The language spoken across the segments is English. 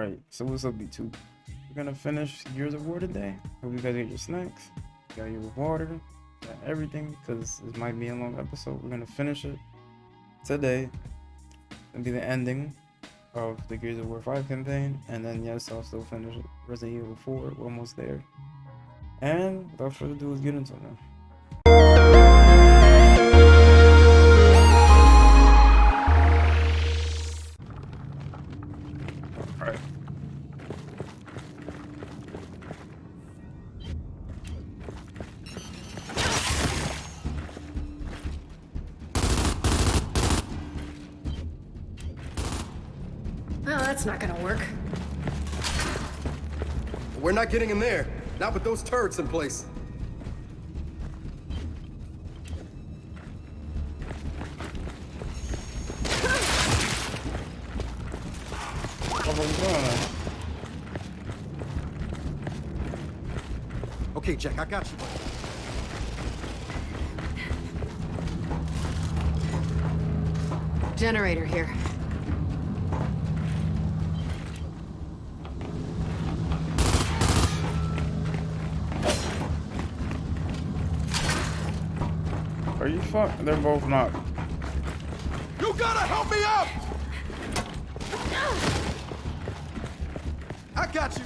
Alright, so what's up, B2? We're gonna finish Gears of War today. Hope you guys get your snacks, got your water, got everything, because this might be a long episode. We're gonna finish it today. It'll be the ending of the Gears of War 5 campaign, and then yes, I'll still finish Resident Evil 4. We're almost there. And without further ado, let's get into it now. Alright. Well, that's not gonna work. We're not getting in there. Not with those turrets in place. What are we doing? Okay, Jack, I got you. Generator here. Are you fuck? They're both knocked. You gotta help me up! I got you.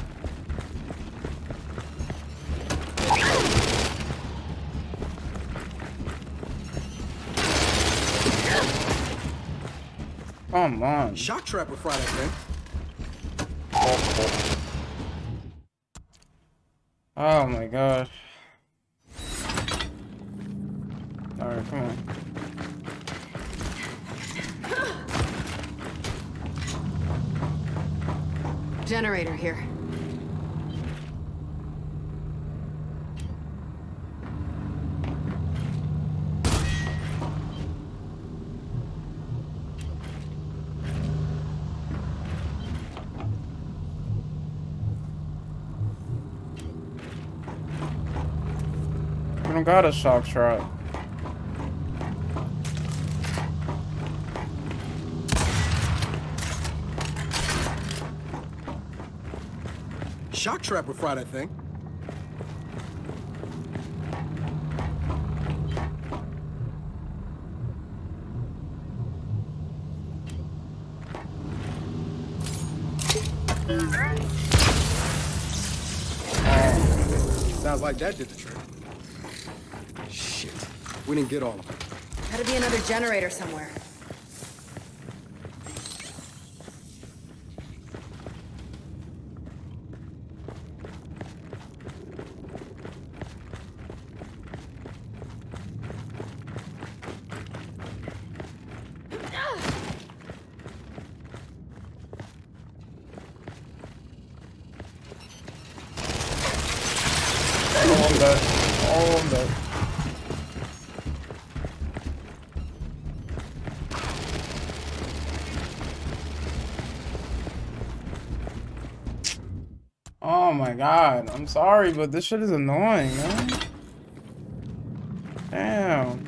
Come on. Shock trap with Friday, man. Oh my god. Alright, come on. Generator here. We don't got a shock trap. Shock trap with Friday thing. Sounds like that did the trick. Shit. We didn't get all of them. Gotta be another generator somewhere. Oh, I'm dead. Oh, I'm dead. Oh my god. I'm sorry, but this shit is annoying, man. Damn.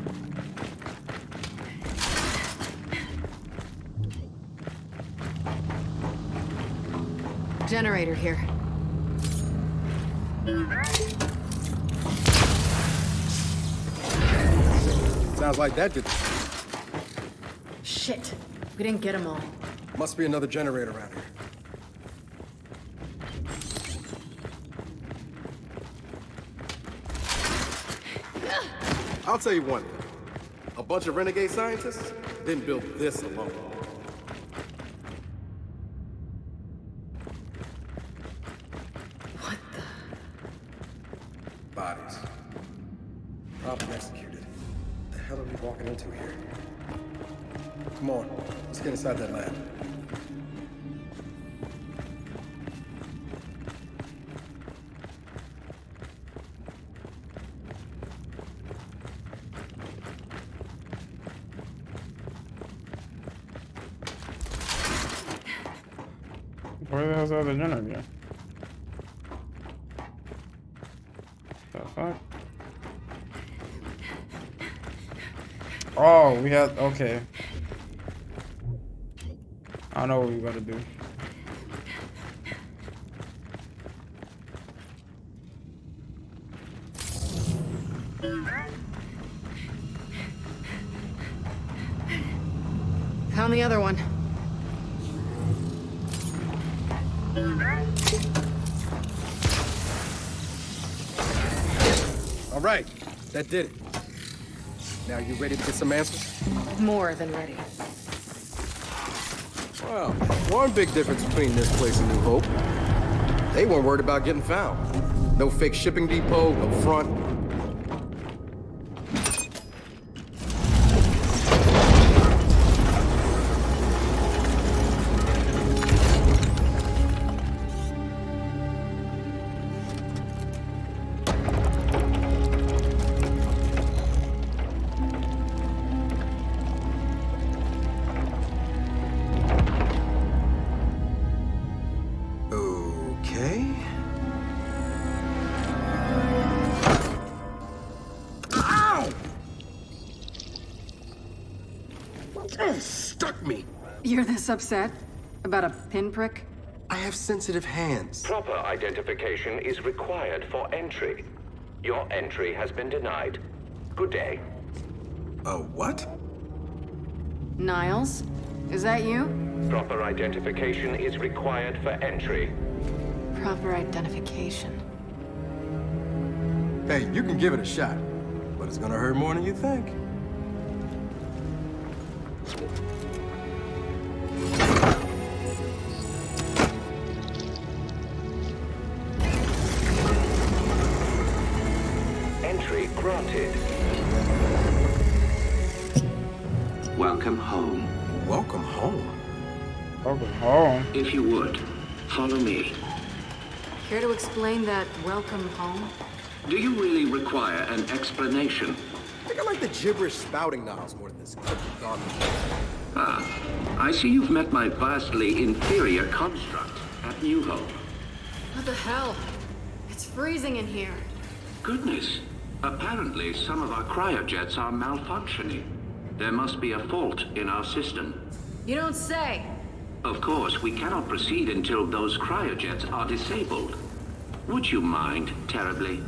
Generator here. Sounds like that did the trick. Shit. We didn't get them all. Must be another generator around here. I'll tell you one thing. A bunch of renegade scientists didn't build this alone. What the? Bodies. Probably executed. The hell are we walking into here? Come on, let's get inside that lab. Where the hell's the other generator? The fuck? Oh, we had, okay. I know what we gotta do. Found the other one. All right, that did it. Now you ready to get some answers? More than ready. Well, one big difference between this place and New Hope. They weren't worried about getting found. No fake shipping depot, no front. Okay. Ow! Oh, stuck me. You're this upset? About a pinprick? I have sensitive hands. Proper identification is required for entry. Your entry has been denied. Good day. What? Niles? Is that you? Proper identification is required for entry. Proper identification. Hey, you can give it a shot, but it's gonna hurt more than you think. Entry granted. Welcome home. Welcome home. Welcome home. If you would, follow me. Care to explain that welcome home? Do you really require an explanation? I think I like the gibberish spouting Niles more than this cookie garbage. I see you've met my vastly inferior construct at New Hope. What the hell? It's freezing in here. Goodness. Apparently, some of our cryojets are malfunctioning. There must be a fault in our system. You don't say. Of course, we cannot proceed until those cryojets are disabled. Would you mind terribly?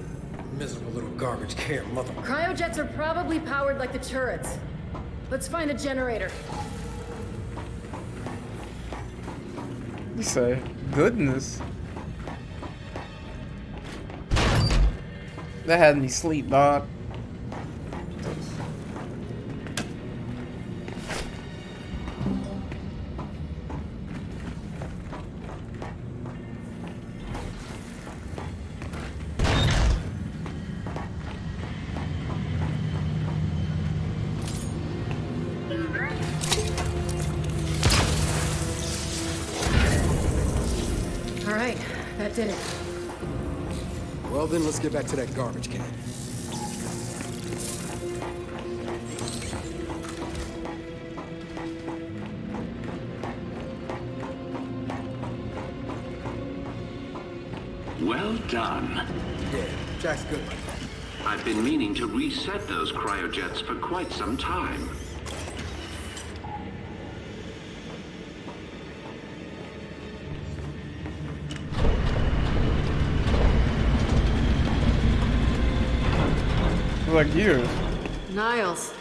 Miserable little garbage can, mother. Cryojets are probably powered like the turrets. Let's find a generator. You say, goodness. That had me sleep, dog. All right, that did it. Well then, let's get back to that garbage can. Well done. Yeah, Jack's good. I've been meaning to reset those cryojets for quite some time. Like years. Niles.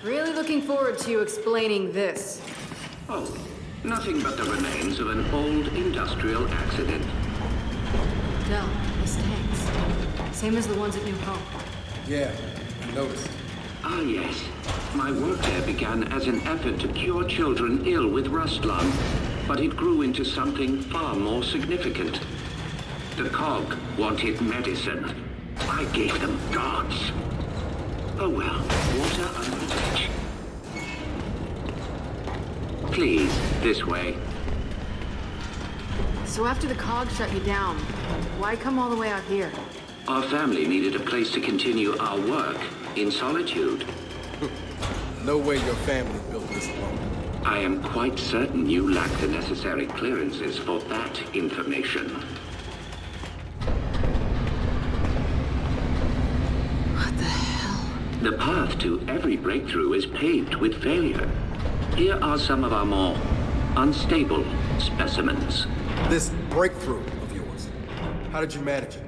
Really looking forward to you explaining this. Oh, nothing but the remains of an old industrial accident. No, this tanks. Same as the ones at New Hope. Yeah, I noticed. Ah, yes. My work there began as an effort to cure children ill with rust lung, but it grew into something far more significant. The cog wanted medicine. I gave them gods. Oh well, water under the bridge. Please, this way. So after the cog shut you down, why come all the way out here? Our family needed a place to continue our work in solitude. No way your family built this alone. I am quite certain you lack the necessary clearances for that information. What the hell? The path to every breakthrough is paved with failure. Here are some of our more unstable specimens. This breakthrough of yours, how did you manage it?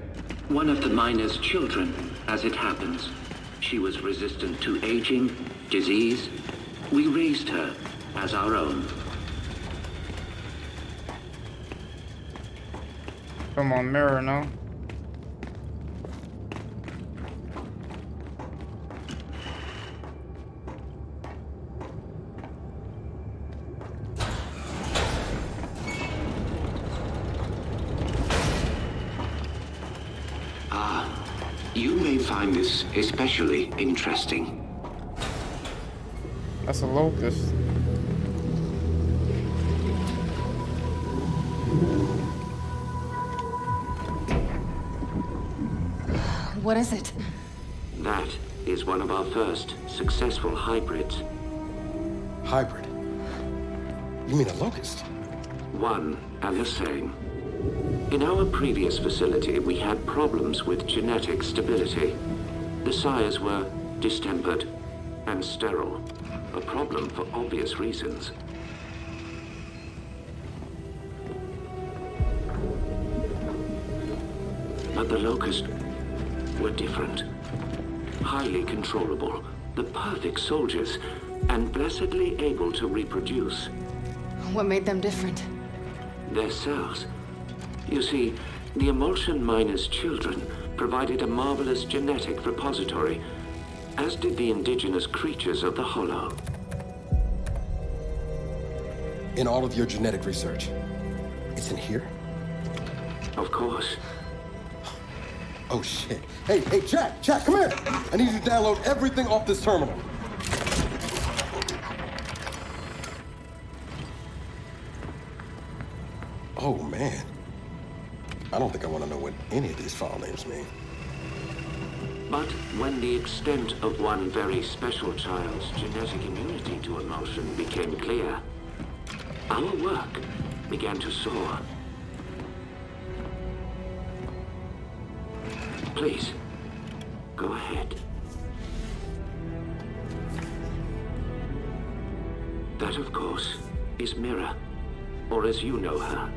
One of the miner's children, as it happens. She was resistant to aging, disease. We raised her, as our own. Come on, mirror, no? You may find this especially interesting. That's a locust. What is it? That is one of our first successful hybrids. Hybrid? You mean a locust? One and the same. In our previous facility, we had problems with genetic stability. The sires were distempered and sterile, a problem for obvious reasons. But the Locust were different. Highly controllable, the perfect soldiers, and blessedly able to reproduce. What made them different? Their cells. You see, the Emulsion Miner's children provided a marvelous genetic repository, as did the indigenous creatures of the Hollow. In all of your genetic research, it's in here? Of course. Oh shit. Hey, Jack, come here! I need you to download everything off this terminal. Oh man. I don't think I want to know what any of these file names mean. But when the extent of one very special child's genetic immunity to emulsion became clear, our work began to soar. Please, go ahead. That, of course, is Mira, or as you know her,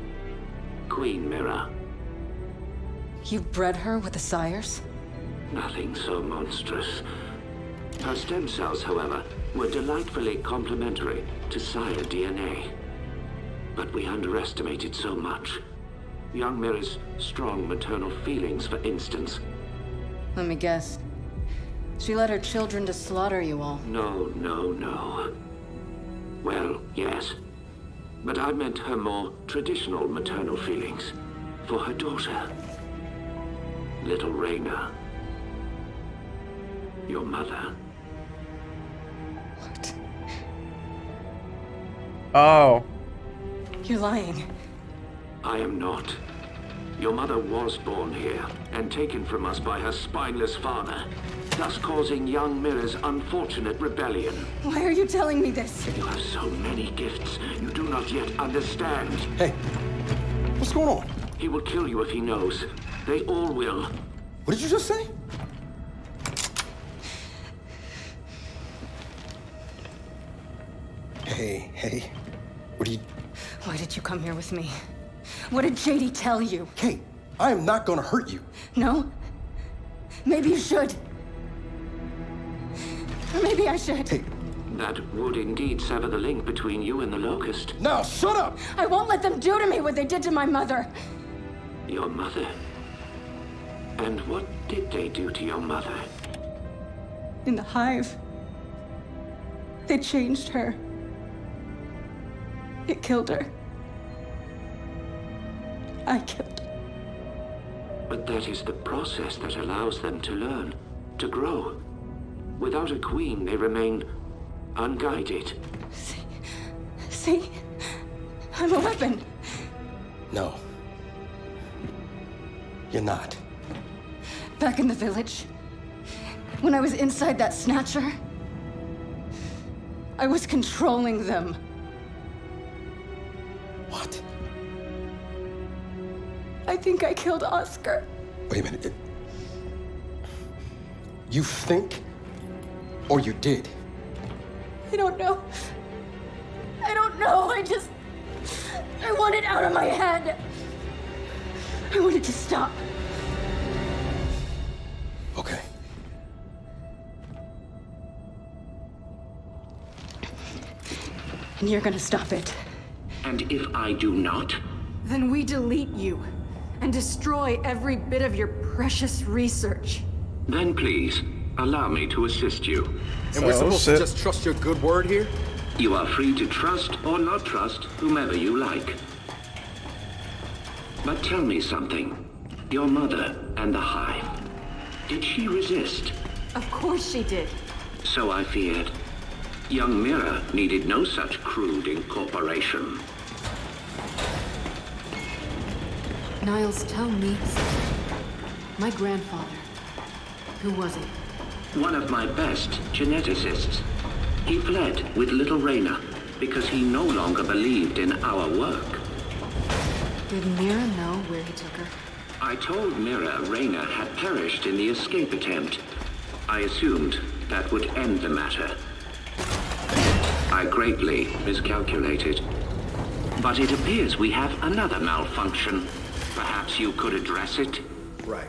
Queen Mira. You bred her with the sires? Nothing so monstrous. Her stem cells, however, were delightfully complementary to sire DNA. But we underestimated so much. Young Mira's strong maternal feelings, for instance. Let me guess. She led her children to slaughter you all. No. Well, yes. But I meant her more traditional maternal feelings. For her daughter. Little Raina. Your mother. What? Oh. You're lying. I am not. Your mother was born here, and taken from us by her spineless father, thus causing young Mira's unfortunate rebellion. Why are you telling me this? You have so many gifts you do not yet understand. Hey, what's going on? He will kill you if he knows. They all will. What did you just say? Hey, what are you... Why did you come here with me? What did JD tell you? Kate, I am not gonna hurt you. No? Maybe you should. Or maybe I should. Hey, That would indeed sever the link between you and the Locust. now shut up! I won't let them do to me what they did to my mother. Your mother? And what did they do to your mother? In the hive, they changed her. It killed her. I killed her. But that is the process that allows them to learn, to grow. Without a queen, they remain unguided. See? I'm a weapon. No. You're not. Back in the village, when I was inside that snatcher, I was controlling them. What? I think I killed Oscar. Wait a minute. You think, or you did? I don't know. I want it out of my head. I want it to stop. Okay. And you're gonna stop it. And if I do not? Then we delete you and destroy every bit of your precious research. Then please, allow me to assist you. And we're supposed to just trust your good word here? You are free to trust or not trust whomever you like. But tell me something. Your mother and the Hive. Did she resist? Of course she did. So I feared. Young Mira needed no such crude incorporation. Niles, tell me something. My grandfather. Who was he? One of my best geneticists. He fled with little Reyna because he no longer believed in our work. Did Mira know where he took her? I told Mira Reyna had perished in the escape attempt. I assumed that would end the matter. I greatly miscalculated. But it appears we have another malfunction. Perhaps you could address it? Right.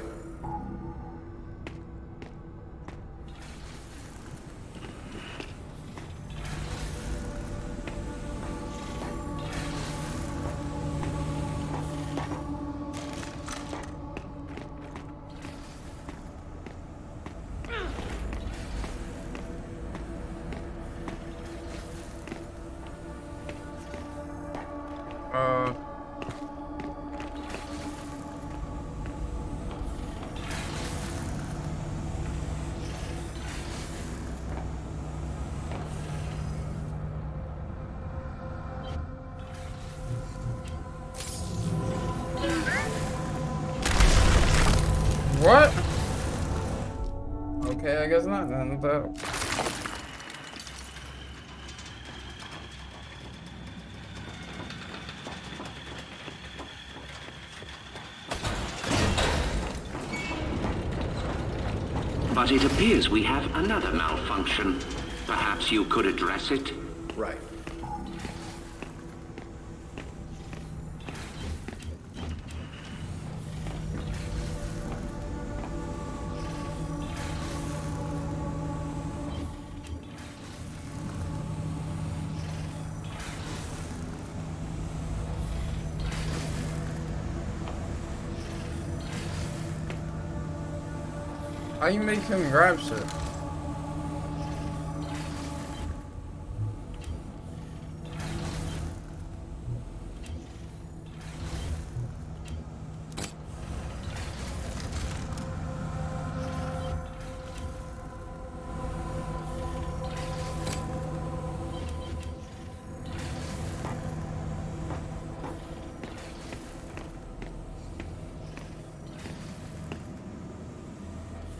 What? Okay, I guess not then. But it appears we have another malfunction. Perhaps you could address it? Right. how you make him grab shit?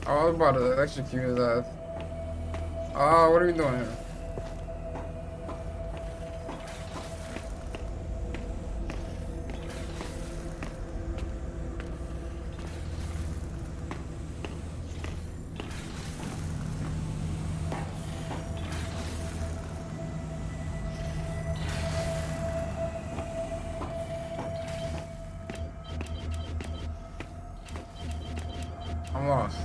Oh, I was about to execute his ass. Oh, what are we doing here? I'm lost.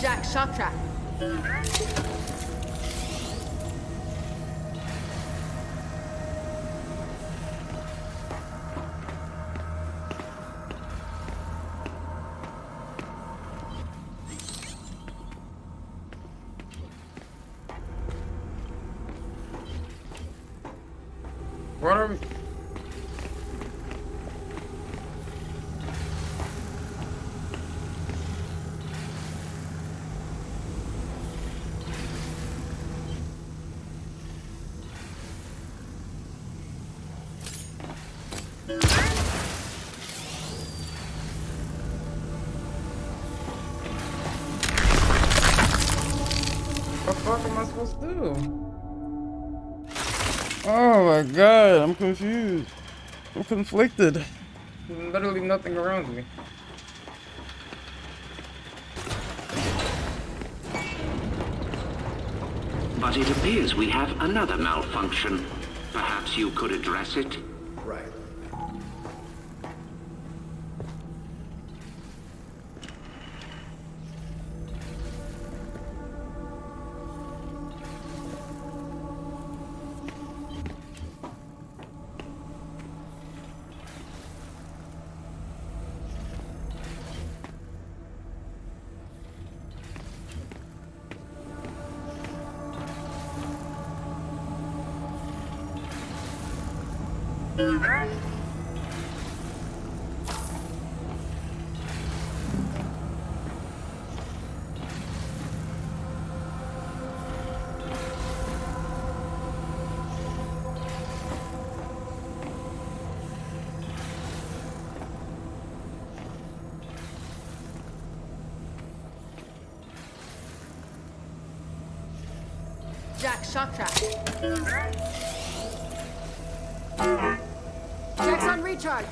Jack, shock trap. What are we? What the fuck am I supposed to do? Oh my god, I'm confused. I'm conflicted. There's literally nothing around me. But it appears we have another malfunction. Perhaps you could address it? Right. Jack, shock track. Jack's on recharge.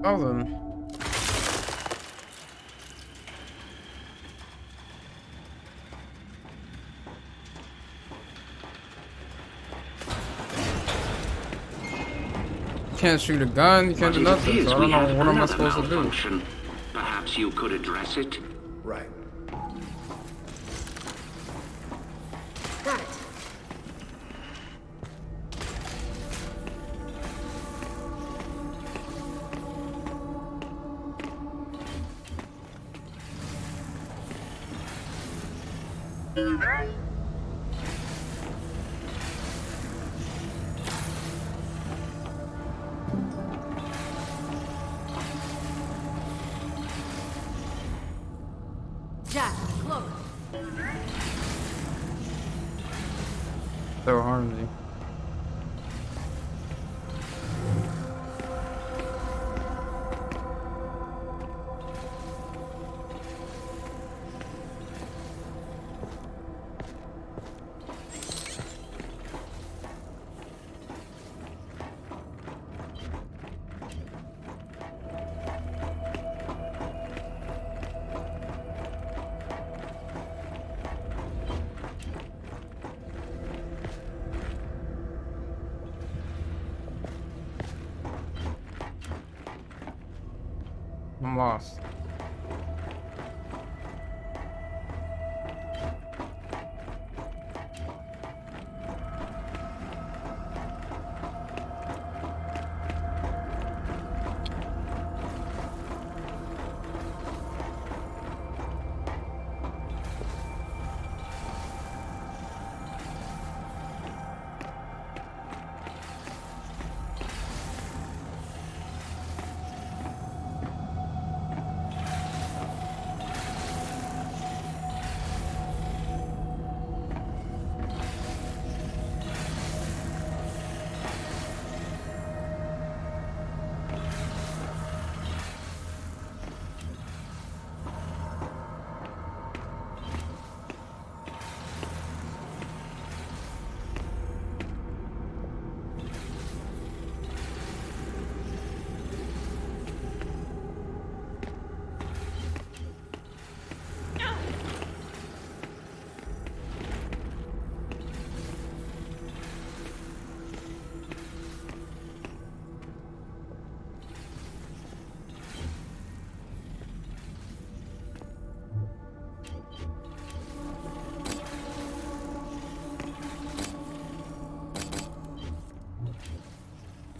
Oh then. Can't shoot a gun, you can't do nothing, so I don't know what am I supposed to do. Perhaps you could address it? Right. Got it. Jack, cloak. Throw harmony. I'm lost.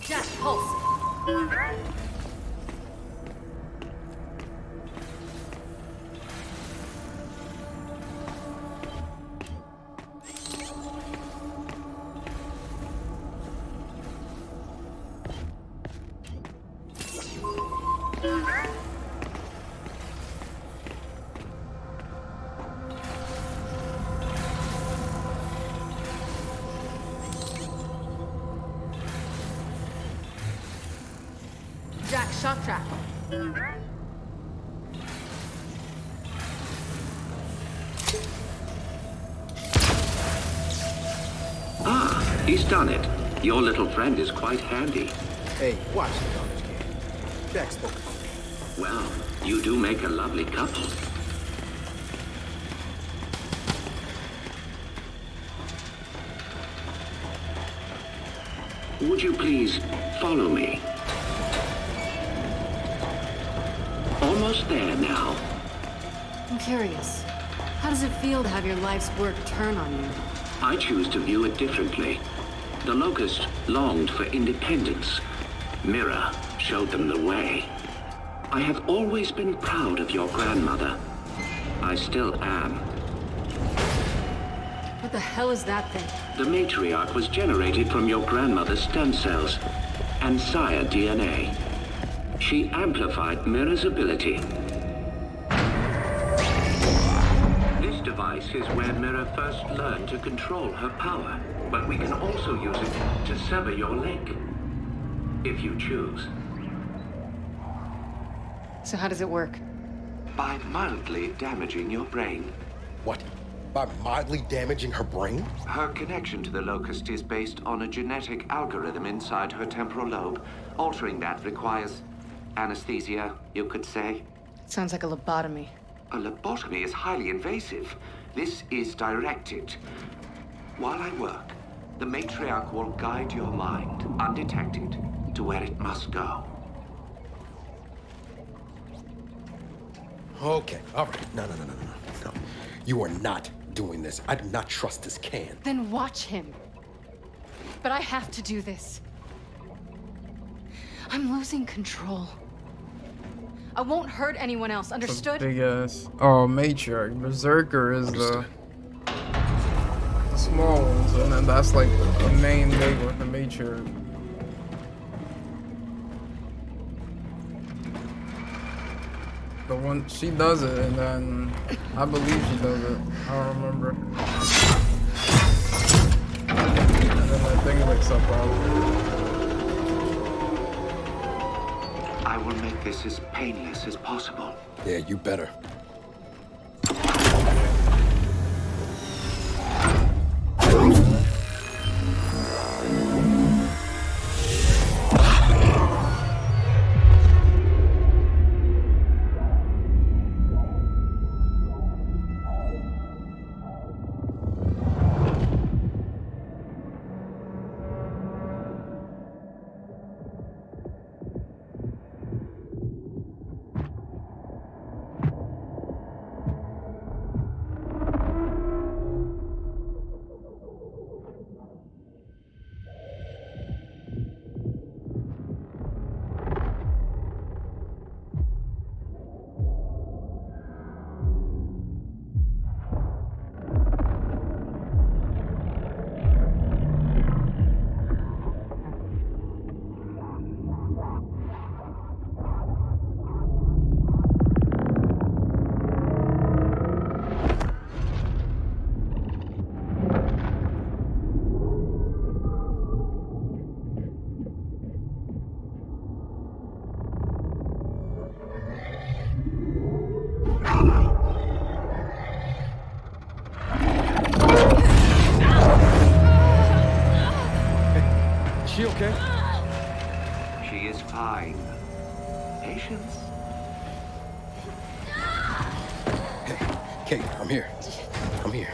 Jack, pulse. Jack, shock trap. He's done it. Your little friend is quite handy. Hey, watch the garbage can. Jack spoke. Well, you do make a lovely couple. Would you please follow me? Almost there now. I'm curious. How does it feel to have your life's work turn on you? I choose to view it differently. The Locust longed for independence. Mira showed them the way. I have always been proud of your grandmother. I still am. What the hell is that thing? The matriarch was generated from your grandmother's stem cells and sire DNA. She amplified Mira's ability. This device is where Mira first learned to control her power, but we can also use it to sever your leg, if you choose. So how does it work? By mildly damaging your brain. What? By mildly damaging her brain? Her connection to the Locust is based on a genetic algorithm inside her temporal lobe. Altering that requires anesthesia, you could say. Sounds like a lobotomy. A lobotomy is highly invasive. This is directed. While I work, the matriarch will guide your mind, undetected, to where it must go. Okay, all right. No. You are not doing this. I do not trust this can. Then watch him. But I have to do this. I'm losing control. I won't hurt anyone else, understood? Big ass. Oh, matriarch. Berserker is the small ones, and then that's like the main big one, the matriarch. The one she does it, and then I believe she does it. I don't remember. And then that thing wakes up probably. I will make this as painless as possible. Yeah, you better. She okay? She is fine. Patience. Hey, Kate, I'm here. I'm here.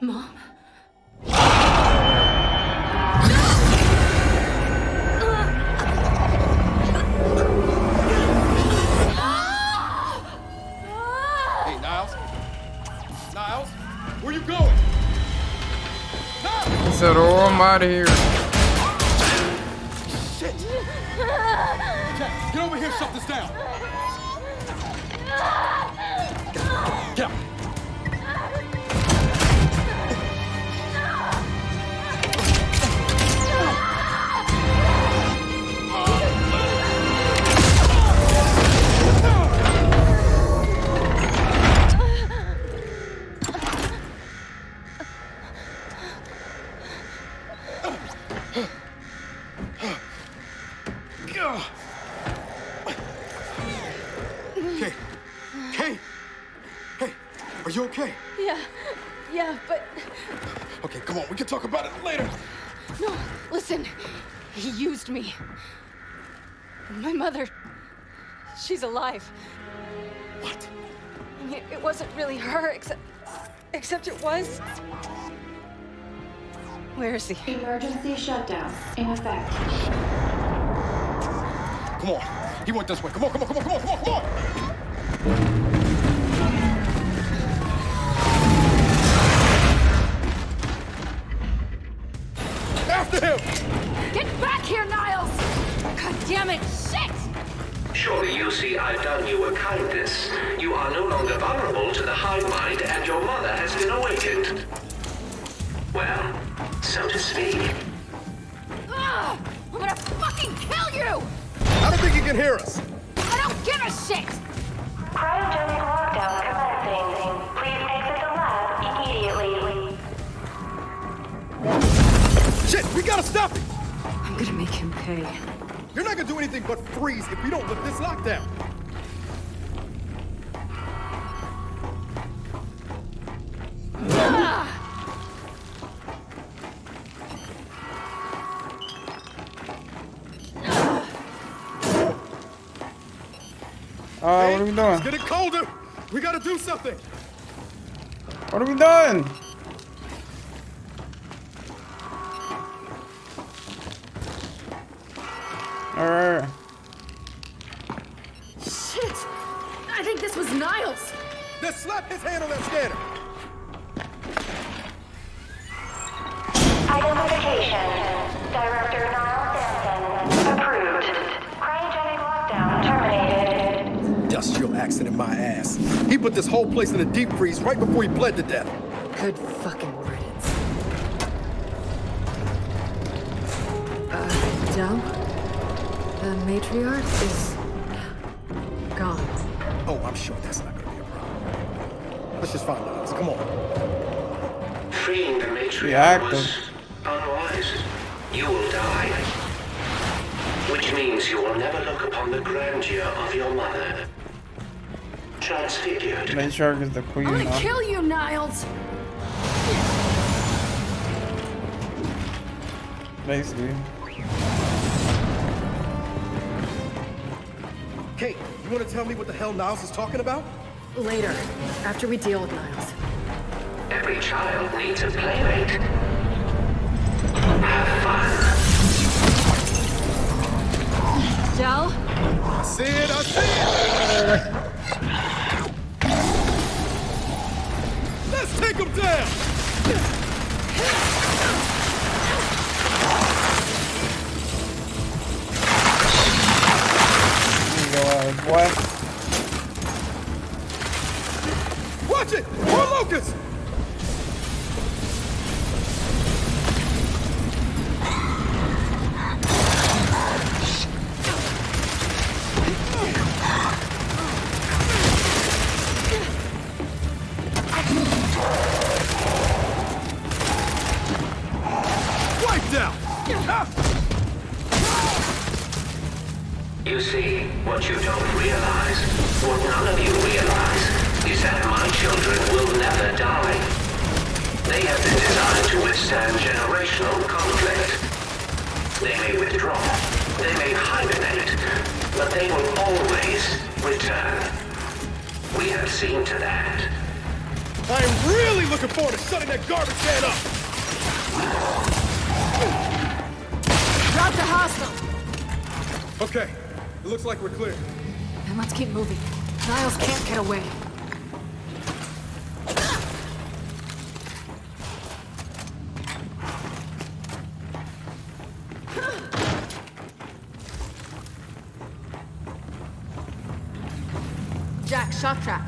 Mom? Hey, Niles? Niles? Where you going? Niles! He said, "Oh, I'm out of here." Shit! Jack, get over here, shut this down! Get up! Kate! Hey, are you okay? Yeah, but Okay, come on, we can talk about it later. no, listen. He used me. My mother, she's alive. What? I mean, it wasn't really her, except it was. Where is he? Emergency shutdown in effect. Come on. He went this way. Come on, come on, come on, come on, come on, come on! After him! Get back here, Niles! God damn it! Shit! Surely you see I've done you a kindness. You are no longer vulnerable to the hive mind, and your mother has been awakened. Well, so to speak. Ugh! I'm gonna fucking kill you! I don't think he can hear us. I don't give a shit! Cryogenic lockdown commencing. Please exit the lab immediately. Shit, we gotta stop it! I'm gonna make him pay. You're not gonna do anything but freeze if we don't lift this lockdown. What are we doing? It's getting colder. We gotta do something. What are we doing? Alright. Shit! I think this was Niles! Just slap his hand on that scanner. Identification. Director Niles Denson. Approved. Cryogenic lockdown terminated. Industrial accident, my ass. He put this whole place in a deep freeze right before he bled to death. Good fucking riddance. Del? The matriarch is gone. Oh, I'm sure that's not gonna be a problem. Let's just find out. Come on. Freeing the matriarch active. was unwise. You will die. Which means you will never look upon the grandeur of your mother. Transfigured. Matriarch is the queen I'm gonna now. kill you, Niles! Basically. Kate, you wanna tell me what the hell Niles is talking about? Later, after we deal with Niles. Every child needs a playmate. Have fun. Del? I see it, I see it! Let's take him down! Boy. Watch it! More locusts! Wiped out! You see, what you don't realize, what none of you realize, is that my children will never die. They have been designed to withstand generational conflict. They may withdraw, they may hibernate, but they will always return. We have seen to that. I am really looking forward to shutting that garbage can up! Drop the hostile! Okay, it looks like we're clear. Then let's keep moving. Niles can't get away. Jack, shock trap.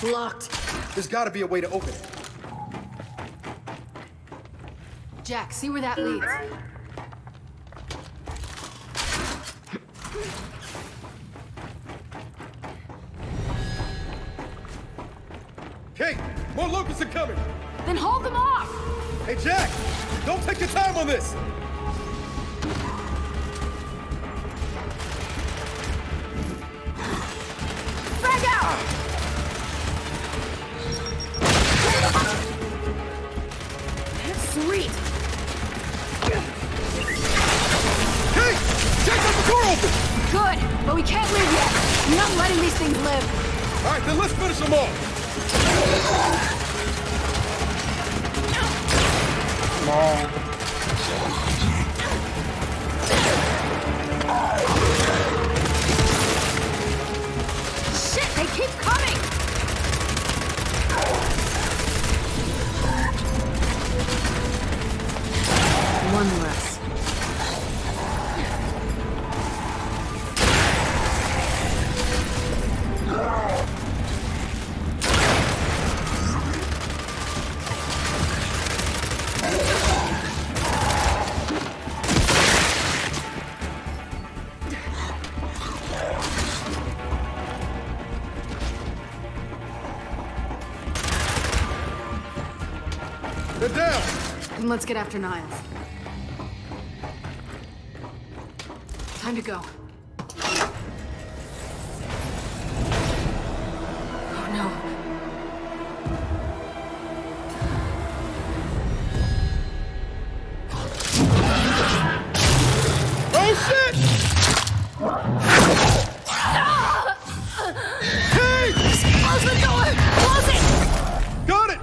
It's locked. There's gotta be a way to open it. Jack, see where that leads. Kate, more locusts are coming! Then hold them off! Hey, Jack! Don't take your time on this! Frag out! Sweet! Kate! Jack, got the door open! Good, but we can't leave yet. I'm not letting these things live. All right, then let's finish them off! Come on. Shit, they keep coming! One less. They're down! Then let's get after Niles. Time to go. Oh no. Oh, shit! Kate! Close the door! Close it! Got it!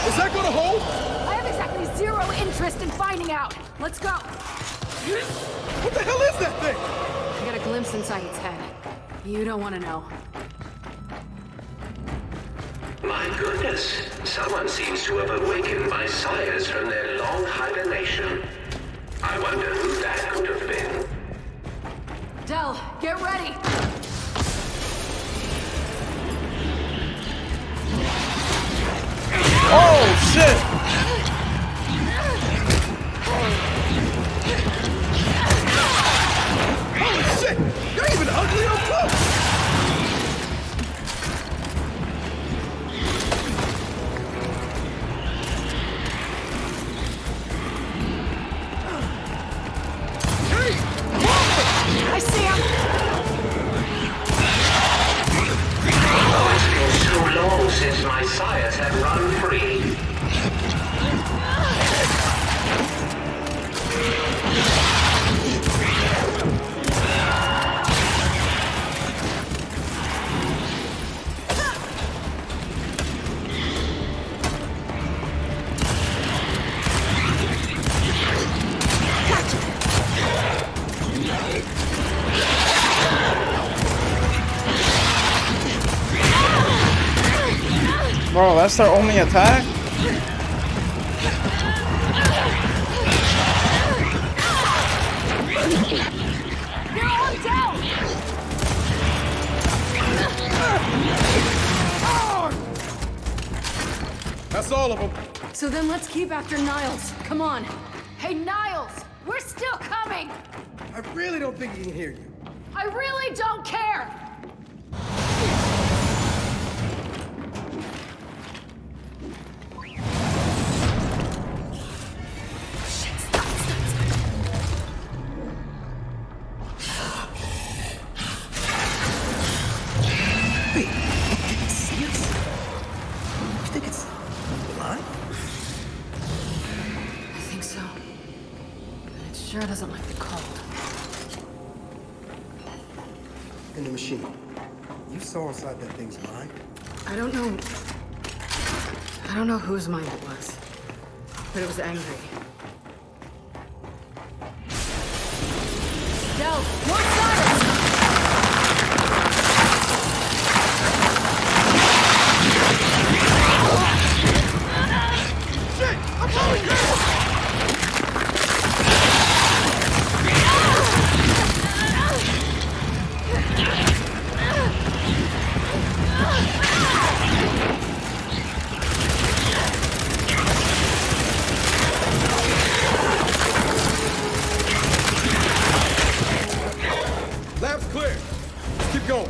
Is that gonna hold? I have exactly zero interest in finding out. Let's go. What the hell is that thing? I got a glimpse inside its head. You don't want to know. My goodness, someone seems to have awakened my sires from their long hibernation. I wonder who that could have been. Del, get ready. Oh shit! Holy shit! You're even ugly up close! Kate! I see him. Oh, it's been so long since my sires have run free. Bro, that's their only attack? They're all down. That's all of them. So then let's keep after Niles. Come on. Hey, Niles, we're still coming. I really don't think he can hear you. I really don't care. Wait, did he see us? You think it's blind? I think so. It sure doesn't like the cold. In the machine. You saw inside that thing's mind? I don't know whose mind it was, but it was angry. Del, more silence! Shit! I'm falling down! clear. Let's keep going.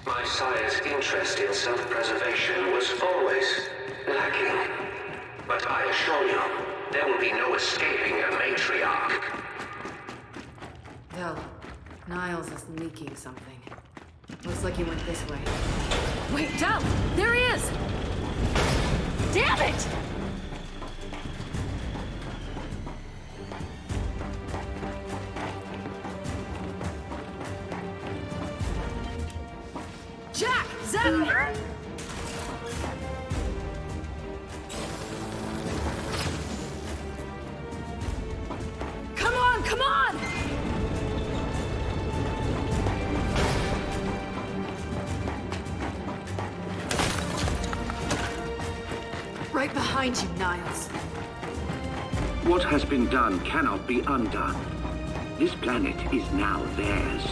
My sire's interest in self-preservation was always lacking. But I assure you, there will be no escaping a matriarch. Del, Niles is leaking something. Looks like he went this way. Wait, Del! There he is! Damn it! Jack! Zach! Come on, come on! Right behind you, Niles. What has been done cannot be undone. This planet is now theirs.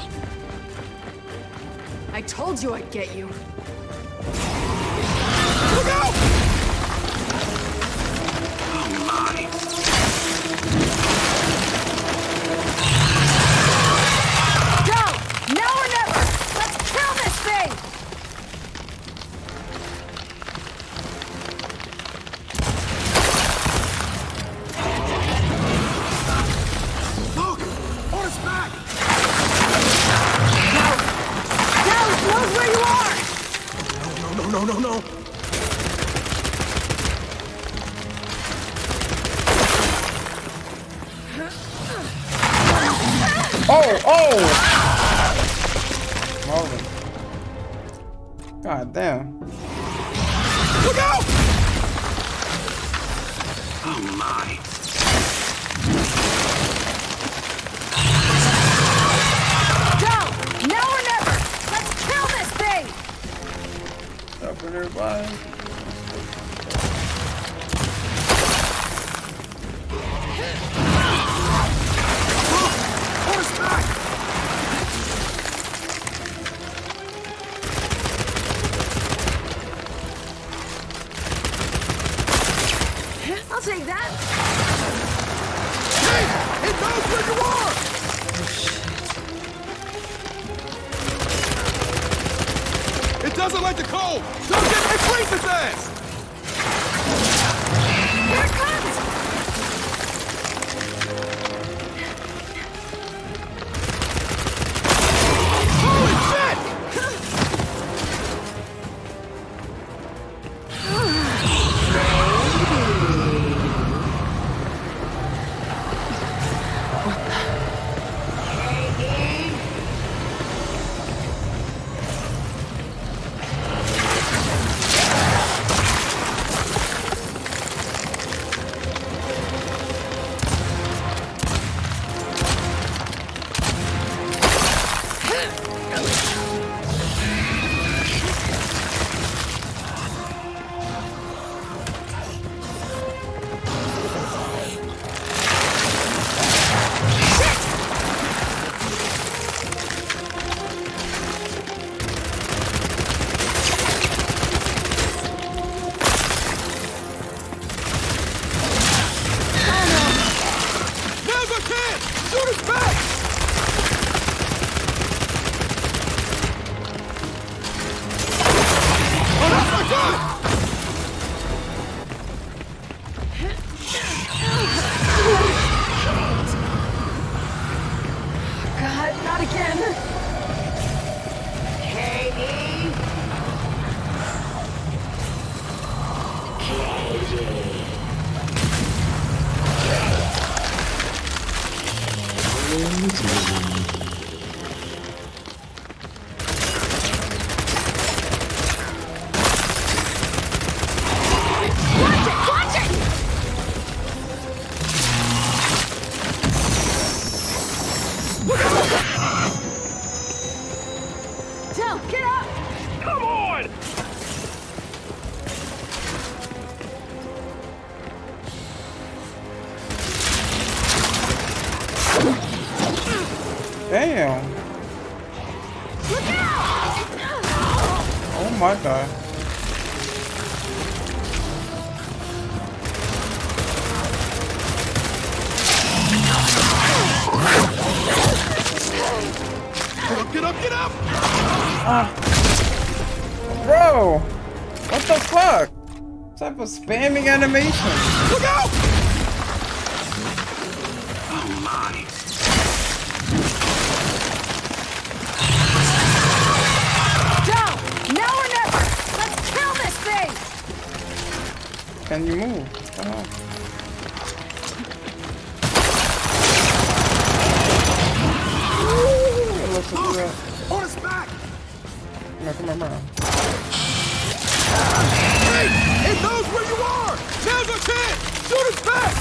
I told you I'd get you. Look out! Oh my. Go! Now or never! Let's kill this thing! Look! On his back! Dallas knows where you are! No. Oh! Marvin. God damn. Look out! Oh my. Go! Now or never! Let's kill this thing! Up with everybody. On his back! I'll take that. Hey! It knows where you are! It doesn't like the cold! Don't get my freeze its ass! Here it comes! Holy shit! Now's our chance! Shoot us back! Oh, that's my gun! God, not again! Watch it! Del, get up! Come on! Damn. Look out! Oh my god. Bro! What the fuck? What type of spamming animation? Look out! Oh my. Down! Now or never! Let's kill this thing! Can you move? Come on. It looks like that. On his back! Come on. Hey! It knows where you are! Now's our chance! Shoot his back!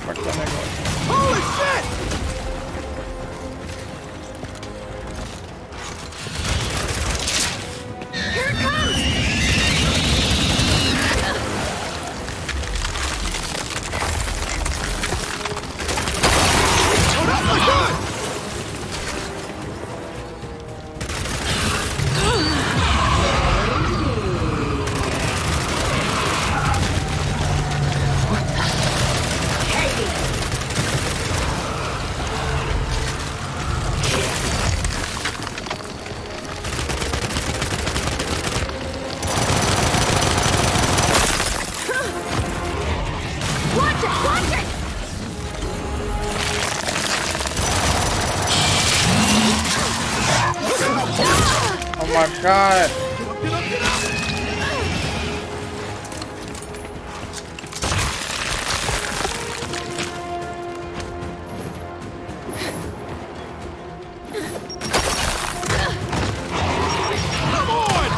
Fuck that nigga. Holy shit! Here it comes! Oh, that's my gun! Watch it! Watch it! Oh my god. Get up, get up! Come on!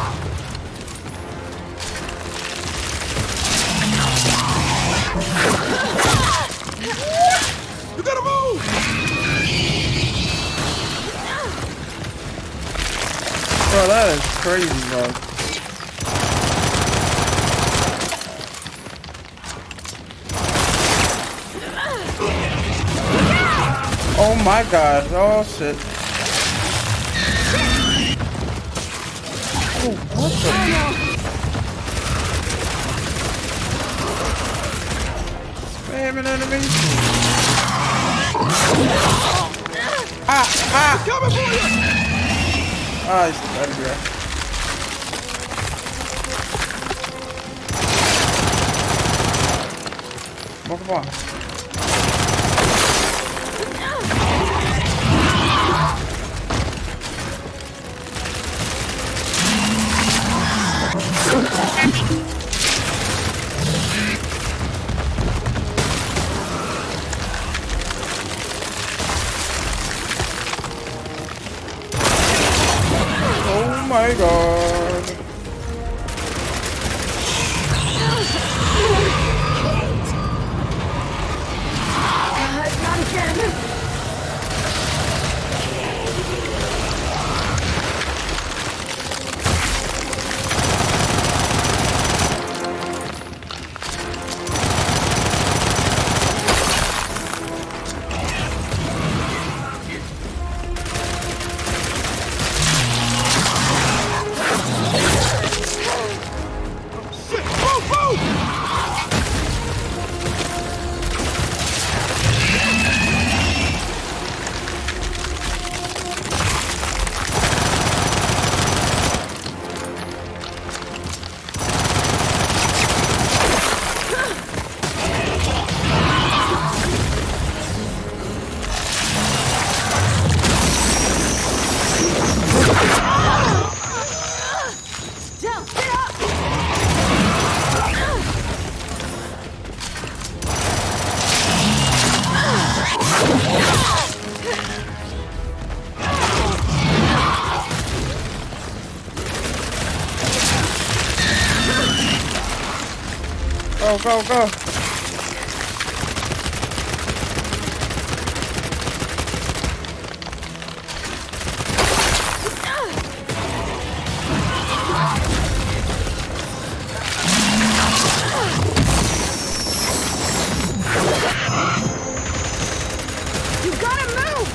You gotta move! Bro, that is crazy, bro. Oh my god. Oh shit. Oh, what the? Spamming animation. Coming for you! Ah, he's out of here. Come on. Oh my god. Not again. Shit! Move, move! Down! Get up! Go, go, go. You gotta move!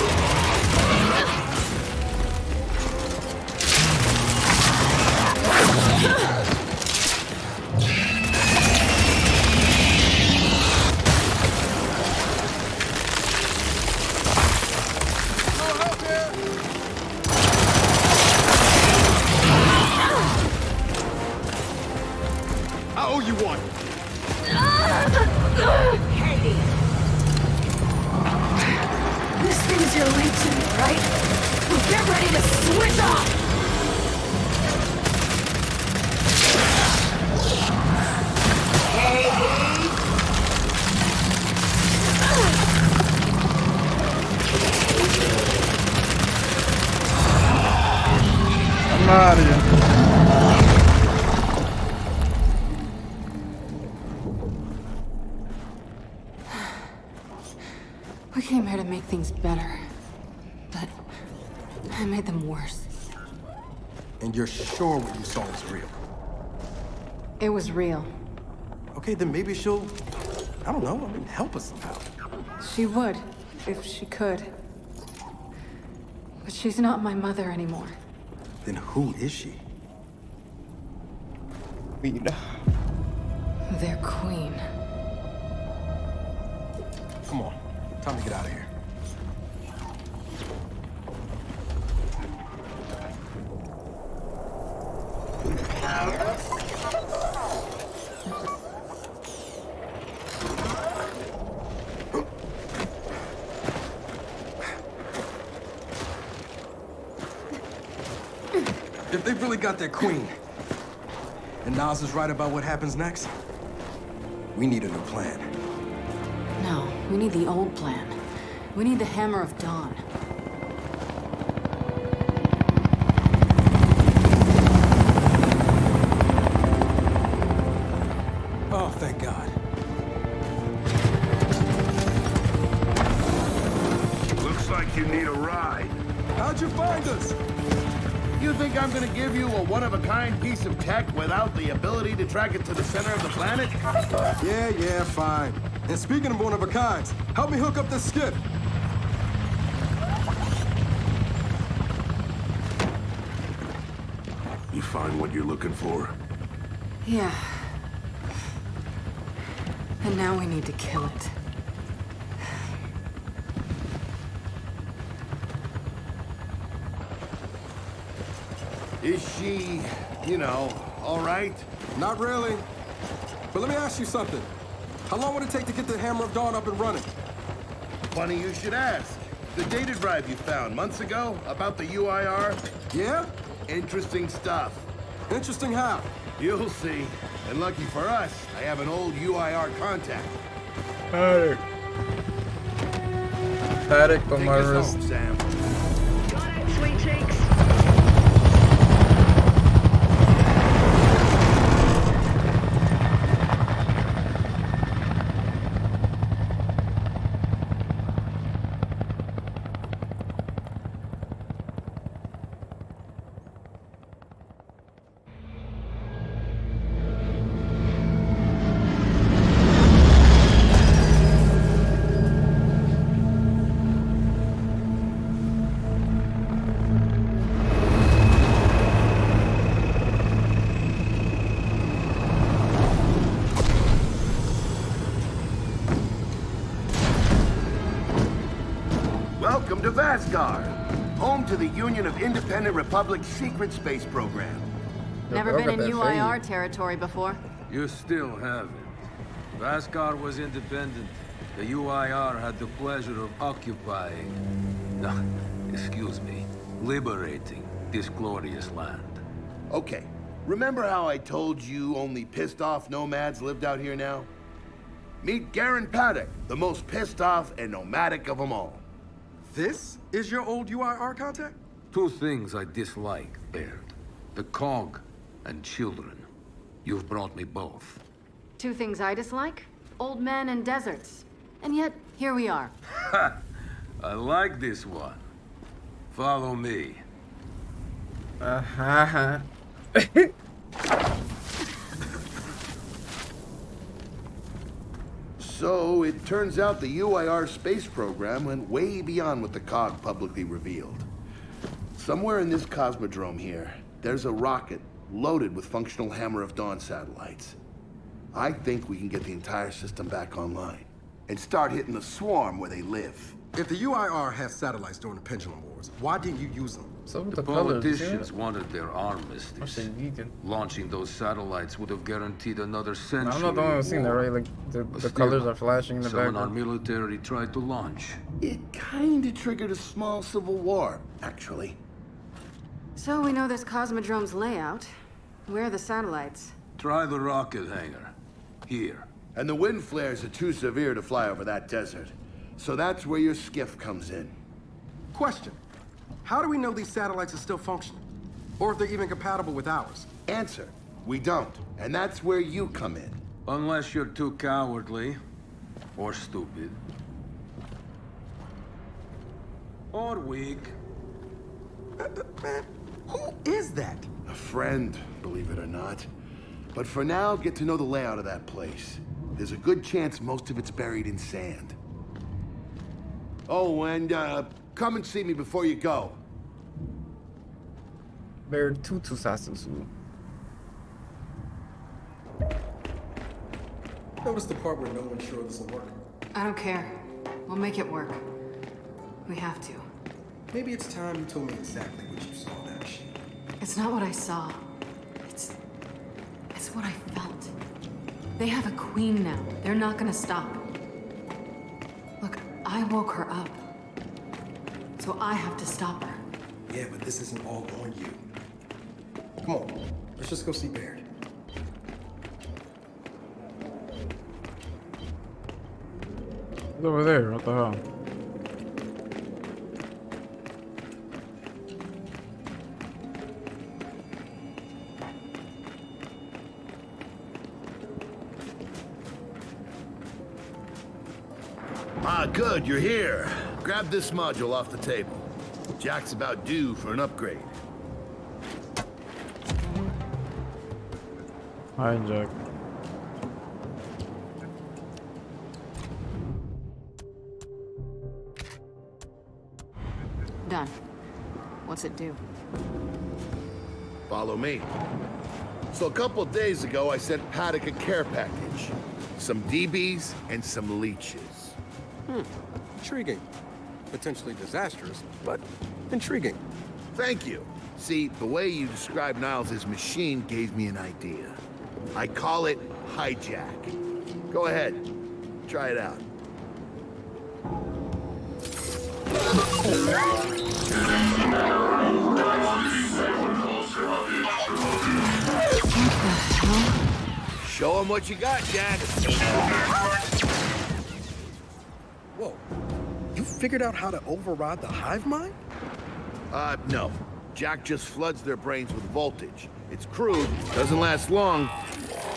This thing's your leeching, right? Well, get ready to switch off! I'm out of here. We came here to make things better, but I made them worse. And you're sure what you saw was real? It was real. Okay, then maybe she'll, I don't know, help us somehow. She would, if she could. But she's not my mother anymore. Then who is she? Their queen. Come on, time to get out of here. If they've really got their queen, and Nas is right about what happens next, we need a new plan. No, we need the old plan. We need the Hammer of Dawn. Oh, thank God. Looks like you need a ride. How'd you find us? You think I'm gonna give you a one-of-a-kind piece of tech without the ability to track it to the center of the planet? Yeah, fine. And speaking of one-of-a-kinds, help me hook up this skiff. You find what you're looking for? Yeah. And now we need to kill it. Is she, all right? Not really. But let me ask you something. How long would it take to get the Hammer of Dawn up and running? Funny you should ask. The data drive you found months ago about the UIR? Yeah? Interesting stuff. Interesting how? You'll see. And lucky for us, I have an old UIR contact. Paddock. Paddock on Take my us wrist. home, Sam. Got it, sweet cheeks. Welcome to Vasgar, home to the Union of Independent Republic's secret space program. Never Y'all been got in that UIR fade. territory before. You still haven't. Vasgar was independent. The UIR had the pleasure of occupying... No, excuse me. Liberating this glorious land. Okay, remember how I told you only pissed off nomads lived out here now? Meet Garen Paddock, the most pissed off and nomadic of them all. This is your old UIR contact? Two things I dislike, Baird. The cog and children. You've brought me both. Two things I dislike? Old men and deserts. And yet, here we are. I like this one. Follow me. So, it turns out the UIR space program went way beyond what the COG publicly revealed. Somewhere in this cosmodrome here, there's a rocket loaded with functional Hammer of Dawn satellites. I think we can get the entire system back online and start hitting the swarm where they live. If the UIR has satellites during the Pendulum Wars, why didn't you use them? So with The the colors, you see politicians that? wanted their I armistice. said vegan. Launching those satellites would have guaranteed another No, century. I'm not the one who's seen that, right? Like But the still, colors are flashing in the someone our background. military tried to launch. It kinda triggered a small civil war, actually. So we know this Cosmodrome's layout. Where are the satellites? Try the rocket hangar. Here. And the wind flares are too severe to fly over that desert. So that's where your skiff comes in. Question. How do we know these satellites are still functioning? Or if they're even compatible with ours? Answer, we don't. And that's where you come in. Unless you're too cowardly. Or stupid. Or weak. Man, who is that? A friend, believe it or not. But for now, get to know the layout of that place. There's a good chance most of it's buried in sand. Oh, and come and see me before you go. Bear tutu sasusu. Notice the part where no one's sure this will work. I don't care. We'll make it work. We have to. Maybe it's time you told me exactly what you saw in that machine. It's not what I saw. It's what I felt. They have a queen now. They're not gonna stop. Look, I woke her up. So I have to stop her. Yeah, but this isn't all on you. Come on, let's just go see Baird. It's over there. What the hell? Ah, good, you're here. Grab this module off the table. Jack's about due for an upgrade. Hi, Jack. Done. What's it do? Follow me. So a couple of days ago, I sent Paddock a care package. Some DBs and some leeches. Intriguing. Potentially disastrous, but intriguing. Thank you. See, the way you described Niles' machine gave me an idea. I call it hijack. Go ahead. Try it out. Show him what you got, Jack. Whoa. You figured out how to override the hive mind? No. Jack just floods their brains with voltage. It's crude, doesn't last long,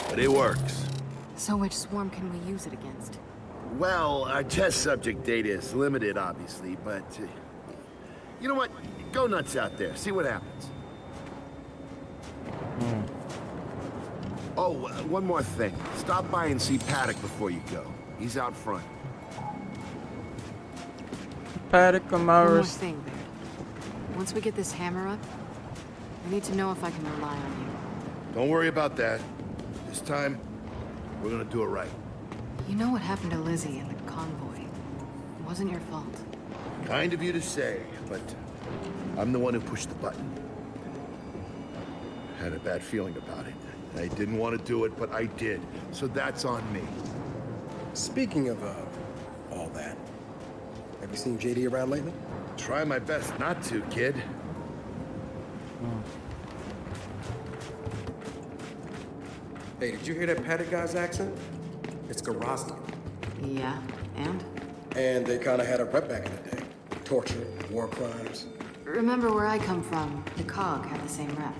but it works. So which swarm can we use it against? Well, our test subject data is limited, obviously, but... you know what? Go nuts out there. See what happens. Oh, one more thing. Stop by and see Paddock before you go. He's out front. Paddock One more Amaris. thing, Baird. Once we get this hammer up, I need to know if I can rely on you. Don't worry about that. This time, we're gonna do it right. You know what happened to Lizzie in the convoy. It wasn't your fault. Kind of you to say, but I'm the one who pushed the button. Had a bad feeling about it. I didn't want to do it, but I did. So that's on me. Speaking of, all that, have you seen JD around lately? Try my best not to, kid. Hey, did you hear that Paddock guy's accent? It's Garosnian. Yeah, and? And they kind of had a rep back in the day. Torture, war crimes. Remember where I come from, the COG had the same rep.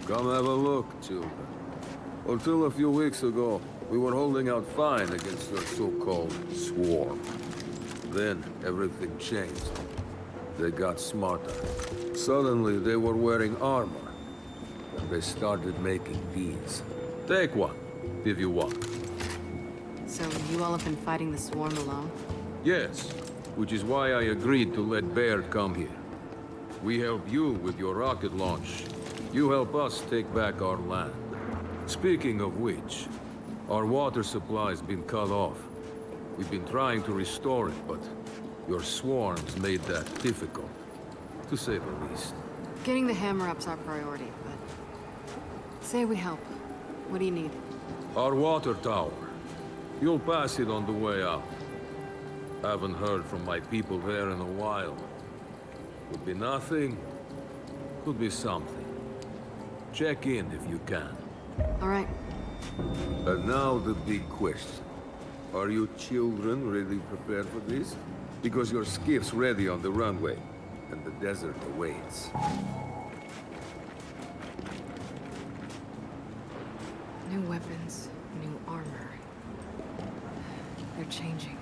Come have a look, children. Until a few weeks ago, we were holding out fine against their so-called swarm. Then, everything changed. They got smarter. Suddenly, they were wearing armor. And they started making these. Take one, if you want. So you all have been fighting the swarm alone? Yes, which is why I agreed to let Baird come here. We help you with your rocket launch. You help us take back our land. Speaking of which, our water supply's been cut off. We've been trying to restore it, but your swarms made that difficult, to say the least. Getting the hammer-up's our priority, but... Say we help. What do you need? Our water tower. You'll pass it on the way out. Haven't heard from my people there in a while. Could be nothing, could be something. Check in if you can. All right. And now the big question. Are you children really prepared for this? Because your skiff's ready on the runway, and the desert awaits. New weapons, new armor. They're changing.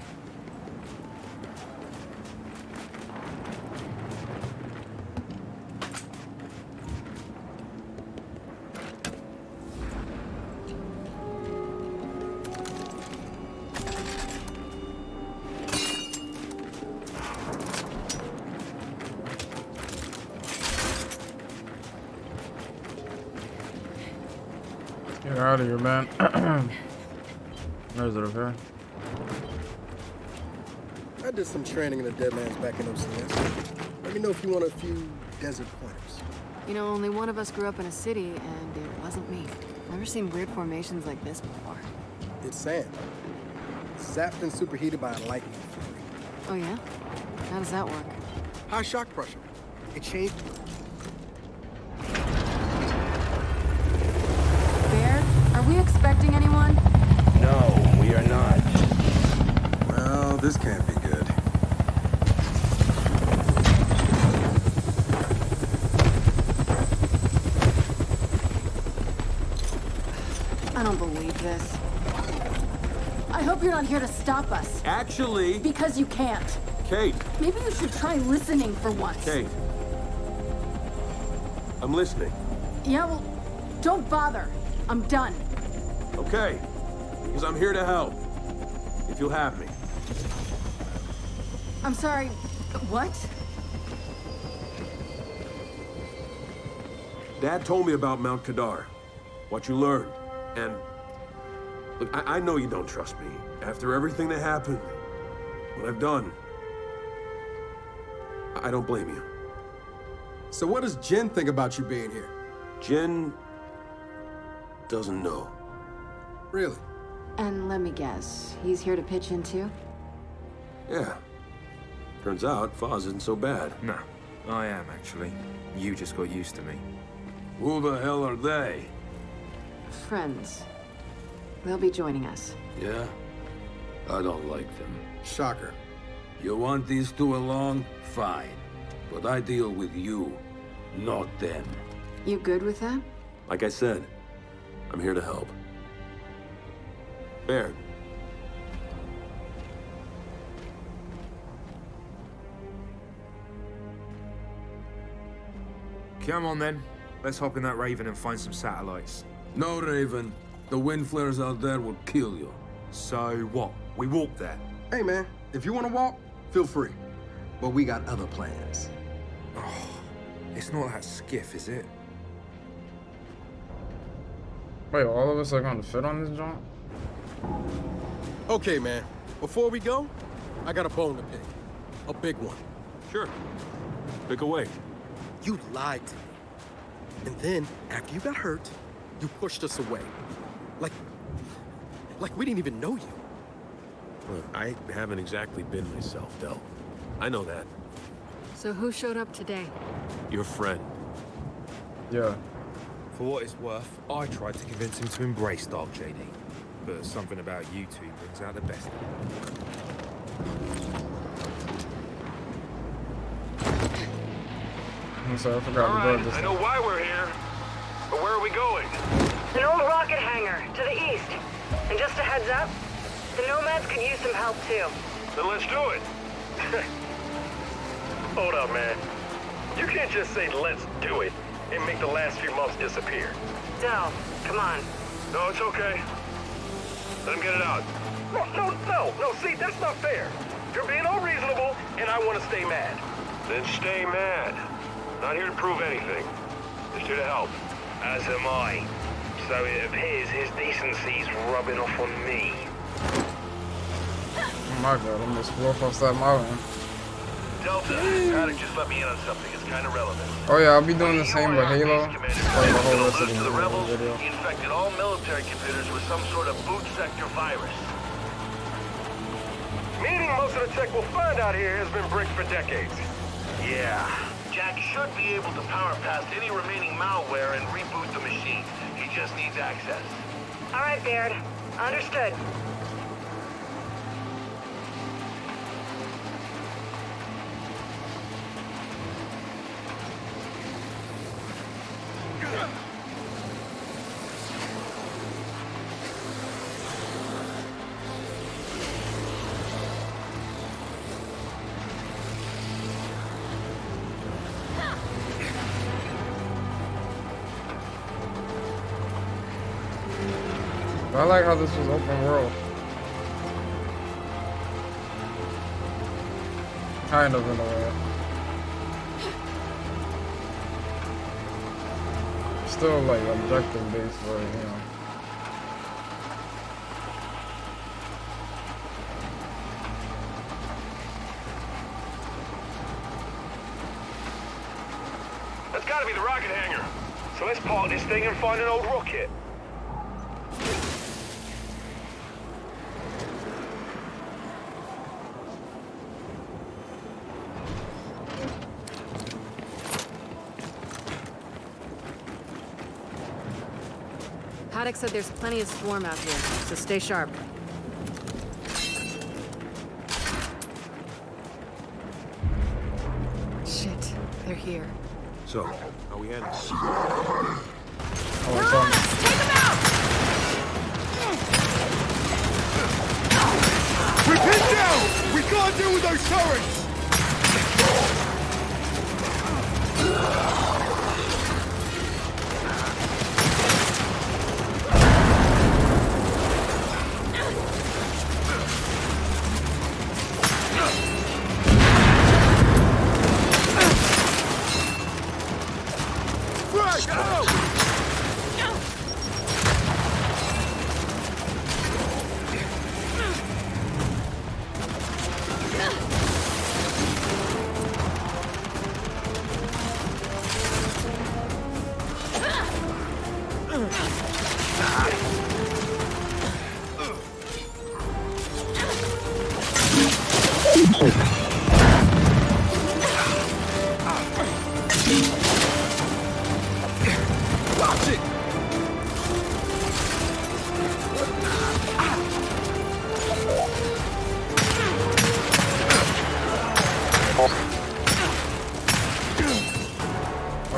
Get out of here, man. Where's it, okay? I did some training in the Deadlands back in OCS. Let me know if you want a few desert pointers. You know, only one of us grew up in a city, and it wasn't me. Never seen weird formations like this before. It's sand. Zapped and superheated by a lightning flurry. Oh yeah? How does that work? High shock pressure. It changed. Bear, are we expecting anyone? No, we are not. Well, this can't be good. I don't believe this. I hope you're not here to stop us. Actually, Because you can't. Kate, Maybe you should try listening for once. Kate. I'm listening. Yeah, well, don't bother. I'm done. Okay. Because I'm here to help. If you'll have me. I'm sorry. What? Dad told me about Mount Kadar. What you learned. And... Look, I know you don't trust me. After everything that happened, what I've done, I don't blame you. So what does Jen think about you being here? Jen doesn't know. Really? And let me guess, he's here to pitch in too? Yeah. Turns out Foz isn't so bad. No, I am actually. You just got used to me. Who the hell are they? Friends. They'll be joining us. Yeah? I don't like them. Shocker. You want these two along? Fine. But I deal with you, not them. You good with that? Like I said, I'm here to help. Baird. Come on then. Let's hop in that Raven and find some satellites. No, Raven. The wind flares out there will kill you. So what? We walk there. Hey, man, if you want to walk, feel free. But we got other plans. It's not that skiff, is it? Wait, all of us are gonna fit on this joint? Okay, man. Before we go, I got a bone to pick. A big one. Sure. Pick away. You lied to me. And then, after you got hurt, you pushed us away. Like we didn't even know you. Look, I haven't exactly been myself, Del. I know that. So who showed up today? Your friend. Yeah. For what it's worth, I tried to convince him to embrace Dark JD. But something about you two brings out the best in him. I'm sorry, I forgot All to right, this. I know why we're here, but where are we going? An old rocket hangar to the east. And just a heads up, the Nomads could use some help too. Then let's do it. Hold up, man. You can't just say let's do it and make the last few months disappear. Del, come on. No, it's okay. Let him get it out. No, see, that's not fair. You're being unreasonable, and I want to stay mad. Then stay mad. Not here to prove anything. Just here to help. As am I. so it appears his decency's rubbing off on me. Oh my god, I almost flew off outside my room. Delta, Paddock just let me in on something. It's kind of relevant. Oh yeah, I'll be doing the same with Halo. Probably the whole rest of To the rebels, video. he infected all military computers with some sort of boot sector virus. Meaning most of the tech we'll find out here has been bricked for decades. Yeah. Jack should be able to power past any remaining malware and reboot the machine. He just needs access. All right, Baird. Understood. I like how this was open world. Kind of in a way. Still like objective based, but you know. That's gotta be the rocket hangar. So let's park this thing and find an old rocket. Paddock said there's plenty of swarm out here, so stay sharp. Shit, they're here. So, how we handling this? They're on us! Take them out! We're pinned down! We can't deal with those turrets!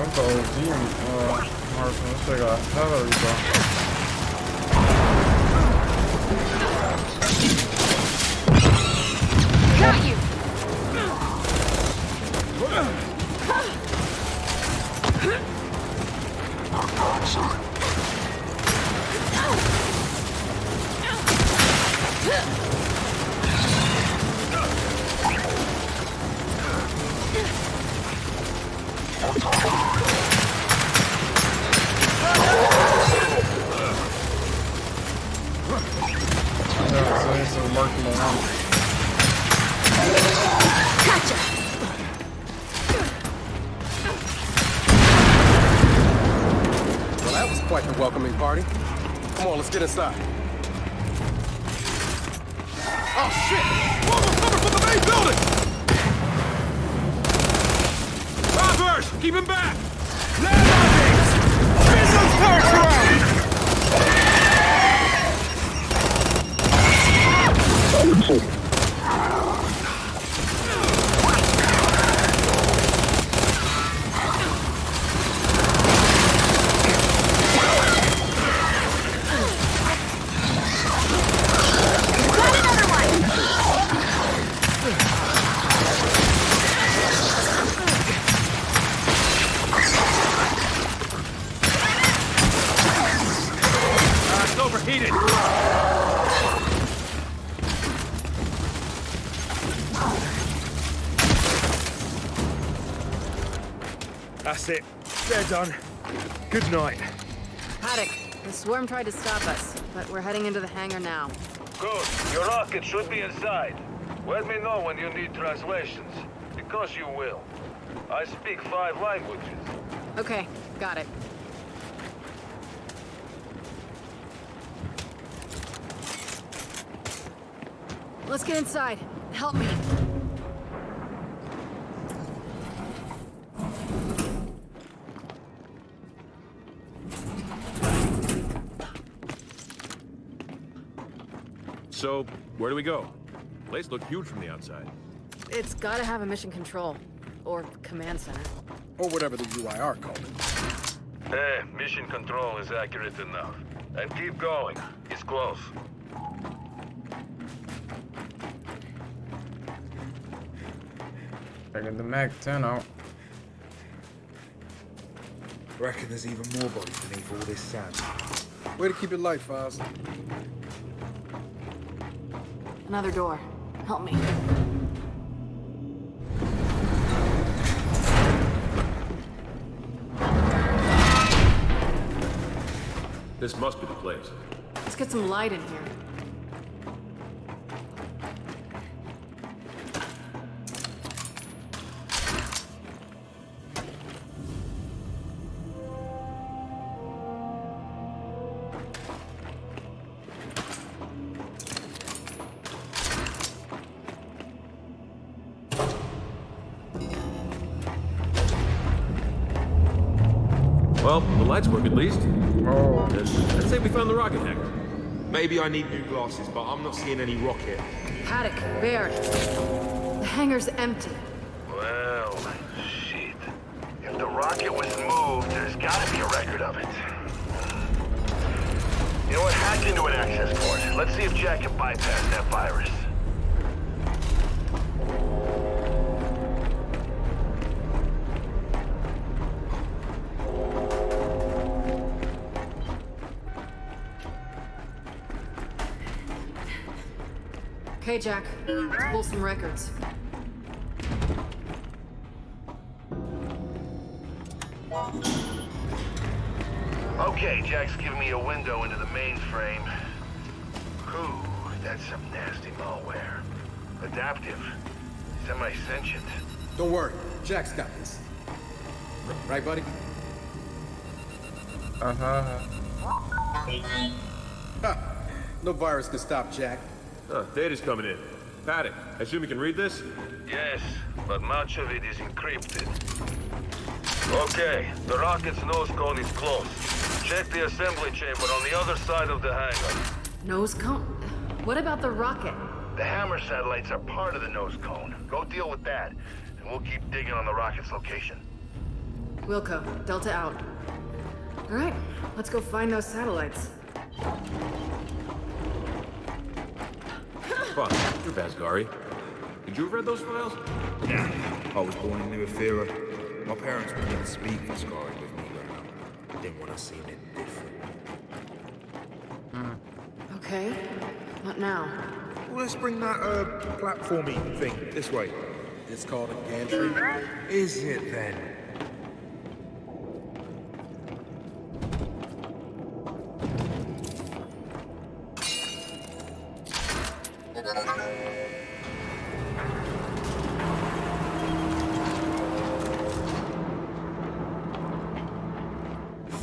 That's the OG, Mark. Let's check out Hillary, bro. Got you! Yeah, so it's a marking around. Gotcha! Well, that was quite the welcoming party. Come on, let's get inside. Oh, shit! Whoa, cover from the main building! Robbers! Keep him back! Land on these! Spin those turrets around! It's overheated! That's it. They're done. Good night. Paddock, The swarm tried to stop us, but we're heading into the hangar now. Good. Your rocket should be inside. Let me know when you need translations. Because you will. I speak 5 languages. Okay, got it. Let's get inside. Help me. So, where do we go? Place looked huge from the outside. It's gotta have a mission control. Or command center. Or whatever the UIR called it. Mission control is accurate enough. And keep going. It's close. Taking the MAC-10 out. Reckon there's even more bodies beneath all this sand. Way to keep it light, Files. Another door. Help me. This must be the place. Let's get some light in here. Well, the lights work at least. Oh. I'd say we found the rocket hangar. Maybe I need new glasses, but I'm not seeing any rocket. Paddock, Baird. The hangar's empty. Well, shit. If the rocket was moved, there's gotta be a record of it. You know what? Hack into an access port. Let's see if Jack can bypass that virus. Okay, Jack. Let's pull some records. Okay, Jack's giving me a window into the mainframe. Ooh, that's some nasty malware. Adaptive. Semi-sentient. Don't worry, Jack's got this. Right, buddy? Uh-huh. Ha! No virus can stop Jack. Data's coming in. Paddock, I assume you can read this? Yes, but much of it is encrypted. Okay, the rocket's nose cone is close. Check the assembly chamber on the other side of the hangar. Nose cone? What about the rocket? The hammer satellites are part of the nose cone. Go deal with that, and we'll keep digging on the rocket's location. Wilco, Delta out. All right, let's go find those satellites. Fuck, you're Basgari. Did you have read those files? Nah, I was born in New Era. My parents wouldn't even speak Basgari with me growing up. Didn't want to see anything different. Okay, what now? Well, let's bring that, platformy thing this way. It's called a gantry. Is it then?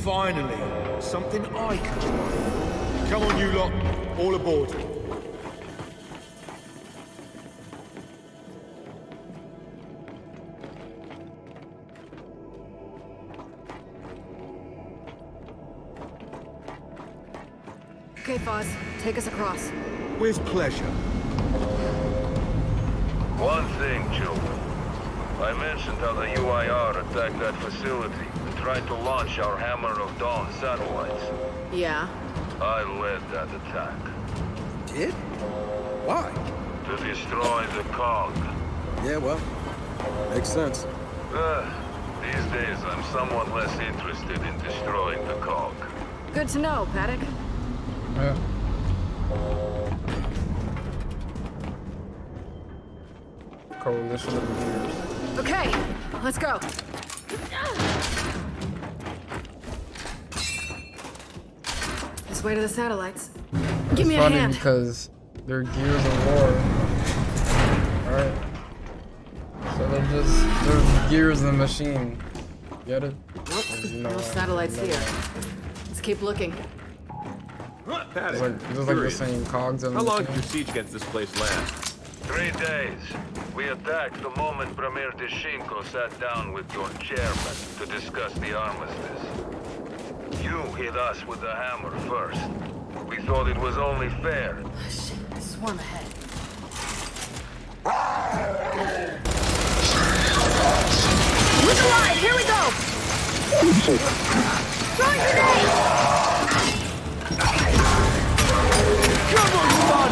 Finally, something I can drive. Come on, you lot. All aboard. Okay, Foz, take us across. With pleasure. One thing, children. I mentioned how the UIR attacked that facility and tried to launch our Hammer of Dawn satellites. Yeah? I led that attack. Did? Why? To destroy the cog. Yeah, well, makes sense. These days, I'm somewhat less interested in destroying the cog. Good to know, Paddock. Yeah. Coalition of leaders. Okay, let's go. This way to the satellites. It's Give me a funny hand. because they're gears of war. Alright. So they're gears in the machine. Get it? Nope. You know No what? satellites You know here. what? Let's keep looking. It's like the same cogs in the How long machine. did your siege against this place last? 3 days. We attacked the moment Premier Deshinko sat down with your chairman to discuss the armistice. You hit us with the hammer first. We thought it was only fair. Shit, swarm ahead. Who's alive? Here we go! Throwing grenade! Come on, son!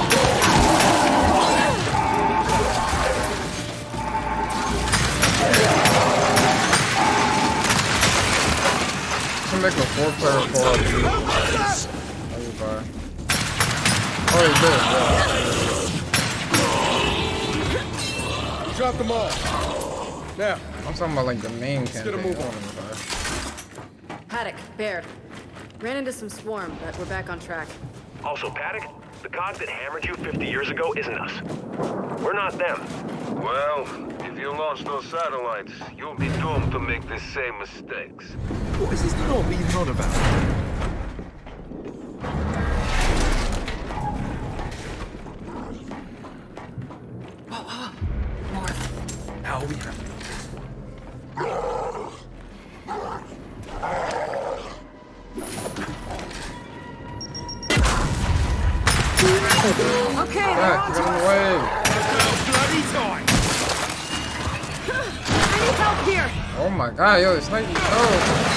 Can make a 4-player co-op too. Everybody. Oh, he did, yeah. Drop them all. Now. I'm talking about like the main Let's campaign. get a move on. Paddock, Baird. Ran into some swarm, but we're back on track. Also, Paddock, the cog that hammered you 50 years ago isn't us. We're not them. Well, if you launch those satellites, you'll be doomed to make the same mistakes. What is this knob even on about? Whoa. North. How are we handling Okay, they're on Get to in us. the way. I need help here. Oh my god, yo, it's like, oh.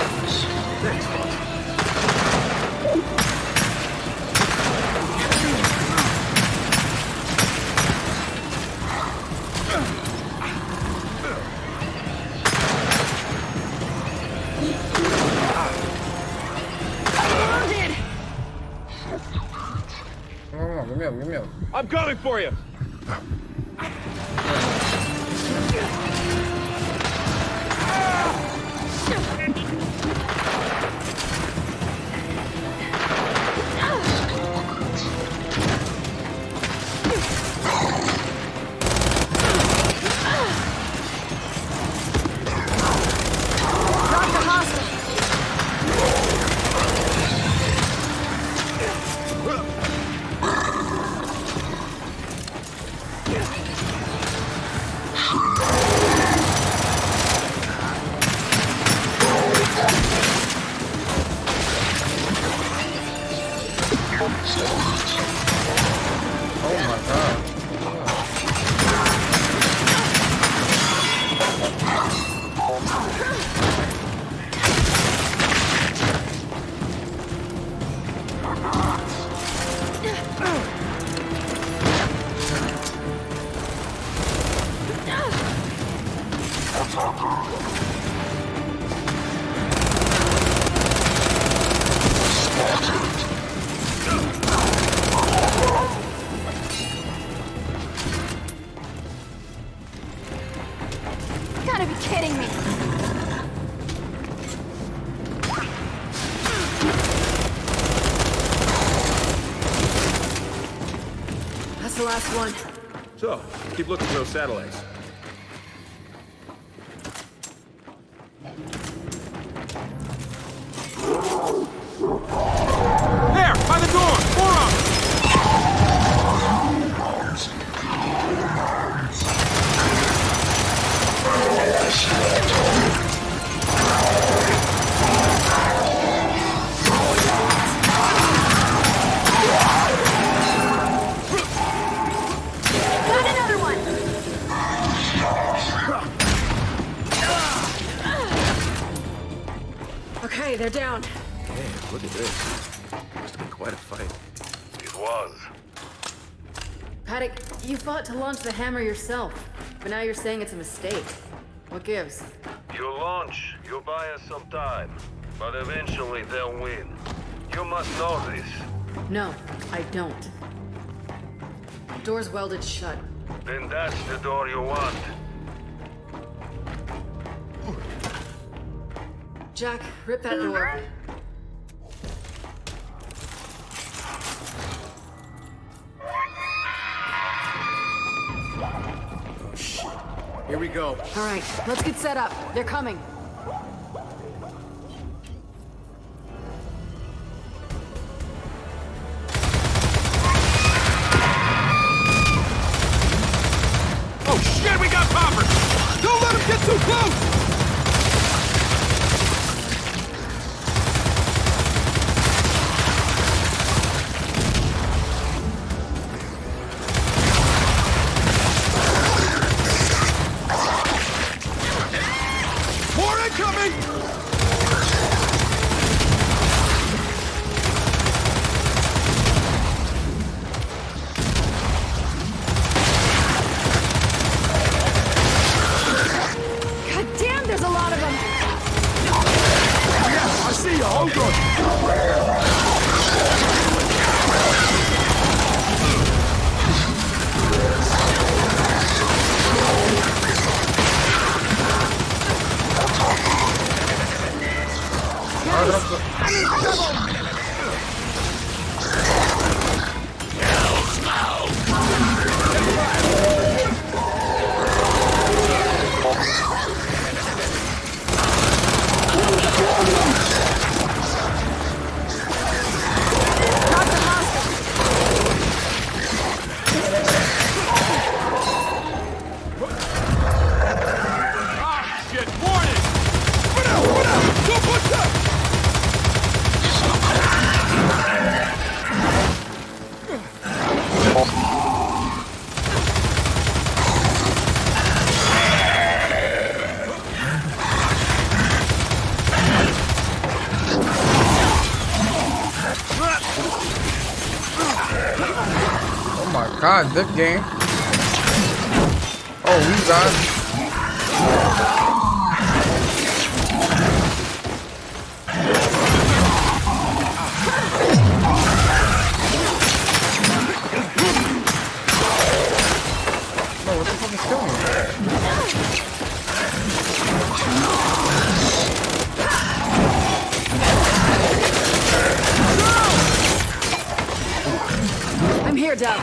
Wounded! Come on, give me up. I'm coming for you! Oh my god. You gotta be kidding me! That's the last one. So, keep looking for those satellites. There! By the door! 4 of them! Got another one! Okay, they're down. Damn, look at this. Must have been quite a fight. It was. Paddock, you fought to launch the hammer yourself, but now you're saying it's a mistake. What gives? You launch, you buy us some time, but eventually they'll win. You must know this. No, I don't. Door's welded shut. Then that's the door you want. Jack, rip that door. go. All right, let's get set up. They're coming. Oh shit, we got poppers! Don't let them get too close! More incoming! God damn, there's a lot of them! Yeah, I see you, hold on! I'm in trouble! Ah, shit, warning! What out! Don't push up! Oh my god, this game. Oh, we got. No, what the fuck is killing me? I'm here, Doug.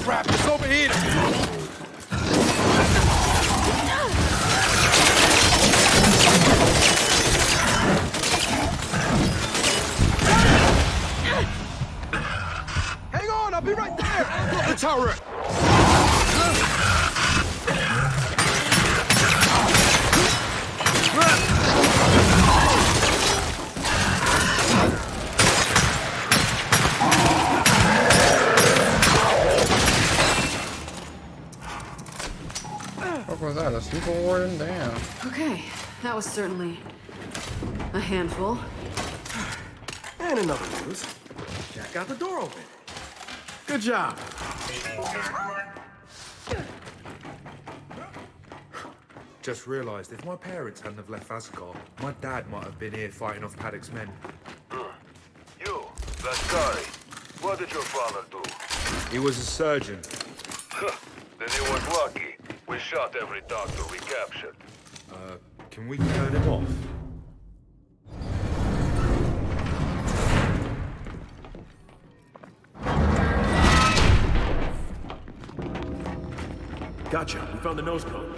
Crap, it's overheating! Hang on, I'll be right there! The turret! What was that? A super warden? Damn. Okay, that was certainly a handful. And another news. Jack got the door open. Good job. Just realised if my parents hadn't have left Asgard, my dad might have been here fighting off Paddock's men. You, Laskari, what did your father do? He was a surgeon. Then he was lucky. We shot every doctor we captured. Can we turn him off? Gotcha, we found the nose cone.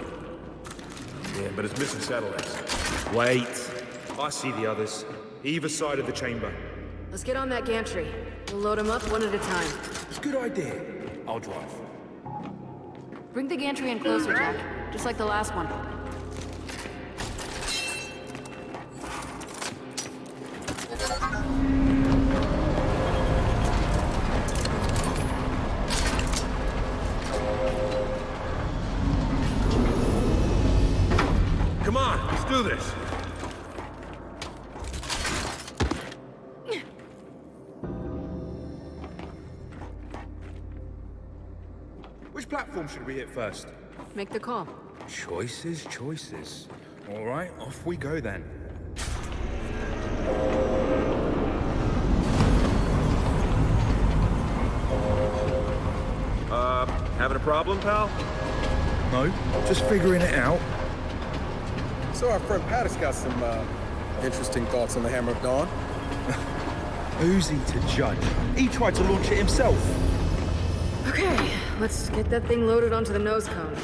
Yeah, but it's missing satellites. Wait. I see the others. Either side of the chamber. Let's get on that gantry. We'll load them up one at a time. It's a good idea. I'll drive. Bring the gantry in closer, Jack. Just like the last one. Come on, let's do this. Which platform should we hit first? Make the call. Choices, choices. All right, off we go then. Having a problem, pal? No, just figuring it out. So our friend Paddock's got some, interesting thoughts on the Hammer of Dawn. Who's he to judge? He tried to launch it himself. Okay, let's get that thing loaded onto the nose cone.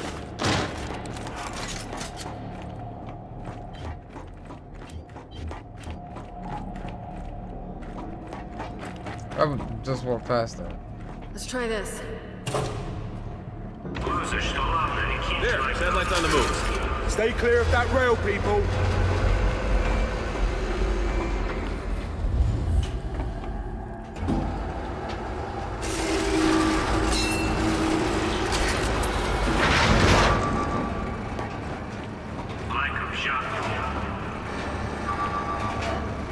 I would just walk past that. Let's try this. There, headlights on the move. Stay clear of that rail, people.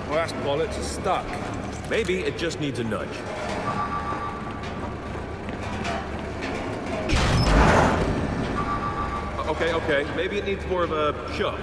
Well, that's bollocks. It's stuck. Maybe it just needs a nudge. Okay. Maybe it needs more of a shove.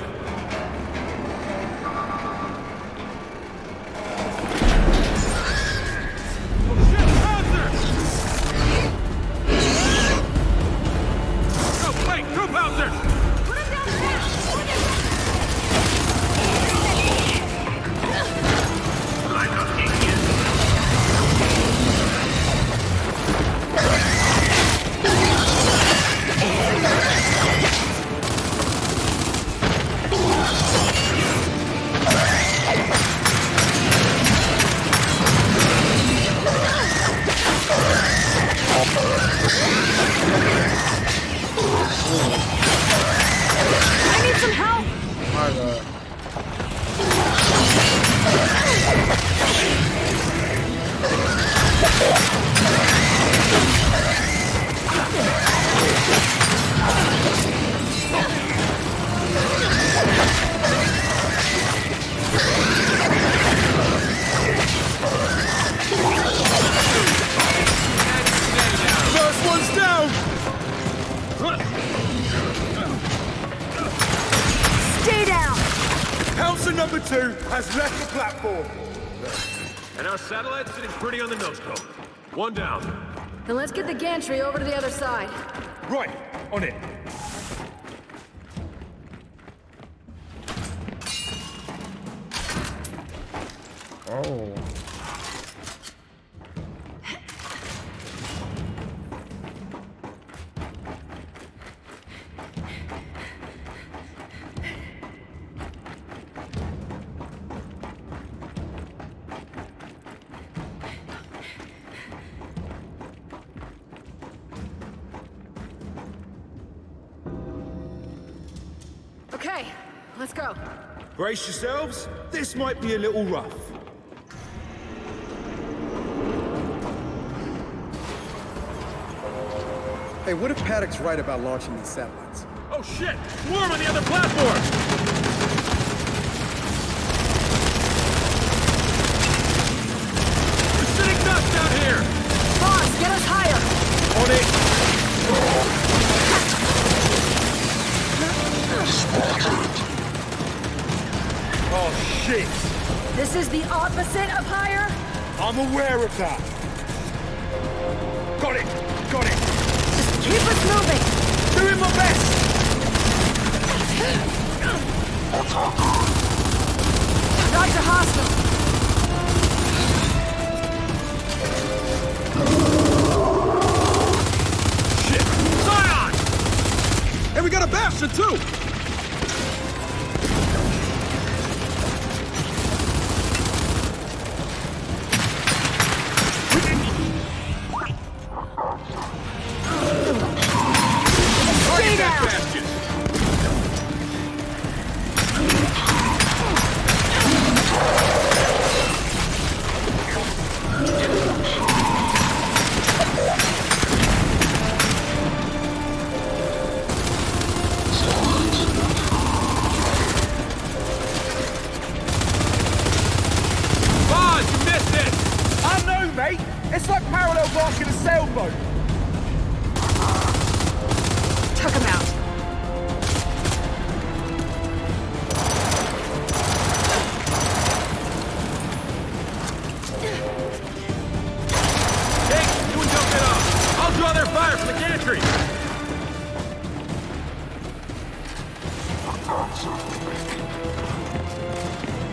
Has left the platform. And our satellite's sitting pretty on the nose cone. One down. Then let's get the gantry over to the other side. Right, on it. Oh. Okay, let's go. Brace yourselves. This might be a little rough. Hey, what if Paddock's right about launching these satellites? Oh shit! Swarm on the other platform! We're sitting ducks down here! Boss, get us higher! On it! Oh shit! This is the opposite of higher? I'm aware of that. Got it! Got it! Just keep us moving! Doing my best! Roger, hostile! Shit! Zion! And we got a bastard too! Stay down!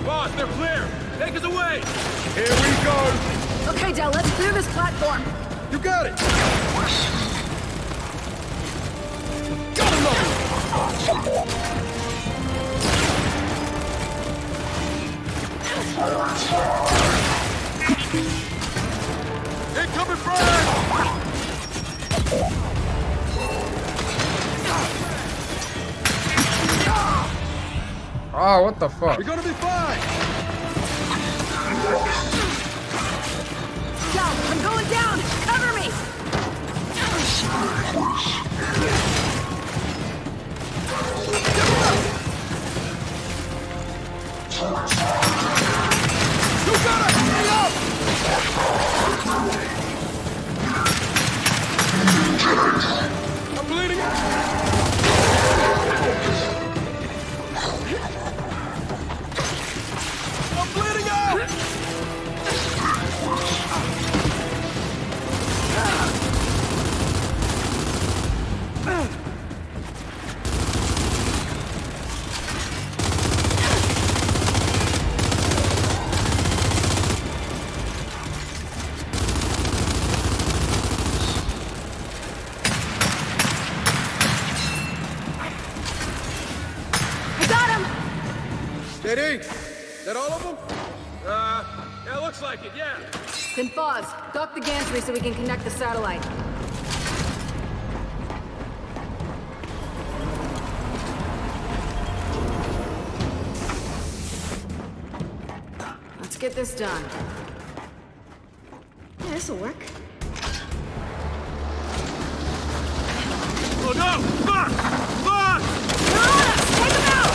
Boss, they're clear! Take us away! Here we go! Okay, Del, let's clear this platform. You got it! Incoming fire! Oh, what the fuck? You're gonna be fine! Del, I'm going down! Cover me! You got it! Hurry up! I'm bleeding I'm bleeding out! JD, that all of them? Yeah, looks like it, yeah. Then pause. Dock the gantry so we can connect the satellite. Let's get this done. Yeah, this'll work. Oh no! Fuck! Fuck! They're on us! Take them out!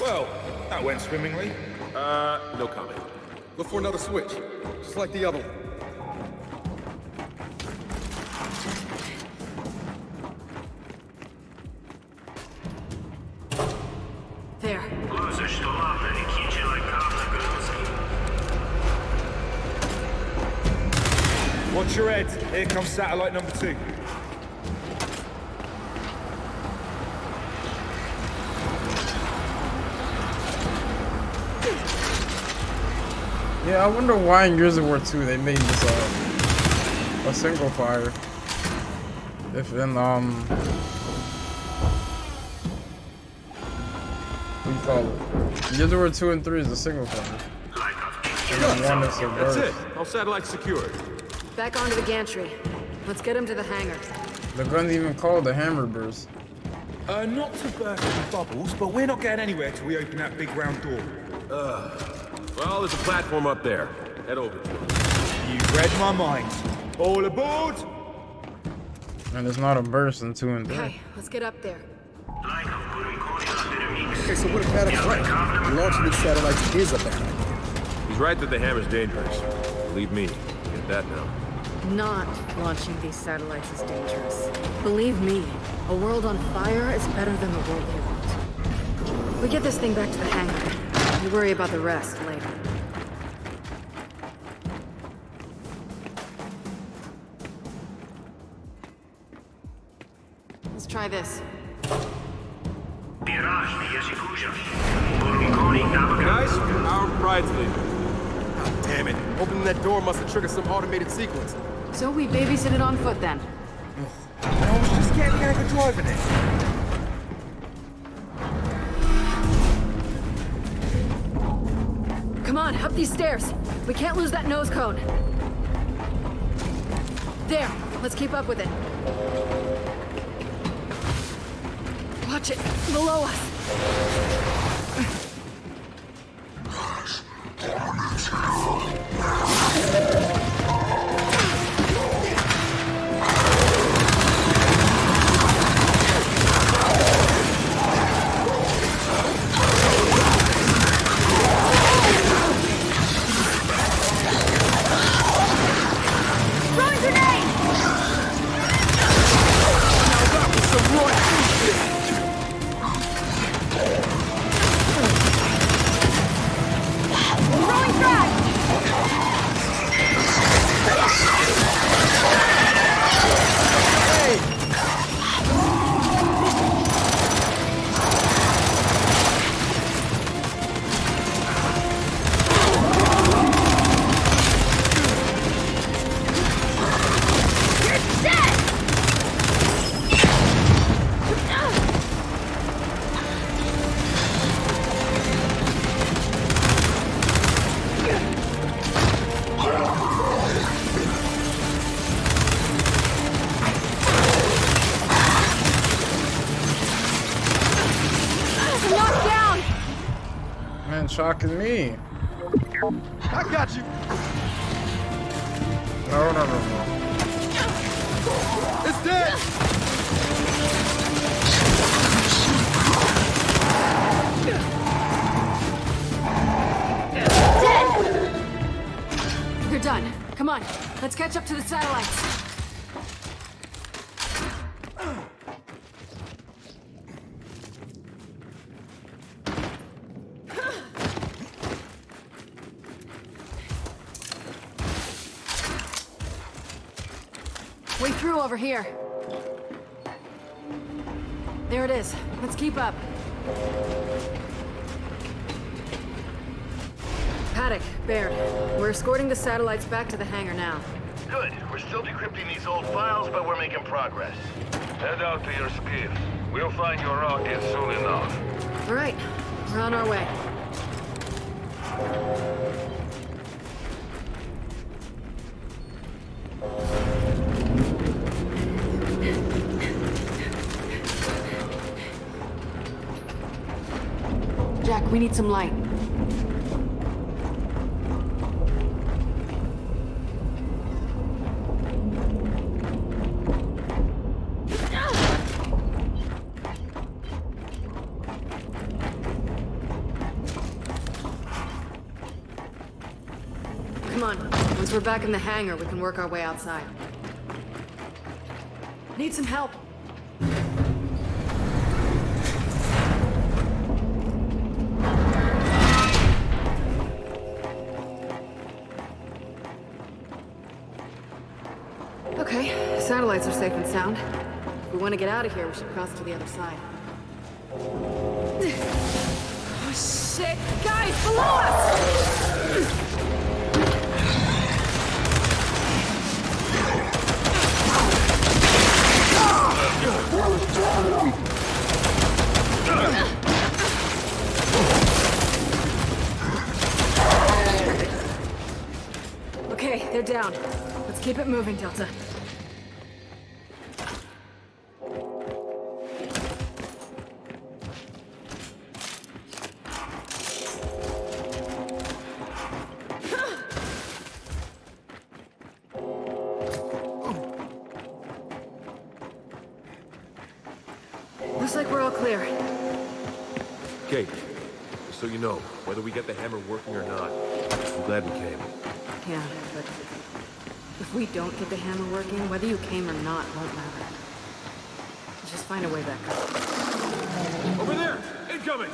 Well, that went swimmingly. No comment. Look for another switch, just like the other one. There. Watch your head. Here comes satellite number 2. Yeah, I wonder why in Gears of War 2 they made this a single fire. If in what do you call it? Gears of War 2 and 3 is a single fire. And then 1 is a That's burst. it. All satellites secured. Back onto the gantry. Let's get him to the hangar. The gun's even called the hammer burst. Not to burst any bubbles, but we're not getting anywhere till we open that big round door. Well, there's a platform up there. Head over to it. You read my mind. All aboard! And it's not a burst in 2 and 3. Okay, let's get up there. Okay, so what if Paddock's right? Launching these satellites is a bad idea. He's right that the hammer's dangerous. Believe me, get that now. Not launching these satellites is dangerous. Believe me, a world on fire is better than the world they want. We get this thing back to the hangar. We worry about the rest later. Let's try this. Guys, our bridesmaid. Damn it. Opening that door must have triggered some automated sequence. So we babysit it on foot then. I was just getting out of driving it. Come on, up these stairs. We can't lose that nose cone. There, let's keep up with it. Watch it, below us. Man, shocking me. I got you. No. It's dead. You're done. Come on, let's catch up to the satellites. Way through over here. There it is. Let's keep up. Paddock, Baird, we're escorting the satellites back to the hangar now. Good. We're still decrypting these old files, but we're making progress. Head out to your skiff. We'll find your rocket soon enough. All right, we're on our way. Jack, we need some light. Come on. Once we're back in the hangar, we can work our way outside. Need some help. Okay, satellites are safe and sound. If we want to get out of here, we should cross to the other side. Oh, shit! Guys, below us! Okay, they're down. Let's keep it moving, Delta. Looks like we're all clear. Kate, just so you know, whether we get the hammer working or not, I'm glad we came. Yeah, but if we don't get the hammer working, whether you came or not won't matter. Let's just find a way back up. Over there! Incoming!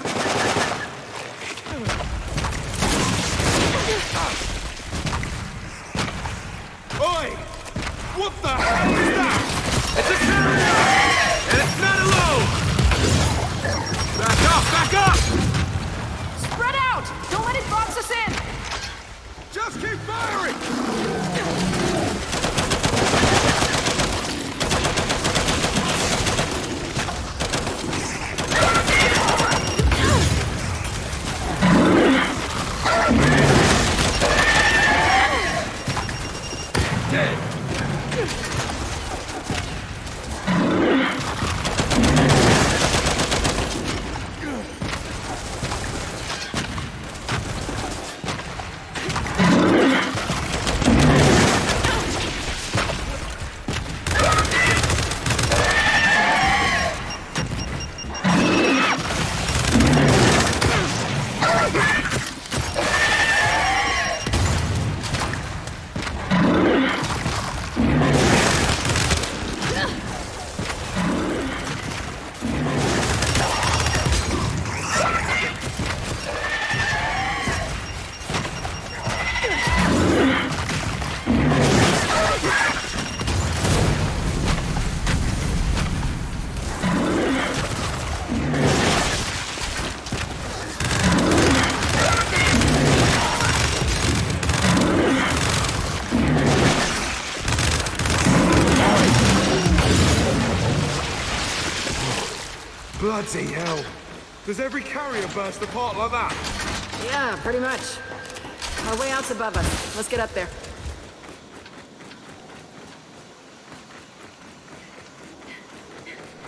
Oi! What the hell is that? It's a carrier! And it's not Just keep firing! Bloody hell. Does every carrier burst apart like that? Yeah, pretty much. Our way out's above us. Let's get up there.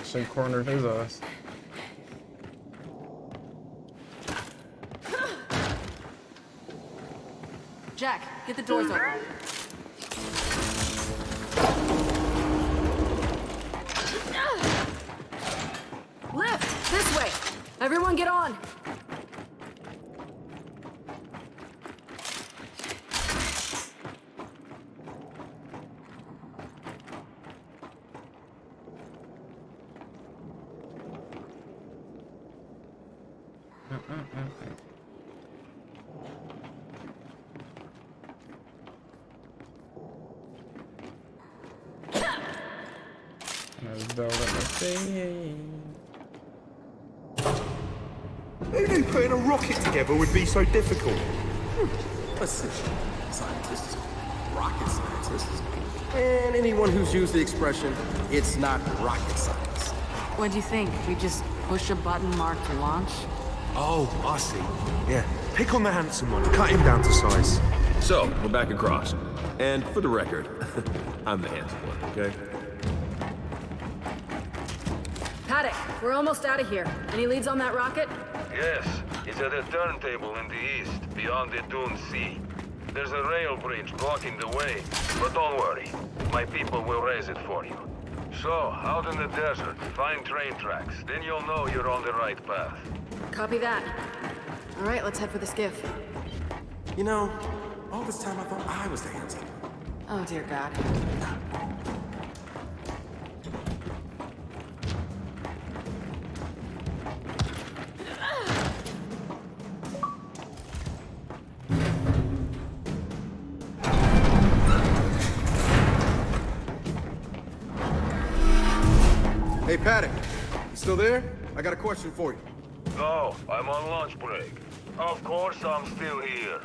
Should corner his ass. Jack, get the doors open. Lift! This way! Everyone get on! Who knew putting a rocket together would be so difficult? Listen, scientists, rocket scientists, and anyone who's used the expression, it's not rocket science. What'd you think? We just push a button marked launch? Oh, I see. Yeah. Pick on the handsome one. Cut him down to size. So, we're back across. And for the record, I'm the handsome one, okay? Paddock, we're almost out of here. Any leads on that rocket? Yes, it's at a turntable in the east, beyond the Dune Sea. There's a rail bridge blocking the way, but don't worry. My people will raise it for you. So, out in the desert, find train tracks. Then you'll know you're on the right path. Copy that. All right, let's head for the skiff. You know, all this time I thought I was the handsome. Oh, dear God. Hey, Paddock, you still there? I got a question for you. No, I'm on lunch break. Of course I'm still here.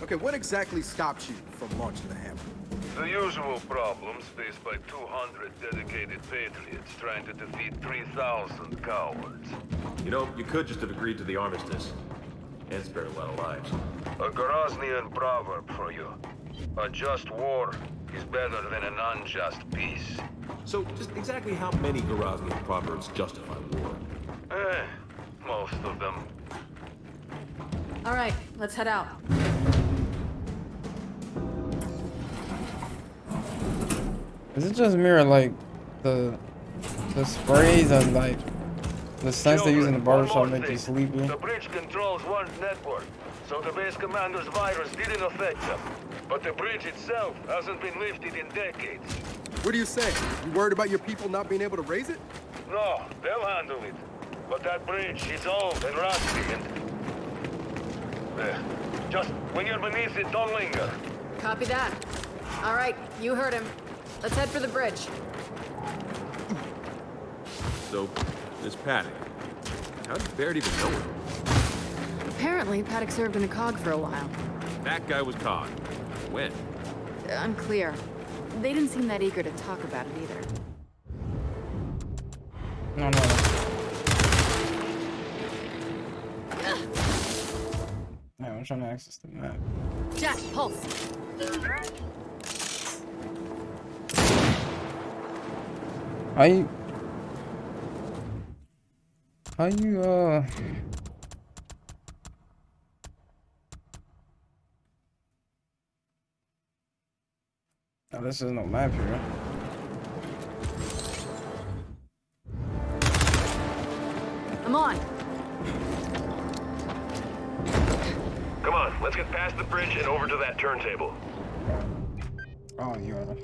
Okay, what exactly stopped you from launching the hammer? The usual problems faced by 200 dedicated patriots trying to defeat 3,000 cowards. You know, you could just have agreed to the armistice. And spared a lot of lives. A Groznian proverb for you. A just war is better than an unjust peace. So, just exactly how many Groznian proverbs justify war? Most of them. All right, let's head out. Is it just mirror like the sprays and like the scents they use in the barbershop make you sleepy? The bridge controls one network, so the base commander's virus didn't affect them. But the bridge itself hasn't been lifted in decades. What do you say? You worried about your people not being able to raise it? No, they'll handle it. But that bridge is old and rusty and... just when you're beneath it, don't linger. Copy that. All right, you heard him. Let's head for the bridge. So, this Paddock. How did Baird even know him? Apparently, Paddock served in a cog for a while. That guy was Cog. When? Unclear. They didn't seem that eager to talk about it either. No. Yeah, I'm trying to access the map. Jack, pulse. How you Oh, this is no map here. I'm on. Come on, let's get past the bridge and over to that turntable. Oh, you are.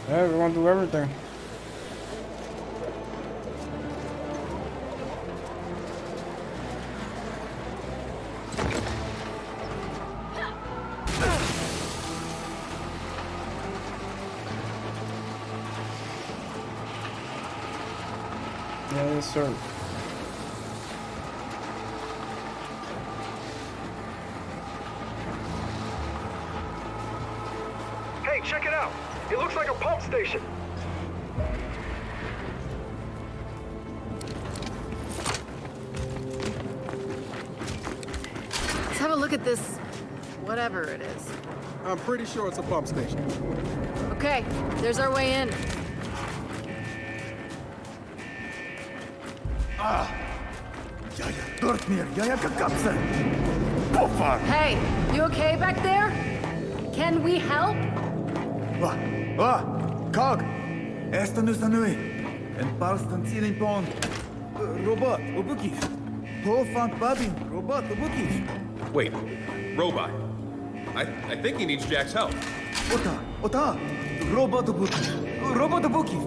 Yeah, we want to do everything. Yeah, yes, sir. Hey, check it out. It looks like a pump station. Let's have a look at this, whatever it is. I'm pretty sure it's a pump station. Okay, there's our way in. Hey, you okay back there? Can we help? Cog! Esta nu sanui. En parstan ceiling pon. Robot, obukis. Polfant babin, robot, obukis. Wait, robot. I think he needs Jack's help. Ota! Robot obukis. Robot obukis.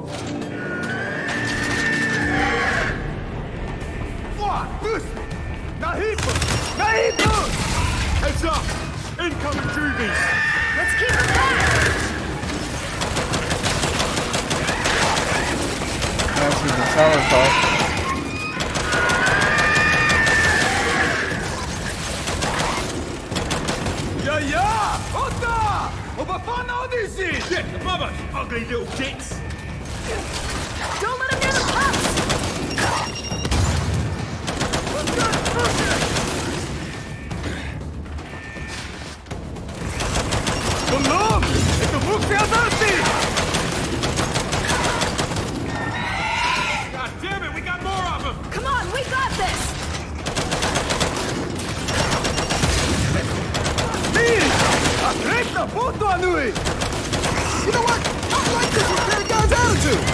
Boost! Nahipu! Heads up! Incoming Juvies! Let's keep them back! That's with the tower talk. Yeah! Ota! Obafana Odyssey! Shit, above us! Ugly little dicks! Don't let him near the pumps! Belum! Itu bukti asasi! God damn it, we got more of them! Come on, we got this! Nih! Akreta puto anui! You know what? I like this repair guy's attitude!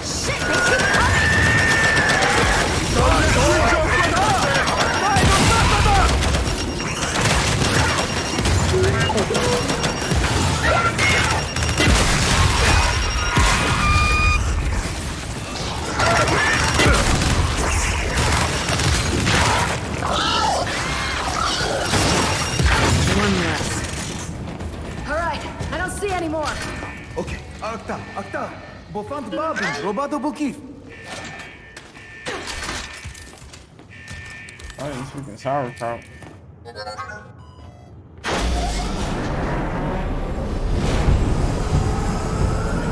Shit, they keep coming! One less. All right, I don't see any more. Okay, Akta. Bofant babin, robato bukif. Oh, this freaking sauerkraut.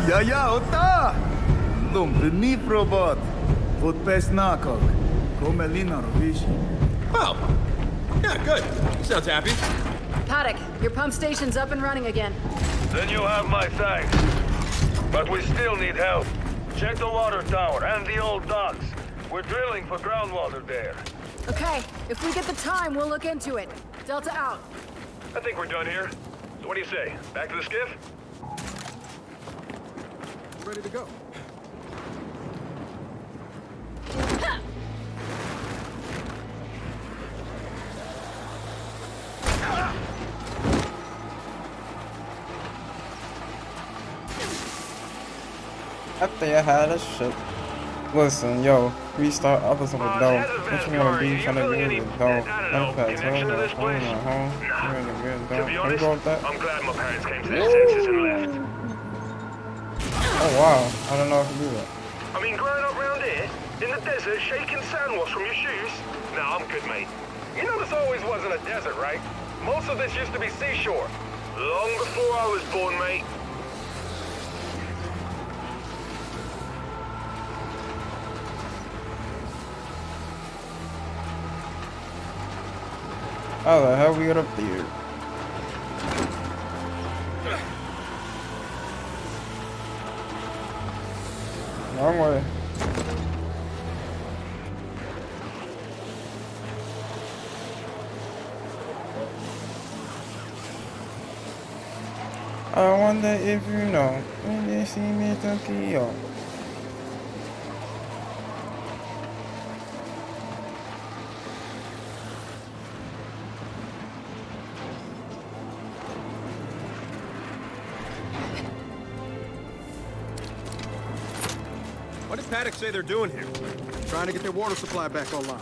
Ja, Ota! Lumpenif robot. Vot pes nakog. Komelina rovish. Oh, yeah, good. He sounds happy. Paddock, your pump station's up and running again. Then you have my thanks. But we still need help. Check the water tower and the old docks. We're drilling for groundwater there. Okay, if we get the time, we'll look into it. Delta out. I think we're done here. So what do you say? Back to the skiff? Ready to go. After you had a shit. Listen, yo, restart episode with dough. What you wanna be trying to get with dough? Matter of fact, home. To be honest, I'm glad my parents came to their senses and left. Oh wow, I don't know if I can do that. I mean, growing up around here, in the desert, shaking sand wash from your shoes? Nah, I'm good, mate. You know this always wasn't a desert, right? Most of this used to be seashore. Long before I was born, mate. How the hell we got up there? Wrong way. I wonder if you know when they see me Tokyo. What did Paddock say they're doing here? Trying to get their water supply back online.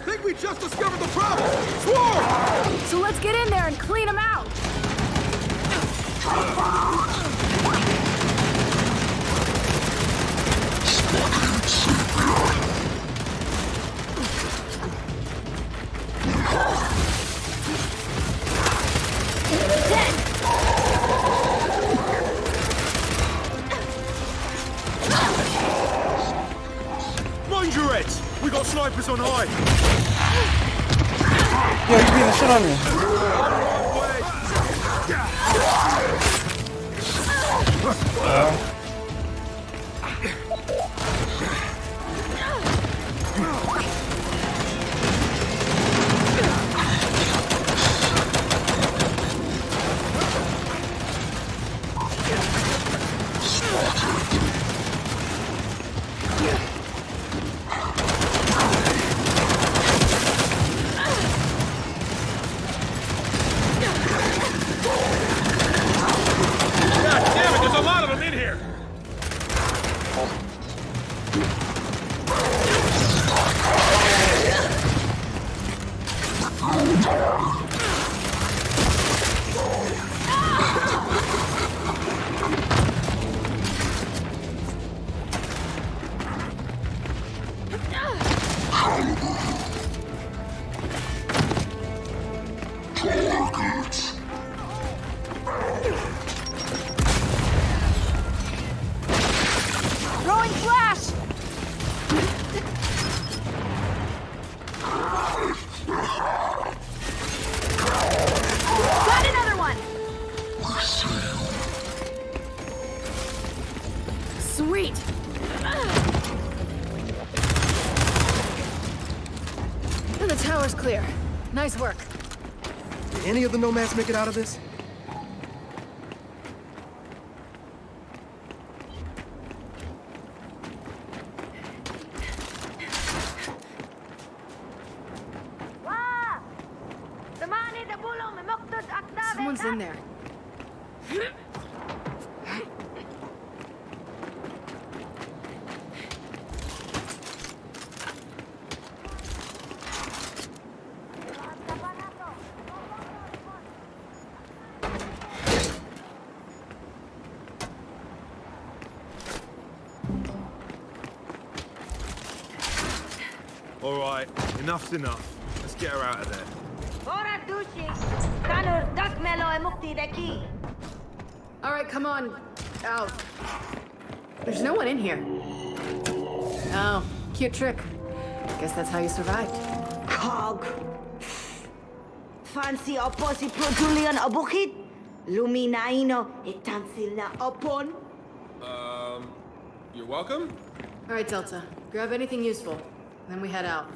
Think we just discovered the problem! Swarm! So let's get in there and clean them out! Mind your heads! We got snipers on high! Yo, you beating the shit on me. Sweet! And the tower's clear. Nice work. Did any of the nomads make it out of this? Someone's in there. All right, enough's enough. Let's get her out of there. All right, come on. Out. There's no one in here. Oh, cute trick. Guess that's how you survived. Cog. Fancy oposi produlian abukit? Luminaino itansil na opon? You're welcome? All right, Delta. Grab anything useful. Then we head out.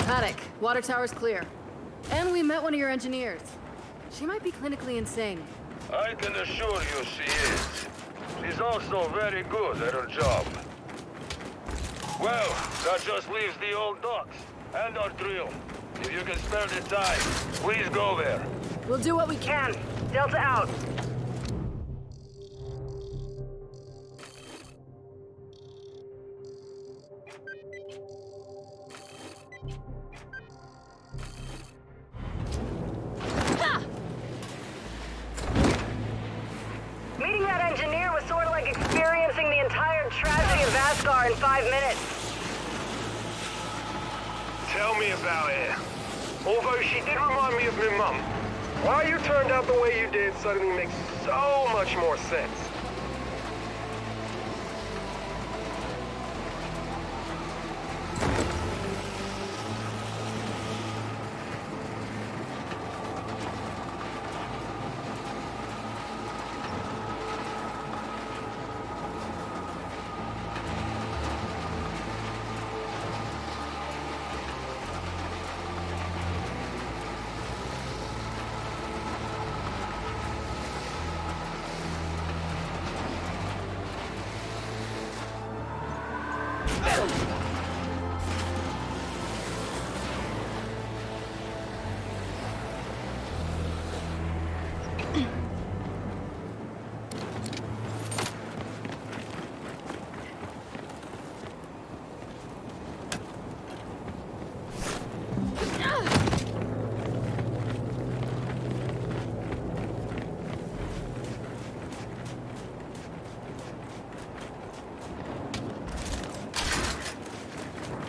Paddock, water tower's clear. And we met one of your engineers. She might be clinically insane, I can assure you she is. She's also very good at her job. Well, that just leaves the old docks and our drill. If you can spare the time, please go there. We'll do what we can. Delta out. Meeting that engineer was sort of like experiencing the entire tragedy of Vascar in 5 minutes. Tell me about it. Although she did remind me of my mum, why you turned out the way you did suddenly makes so much more sense.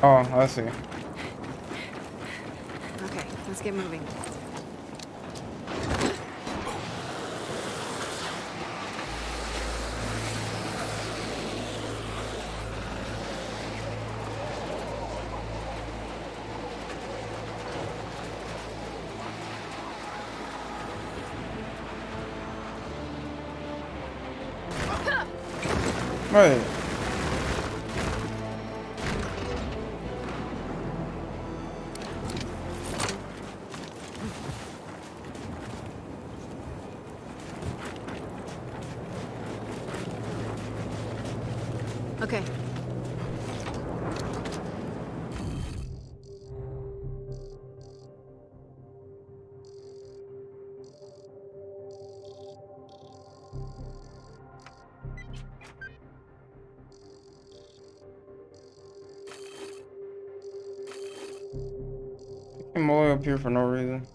Oh, I see. Okay, let's get moving. Wait. Okay. I'm all the way up here for no reason.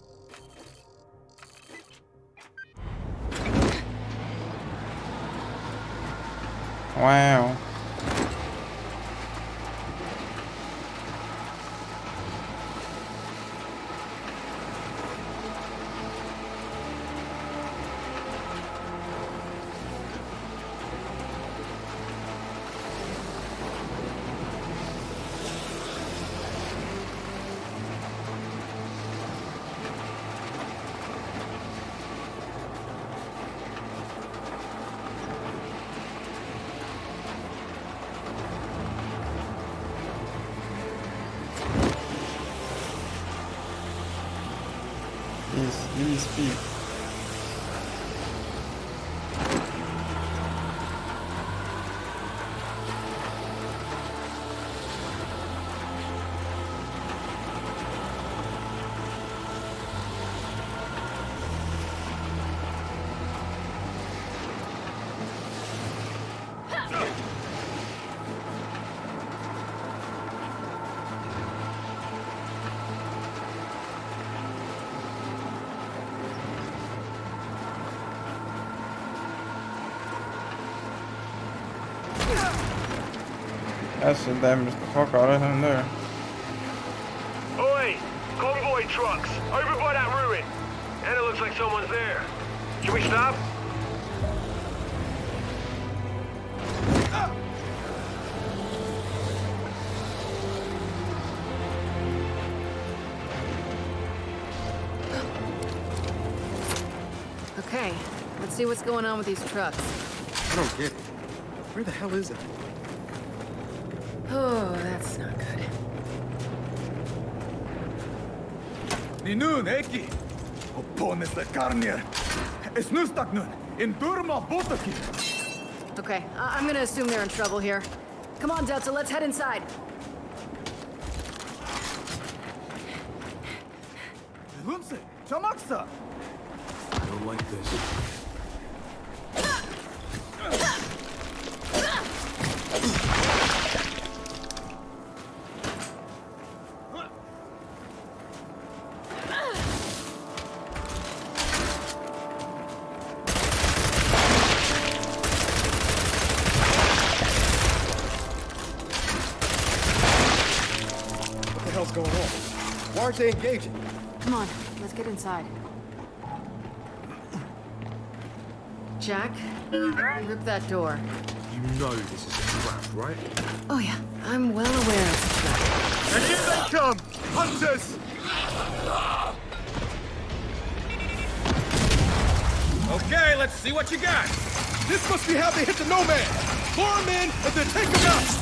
Wow. These feet. That shit damaged the fuck out of him there. Oi! Convoy trucks! Over by that ruin! And it looks like someone's there. Should we stop? Okay, let's see what's going on with these trucks. I don't get it. Where the hell is it? Oh, that's not good. Ninun, Eki! Oppones the Carnier! Snustaknun, in Durma Botaki. Okay, I'm gonna assume they're in trouble here. Come on, Delta, let's head inside. Lunse, Chamaksa. I don't like this. What the hell's going on? Why aren't they engaging? Come on, let's get inside. Jack, rip that door. You know this is a trap, right? Oh yeah, I'm well aware of the trap. And here they come! Hunters! Okay, let's see what you got. This must be how they hit the Nomad! Lure them in and then take them out!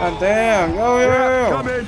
God damn, yo. Come in!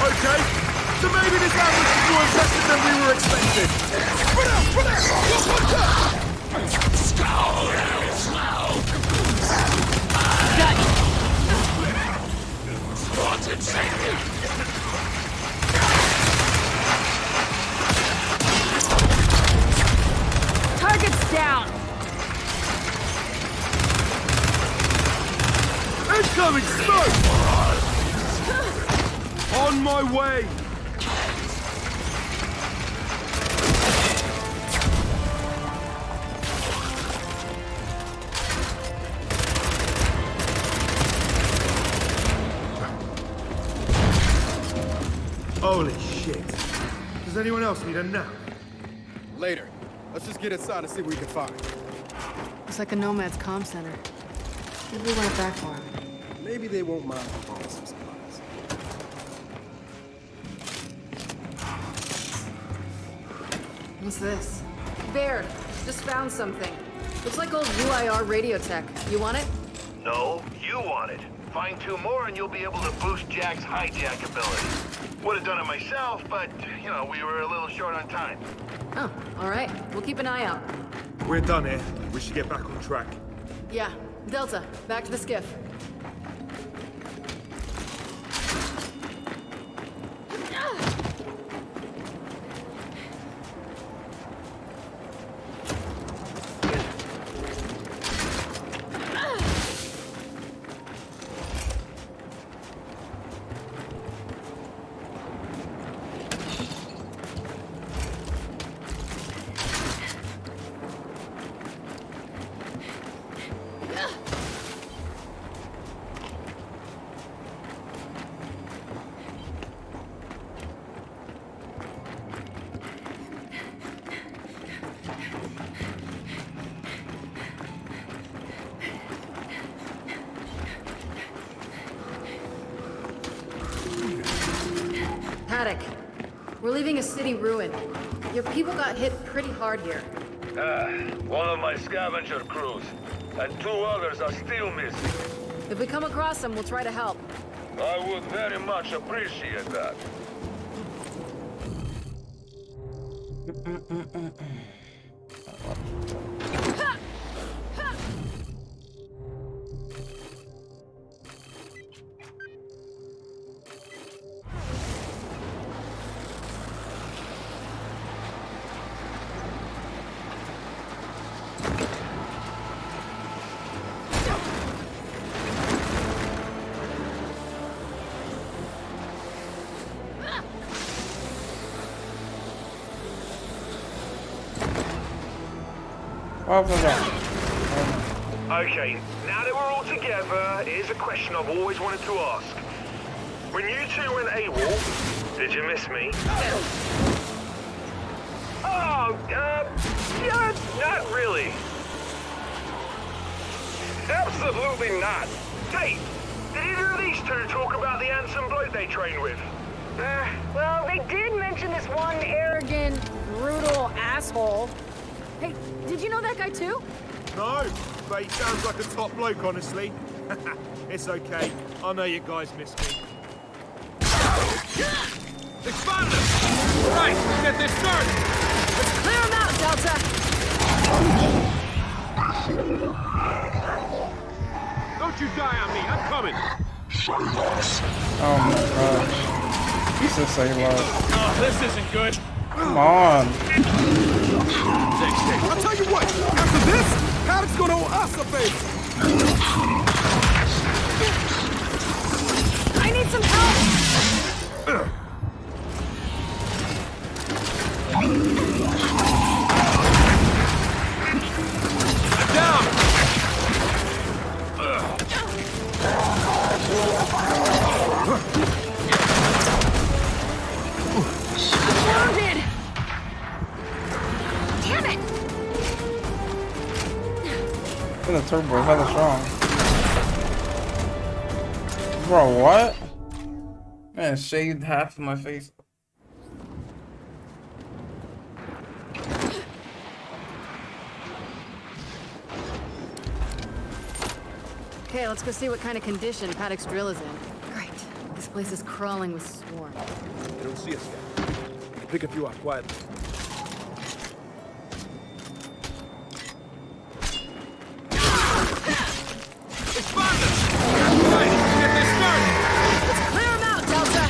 Okay, so maybe this ambush is more impressive than we were expecting. Spread out! One touch! Target's down! Incoming smoke! On my way! Holy shit. Does anyone else need a nap? Later. Let's just get inside and see what we can find. Looks like a Nomad's comm center. Maybe we want it back for him. Maybe they won't mind throwing some supplies. What's this? Baird, just found something. Looks like old UIR radio tech. You want it? No, you want it. Find 2 more and you'll be able to boost Jack's hijack ability. Would have done it myself, but, you know, we were a little short on time. Oh, all right. We'll keep an eye out. We're done here. We should get back on track. Yeah. Delta, back to the skiff. Paddock, we're leaving a city ruin. Your people got hit pretty hard here. One of my scavenger crews, and 2 others are still missing. If we come across them, we'll try to help. I would very much appreciate that. Okay, now that we're all together, here's a question I've always wanted to ask. When you two went AWOL, did you miss me? Oh, yeah, not really. Absolutely not. Hey, did either of these two talk about the handsome bloke they train with? Well, they did mention this one arrogant, brutal asshole. Hey, did you know that guy too? No, but he sounds like a top bloke, honestly. It's okay. I know you guys miss me. Expand them! Right, get this started! Let's clear him out, Delta! Don't you die on me, I'm coming! Oh my gosh. He's just saying love. Oh, this isn't good. Come on. I'll tell you what, after this, Paddock's gonna owe us a favor. I need some help! I'm down! I'm wounded! Damn it! The turbo is hella strong. Bro, what? Man, shaved half of my face. Okay, let's go see what kind of condition Paddock's drill is in. Great. This place is crawling with swarm. They don't see us yet. We can pick a few off quietly. Expand them! Right, get this started! Let's clear him out, Delta!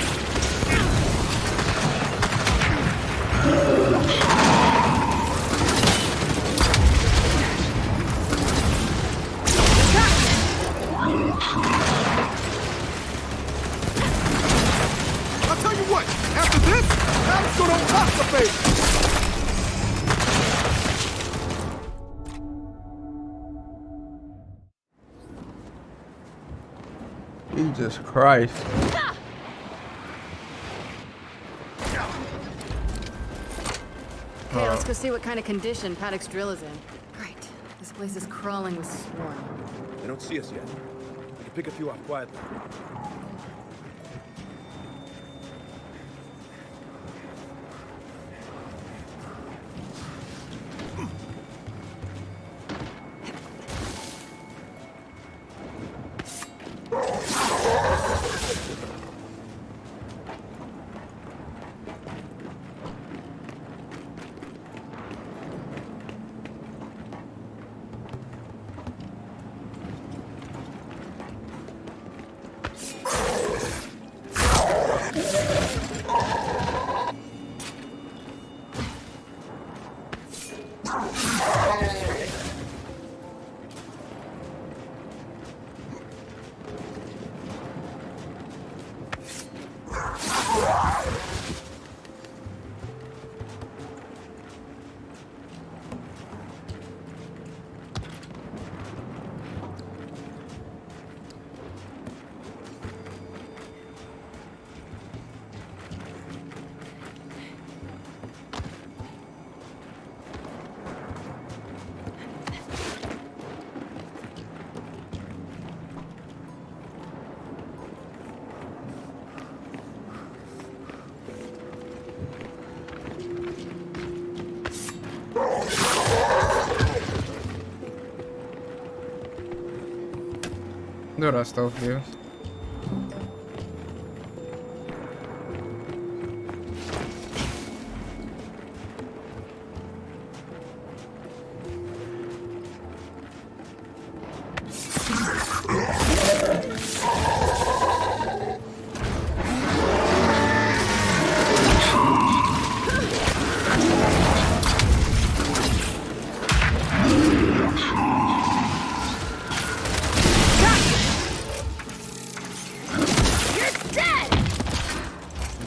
I'll tell you what, after this, Paddock's gonna owe us a favor. Jesus Christ. Okay, let's go see what kind of condition Paddock's drill is in. Great. This place is crawling with swarm. They don't see us yet. We can pick a few off quietly. Do that stuff, dude.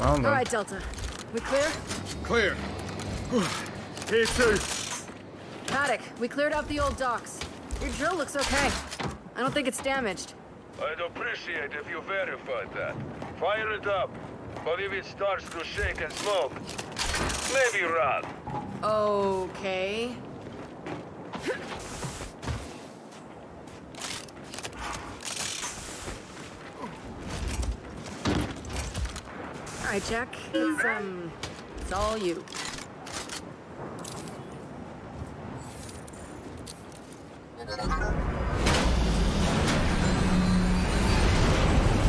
All right, Delta. We clear? Clear. Here too. Paddock, we cleared out the old docks. Your drill looks okay. I don't think it's damaged. I'd appreciate if you verified that. Fire it up. But if it starts to shake and smoke, maybe run. Okay. All right, Jack. It's all you.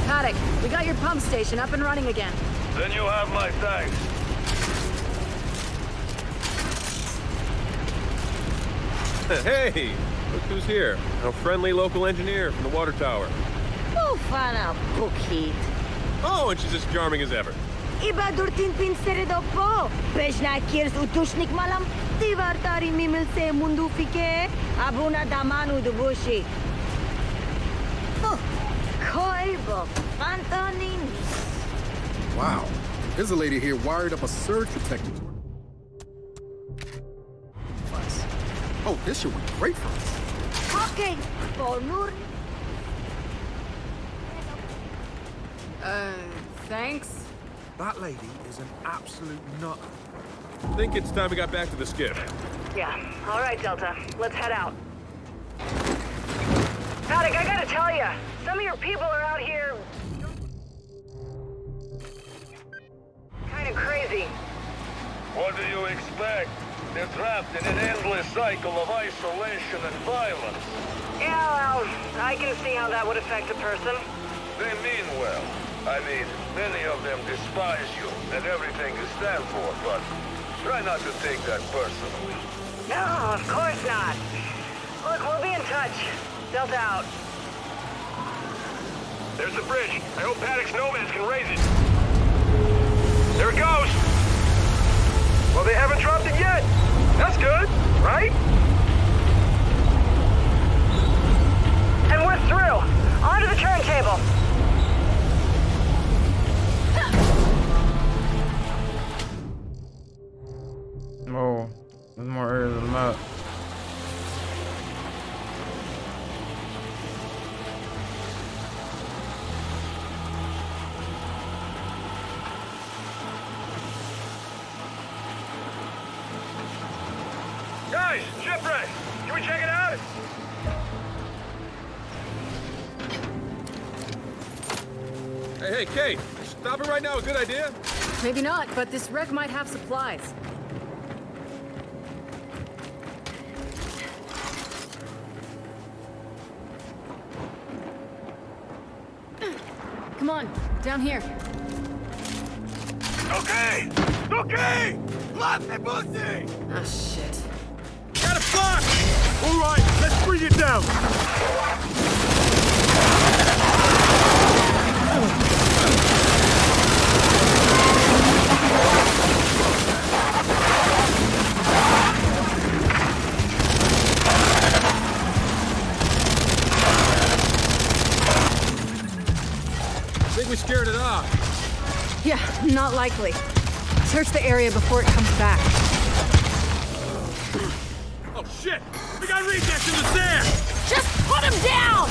Paddock, we got your pump station up and running again. Then you have my thanks. Hey, look who's here. A friendly local engineer from the water tower. Ufana Bukit. Oh, and she's as charming as ever. Iba durtin pinsere do po. Peshna kiers utushnik malam. Tivartari mimil se mundu fike. Abuna damanu dubushi. Koibo. Antonin. Wow. There's a lady here wired up a surge protector. Oh, this should be great for us. Okay. Bonur. Thanks? That lady is an absolute nut. I think it's time we got back to the skiff. Yeah. All right, Delta. Let's head out. Paddock, I gotta tell you, some of your people are out here... kinda crazy. What do you expect? They're trapped in an endless cycle of isolation and violence. Yeah, well, I can see how that would affect a person. They mean well. I mean, many of them despise you and everything you stand for, but try not to take that personally. No, of course not. Look, we'll be in touch. Delta out. There's the bridge. I hope Paddock's nomads can raise it. There it goes. Well, they haven't dropped it yet. That's good, right? And we're through. Onto the turntable. Oh, there's more areas of the map. Guys, shipwreck. Can we check it out? Hey, Kate, stopping right now a good idea? Maybe not, but this wreck might have supplies. Come on, down here. Okay! Okay! Lots of pussy! Ah, shit. Got a spot! All right, let's bring it down. I think we scared it off. Yeah, not likely. Search the area before it comes back. Oh shit! We got rejects in the sand! Just put him down!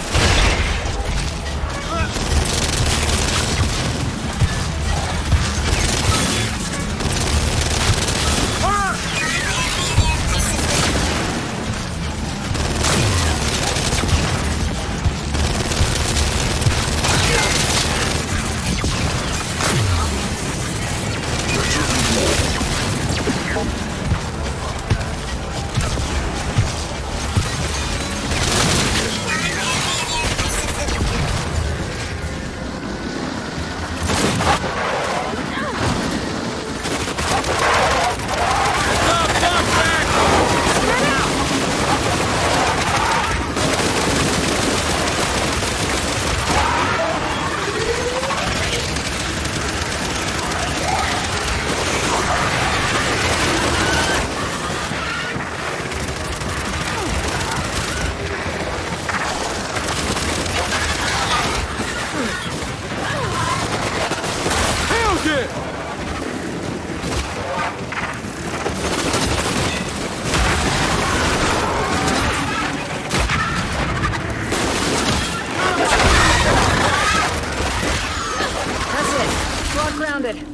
Loaded.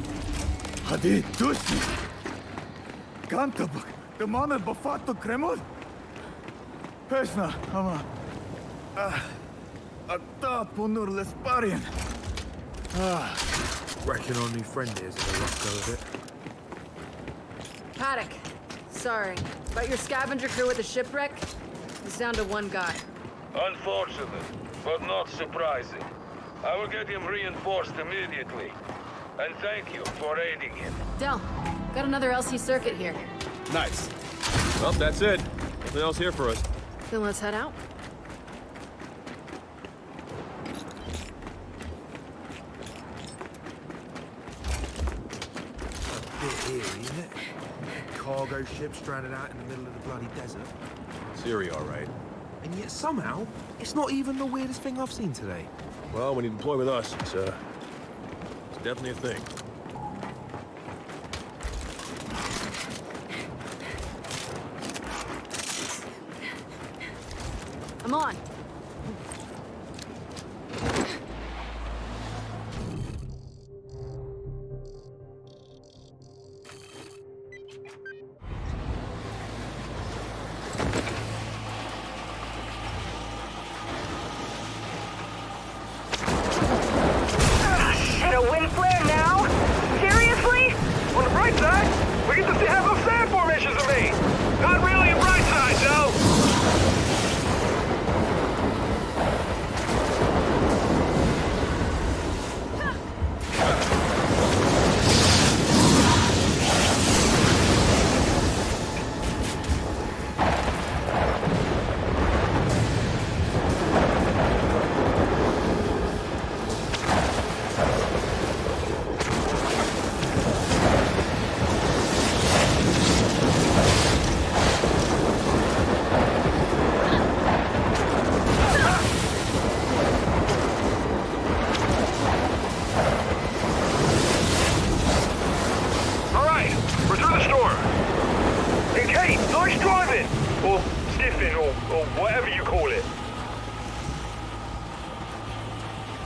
Hadi, duši! Kantabak, the mame bafato kremod? Pesna, ama. A ta punur lesparian. Reckon our new friend here is in a rough go of it. Paddock. Sorry, but your scavenger crew at the shipwreck is down to one guy. Unfortunate, but not surprising. I will get him reinforced immediately. And thank you for aiding him. Del, got another LC circuit here. Nice. Well, that's it. Nothing else here for us. Then let's head out. Bit eerie, isn't it? Cargo ship stranded out in the middle of the bloody desert. Syria, all right. And yet somehow, it's not even the weirdest thing I've seen today. Well, when you deploy with us, it's definitely a thing. I'm on. A wind flare now? Seriously? On the bright side, we get to see half of sand formations of me. Not really a bright side, though.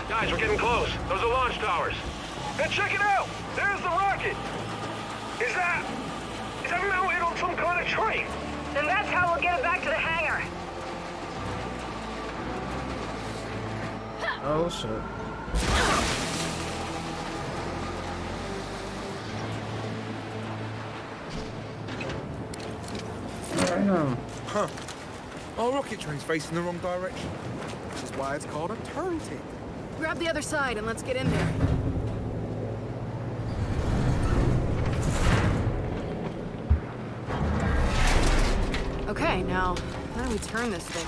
Guys, we're getting close. Those are launch towers. And check it out! There's the rocket! Is that mounted on some kind of train? And that's how we'll get it back to the hangar. Oh shit. Damn. Huh. Our rocket train's facing the wrong direction. Which is why it's called a turntable. Grab the other side and let's get in there. Okay, now, how do we turn this thing?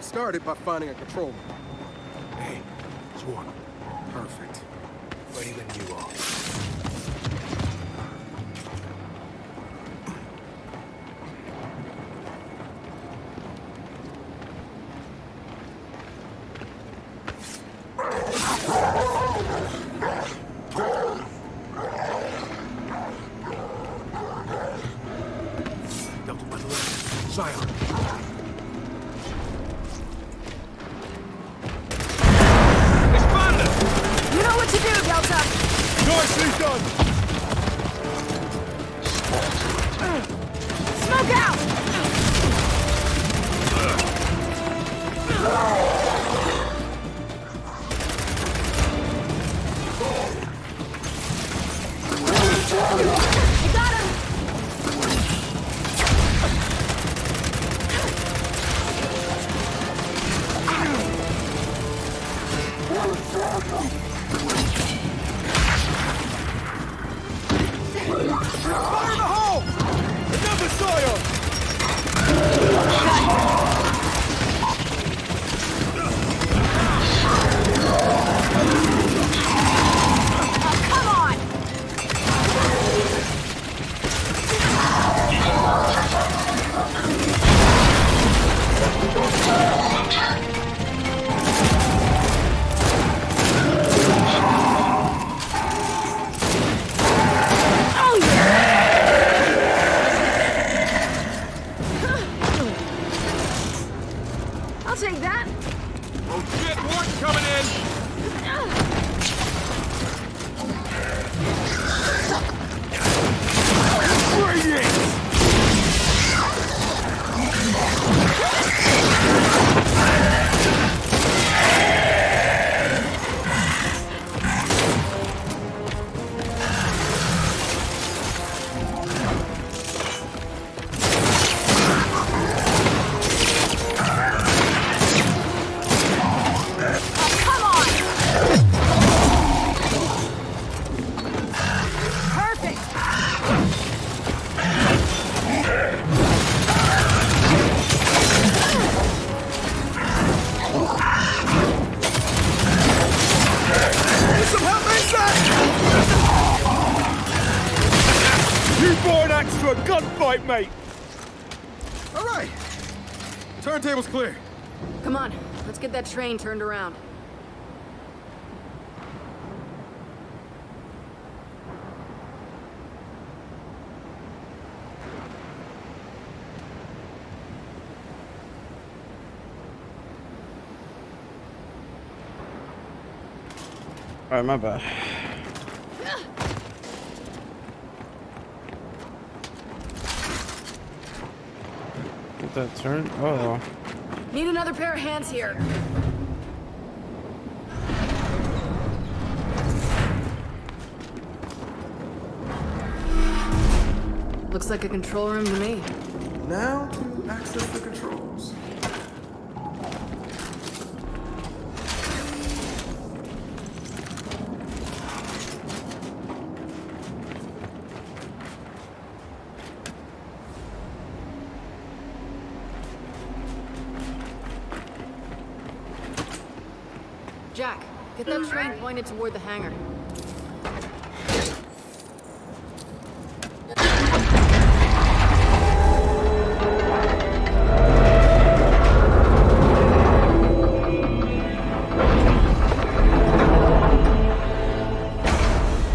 Started by finding a control room. Hey, Swan. Perfect. Ready when you are. Zion. You know what to do, Delta! Nicely done! Smoke out! You got him! Fire in the hole! Another Zion! Come on! Oh yeah! into a gunfight, mate! All right. Turntable's clear. Come on, let's get that train turned around. Alright, my bad. Get that turn. Oh. Need another pair of hands here. Looks like a control room to me. Now to access the controls. Jack, get that train pointed toward the hangar.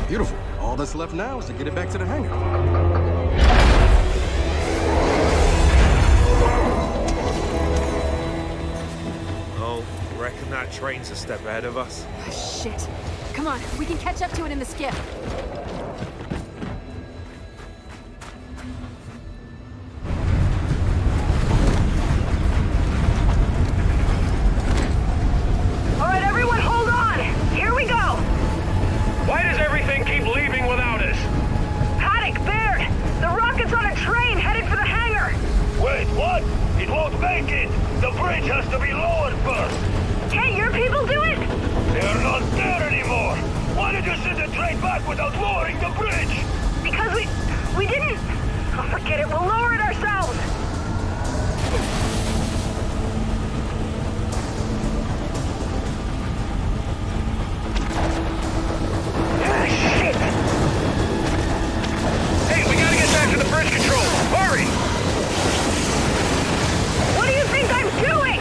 Beautiful. All that's left now is to get it back to the hangar. Oh, reckon that train's a step ahead of us. Shit. Come on, we can catch up to it in the skiff. All right, everyone, hold on. Here we go. Why does everything keep leaving without us? Haddock, Baird, the rocket's on a train headed for the hangar. Wait, what? It won't make it. The bridge has to be lowered first. Can't your people do it? They're not there anymore. Why did you send the train back without lowering the bridge? Because we didn't. Oh, forget it. We'll lower it ourselves. Ah, shit. Hey, we gotta get back to the bridge control. Hurry! What do you think I'm doing?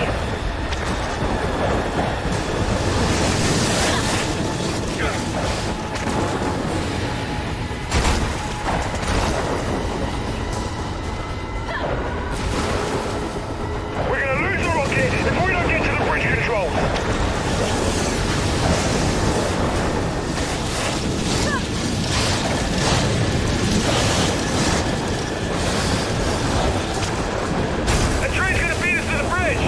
We're gonna lose the rocket if we don't get to the bridge control. That train's gonna beat us to the bridge.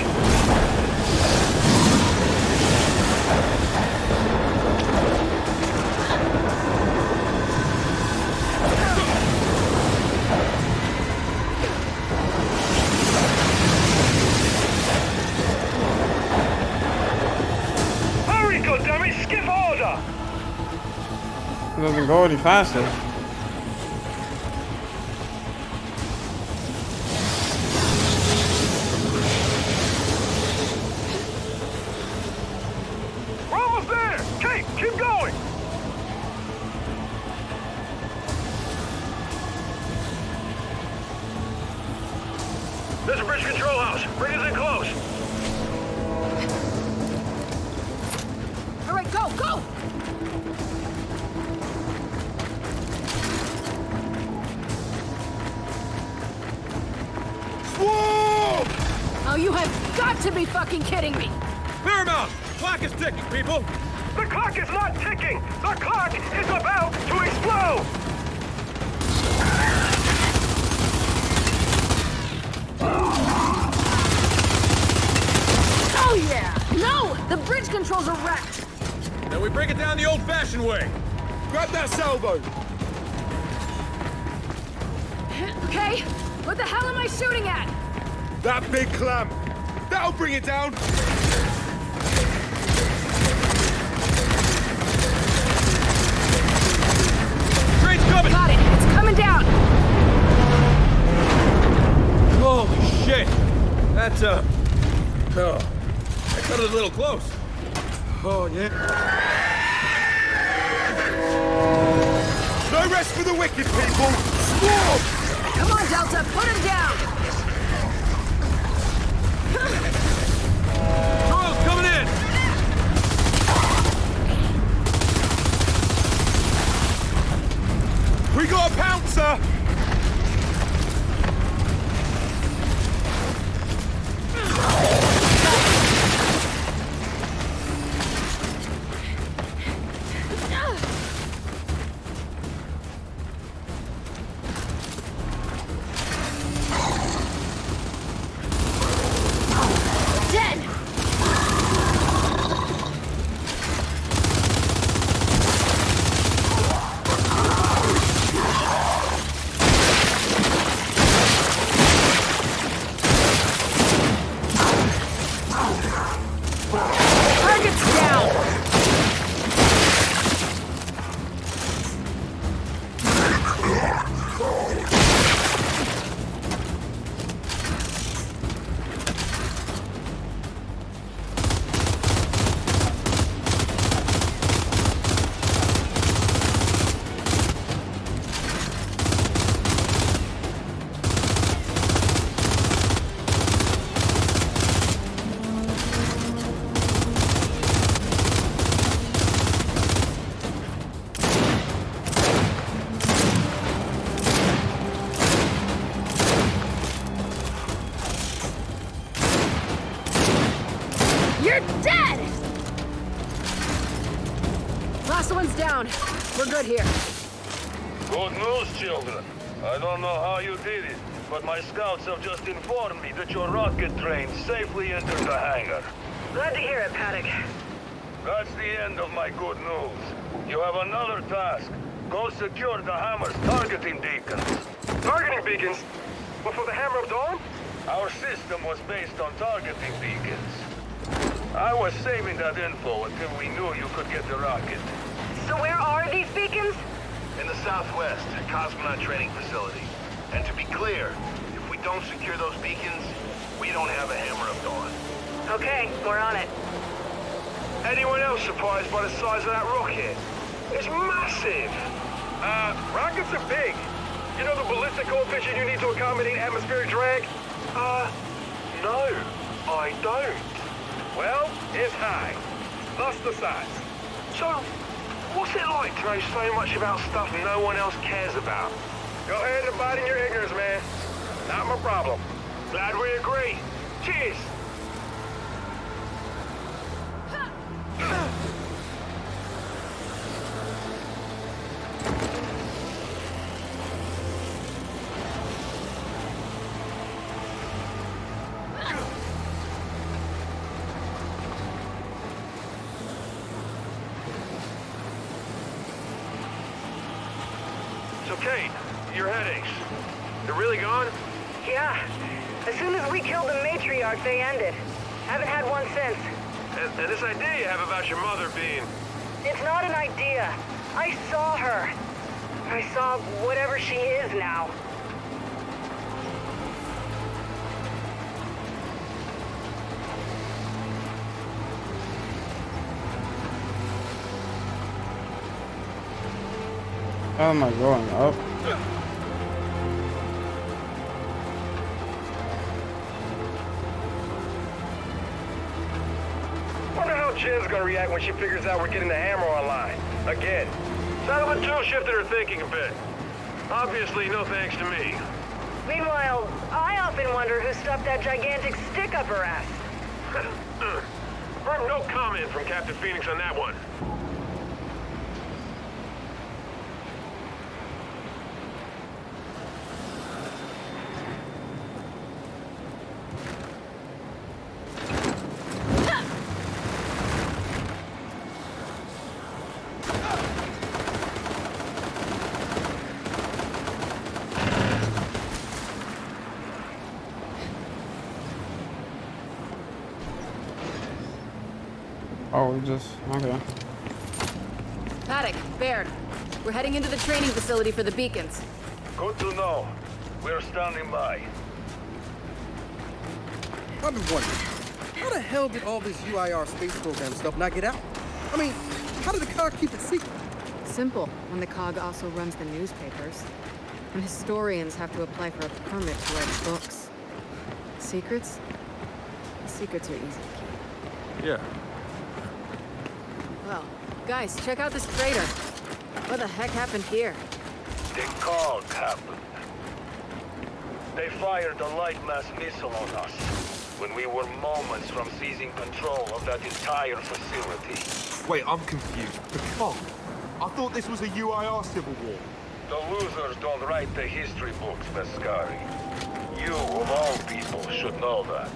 Hurry, goddammit! Skip order! It doesn't go any faster. We're almost there! Keep going! There's a bridge control house. Bring us in close. All right, go, go! Whoa! Oh, you have got to be fucking kidding me! Paramount! Clock is ticking, people! The clock is not ticking! The clock is about to explode! Oh yeah! No! The bridge controls are wrecked! Then we break it down the old-fashioned way. Grab that salvo! Okay, what the hell am I shooting at? That big clamp! That'll bring it down! Train's coming! Got it! It's coming down! Holy shit! That's, oh, that cut it a little close. Oh, yeah. No rest for the wicked, people! Swarm! Come on, Delta, put him down! Drones coming in! We got a pouncer! Down. We're good here. Good news, children. I don't know how you did it, but my scouts have just informed me that your rocket train safely entered the hangar. Glad to hear it, Paddock. That's the end of my good news. You have another task. Go secure the Hammer's targeting beacons. Targeting beacons? What, for the Hammer of Dawn? Our system was based on targeting beacons. I was saving that info until we knew you could get the rocket. So where are these beacons? In the southwest, cosmonaut training facility. And to be clear, if we don't secure those beacons, we don't have a Hammer of Dawn. Okay, we're on it. Anyone else surprised by the size of that rocket? It's massive! Rockets are big. You know the ballistic coefficient you need to accommodate atmospheric drag? No, I don't. Well, it's high. Thus the size. So, what's it like to know so much about stuff no one else cares about? Go ahead and abide in your ignorance, man. Not my problem. Glad we agree. Cheers! So, Kate, your headaches, they're really gone? Yeah. As soon as we killed the matriarch, they ended. Haven't had one since. And this idea you have about your mother being... It's not an idea. I saw her. I saw whatever she is now. How am I going up? Wonder how Jen's gonna react when she figures out we're getting the Hammer online. Again. Sound of a tool shifted her thinking a bit. Obviously, no thanks to me. Meanwhile, I often wonder who stuffed that gigantic stick up her ass. Heard no comment from Captain Phoenix on that one. Oh, we just... okay. Paddock, Baird. We're heading into the training facility for the beacons. Good to know. We're standing by. I've been wondering, how the hell did all this UIR space program stuff not get out? I mean, how did the COG keep it secret? Simple, when the COG also runs the newspapers. And historians have to apply for a permit to write books. Secrets? Secrets are easy to keep. Yeah. Well, guys, check out this crater. What the heck happened here? The cog happened. They fired a light mass missile on us when we were moments from seizing control of that entire facility. Wait, I'm confused. The cog? I thought this was a UIR civil war. The losers don't write the history books, Mascari. You, of all people, should know that.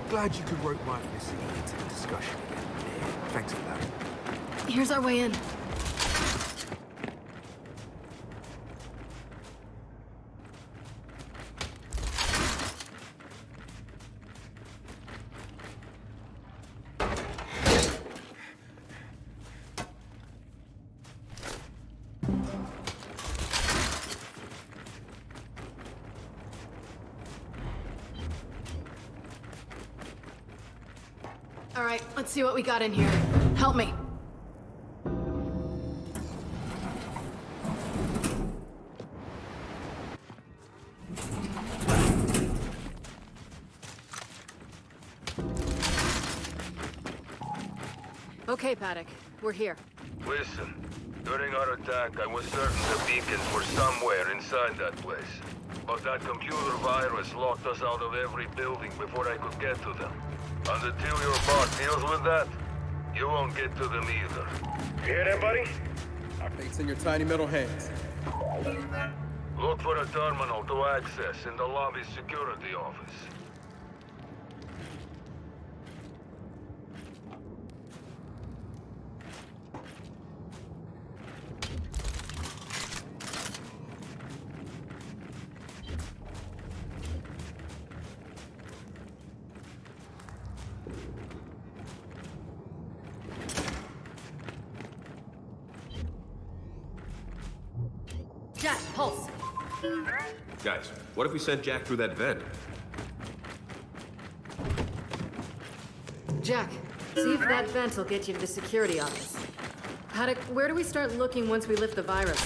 Glad you could rope my ethnicity into the discussion again. Thanks for that. Here's our way in. All right, let's see what we got in here. Help me. Okay, Paddock. We're here. Listen, during our attack, I was certain the beacons were somewhere inside that place. But that computer virus locked us out of every building before I could get to them. And until your boss deals with that, you won't get to them either. You hear that, buddy? Our fate's in your tiny metal hands. Look for a terminal to access in the lobby's security office. Jack, pulse. Guys, what if we sent Jack through that vent? Jack, see if that vent will get you to the security office. Paddock, where do we start looking once we lift the virus?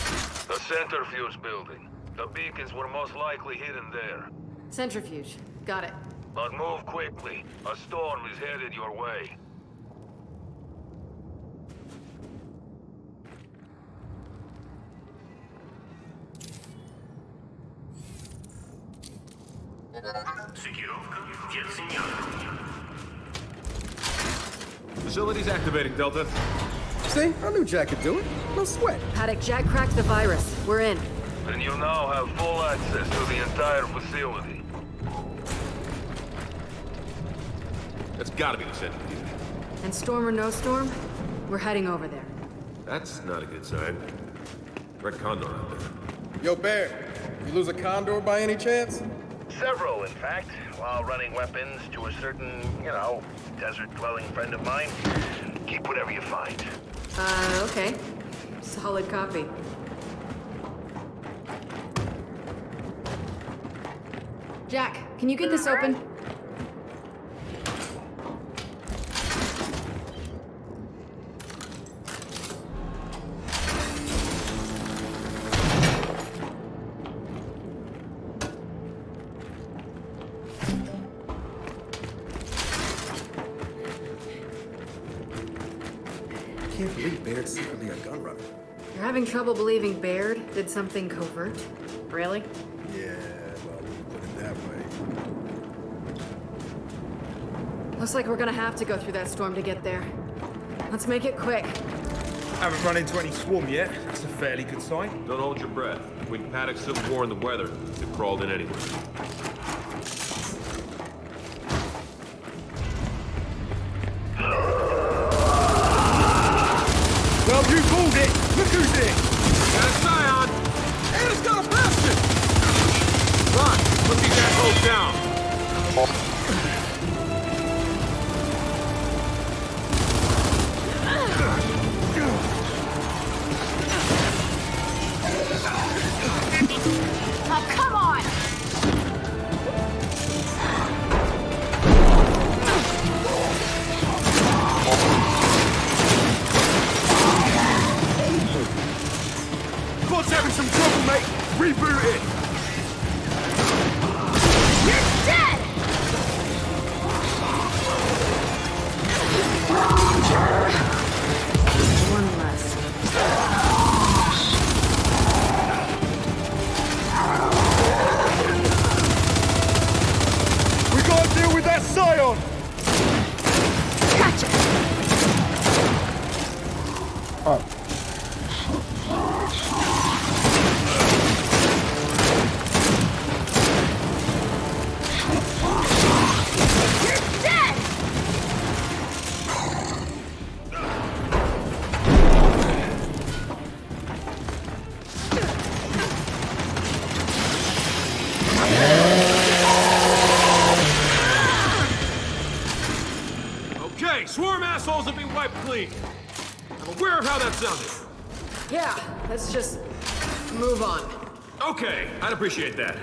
The centrifuge building. The beacons were most likely hidden there. Centrifuge. Got it. But move quickly. A storm is headed your way. Facility's activating, Delta. See? I knew Jack could do it. No sweat. Paddock, Jack cracked the virus. We're in. And you now have full access to the entire facility. That's gotta be the centrifuge. And storm or no storm, we're heading over there. That's not a good sign. Red Condor out there. Yo, Bear, you lose a condor by any chance? Several, in fact, while running weapons to a certain, desert-dwelling friend of mine. Keep whatever you find. Okay. Solid copy. Jack, can you get this open? I can't believe Baird's secretly a gun runner. You're having trouble believing Baird did something covert? Really? Yeah, well, when you put it that way. Looks like we're gonna have to go through that storm to get there. Let's make it quick. Haven't run into any swarm yet. That's a fairly good sign. Don't hold your breath. Between Paddock's Civil War and the weather, they've crawled in anyway. Well, you called it! Look who's here! Got a Scion! And it's got a bastard! Run! Put these assholes down! Oh, come on! Quad's having some trouble, mate. Reboot it. Fuck. You're dead! Okay, swarm assholes have been wiped clean. I'm aware of how that sounded. Yeah, let's just move on. Okay, I'd appreciate that.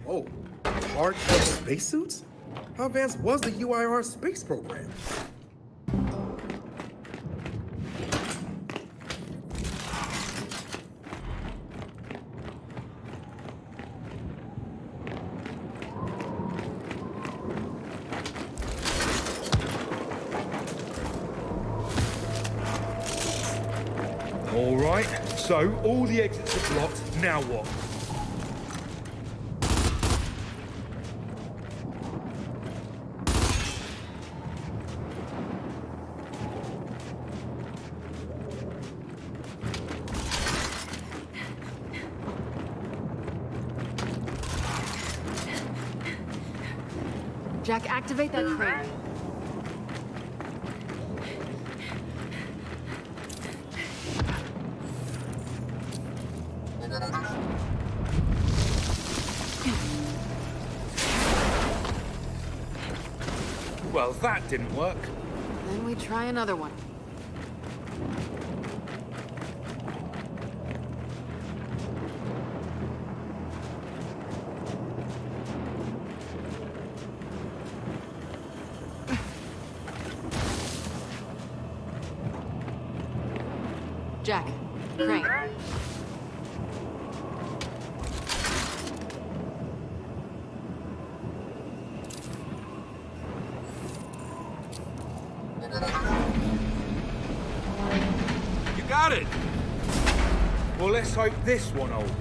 Oh, hardcore spacesuits? How advanced was the UIR space program? All right, so all the exits are blocked. Now what? Jack, activate that crane. Well, that didn't work. Then we try another one. Jack, crane. You got it! Well, let's hope this one holds.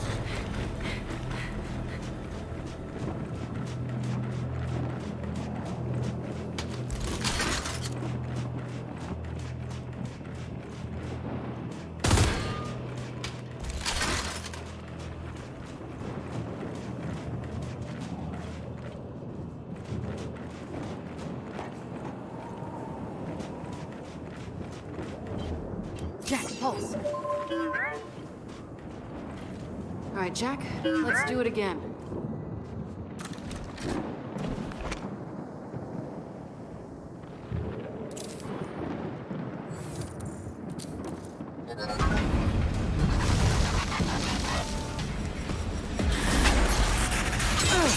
Jack, pulse. All right, Jack, let's do it again.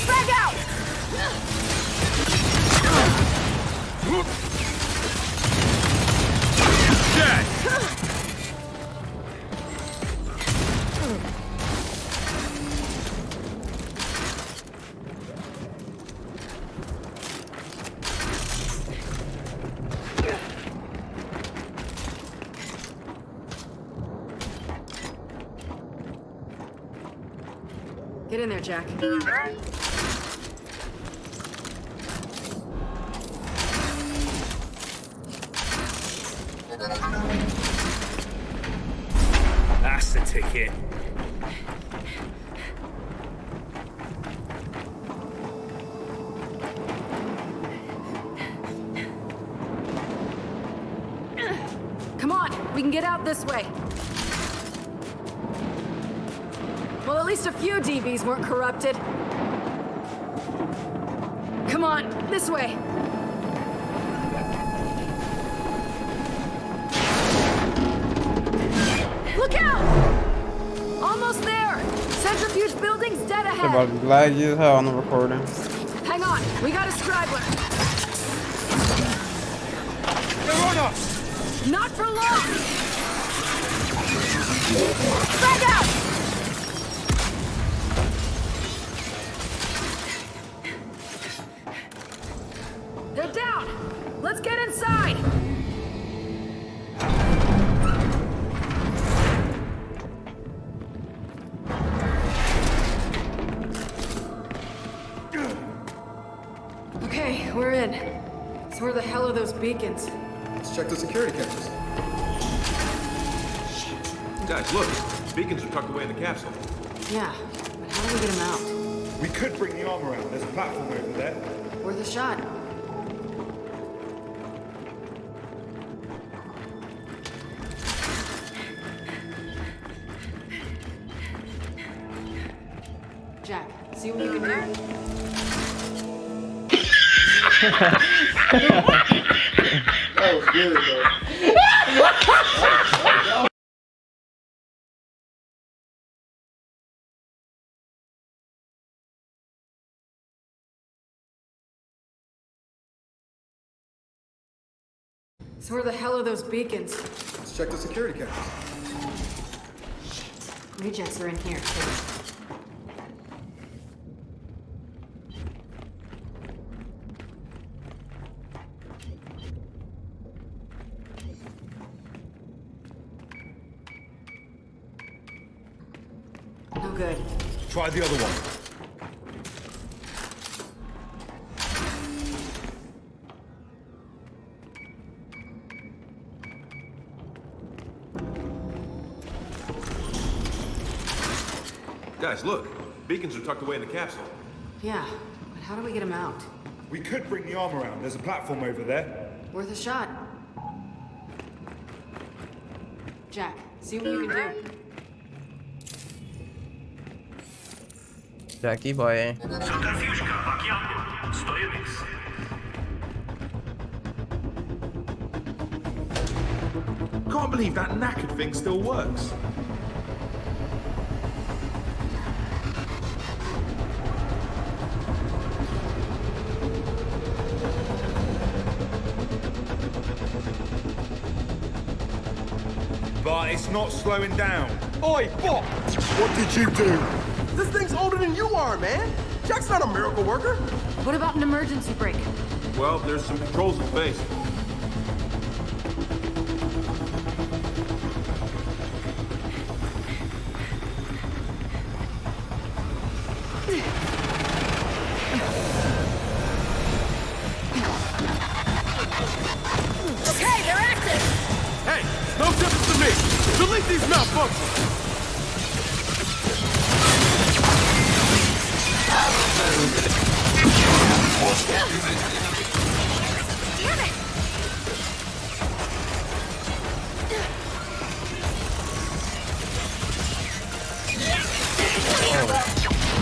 Frag out! Jack! Get in there, Jack. That's the ticket. Come on, we can get out this way. Well, at least a few DBs weren't corrupted. Come on, this way. Look out! Almost there! Centrifuge building's dead It's ahead! about to be laggy as hell on the recording. Hang on, we got a straggler. They're on us! Not for long! Frag out! They're down! Let's get inside! we're in. So where the hell are those beacons? Let's check the security cameras. Guys, look. Beacons are tucked away in the capsule. Yeah, but how do we get them out? We could bring the arm around. There's a platform over there. Worth a shot. Jack, see what you can do. That was good, though. So where the hell are those beacons? Let's check the security cameras. Rejects are in here, too. No good. Try the other one. Guys, look. Beacons are tucked away in the capsule. Yeah, but how do we get them out? We could bring the arm around. There's a platform over there. Worth a shot. Jack, see what you can do. Jackie boy. Can't believe that knackered thing still works. But it's not slowing down. Oi, fuck! What did you do? This thing's older than you are, man. Jack's not a miracle worker. What about an emergency brake? Well, there's some controls in space. Okay, they're active! Hey, no difference to me. Delete these malfunctions. Damn it!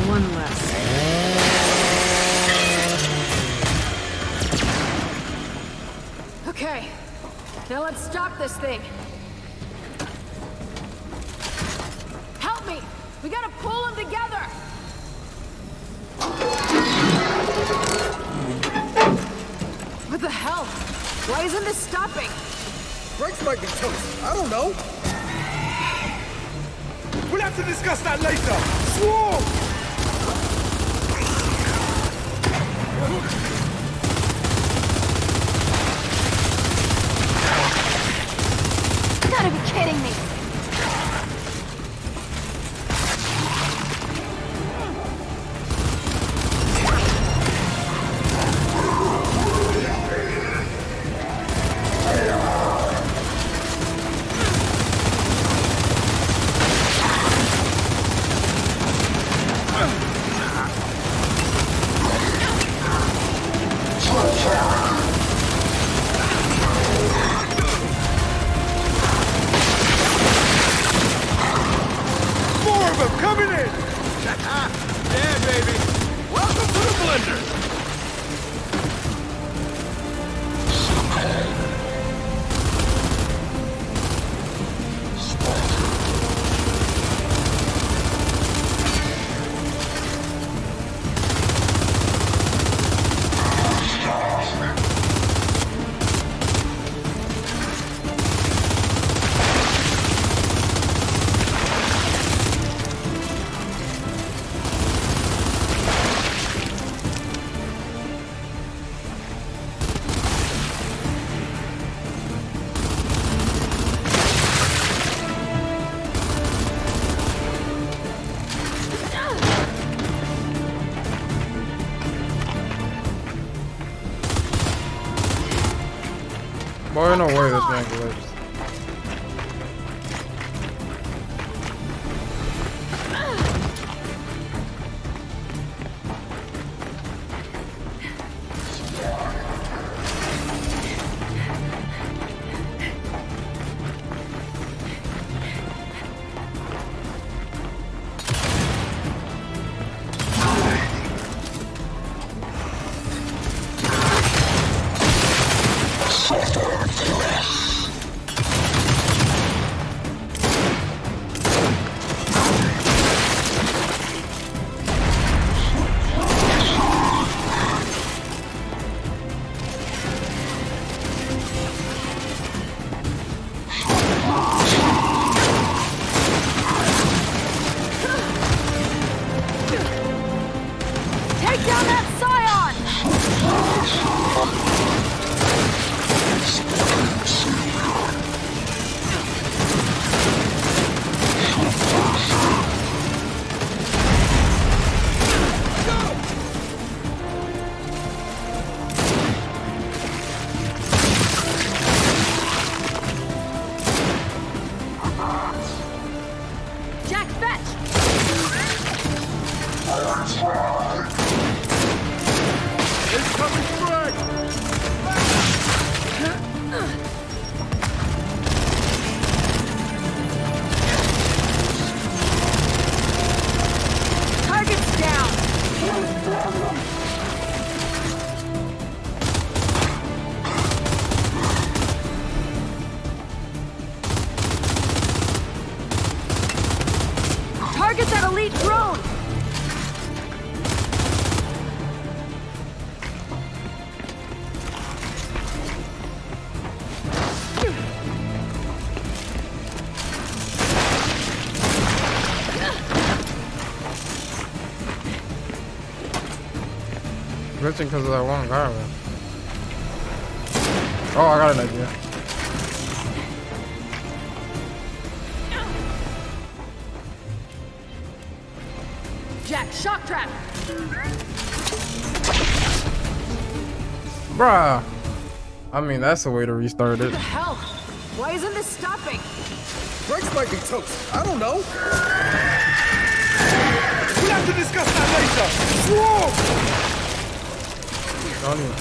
One less. Okay, now let's stop this thing. Help me! We gotta pull them together! What the hell? Why isn't this stopping? Brakes might be toast. I don't know. We'll have to discuss that later. Swarm! You gotta be kidding me! More of them coming in! Yeah, baby. Welcome to the blender. ain't no way this man glitched. Target that elite drone! Glitching because of that one guy, man. Oh, I got an idea. Jack, shock trap! Bruh. I mean, that's the way to restart it. What the hell? Why isn't this stopping? Brakes might be toast. I don't know. We'll have to discuss that later. Swarm! Don't even.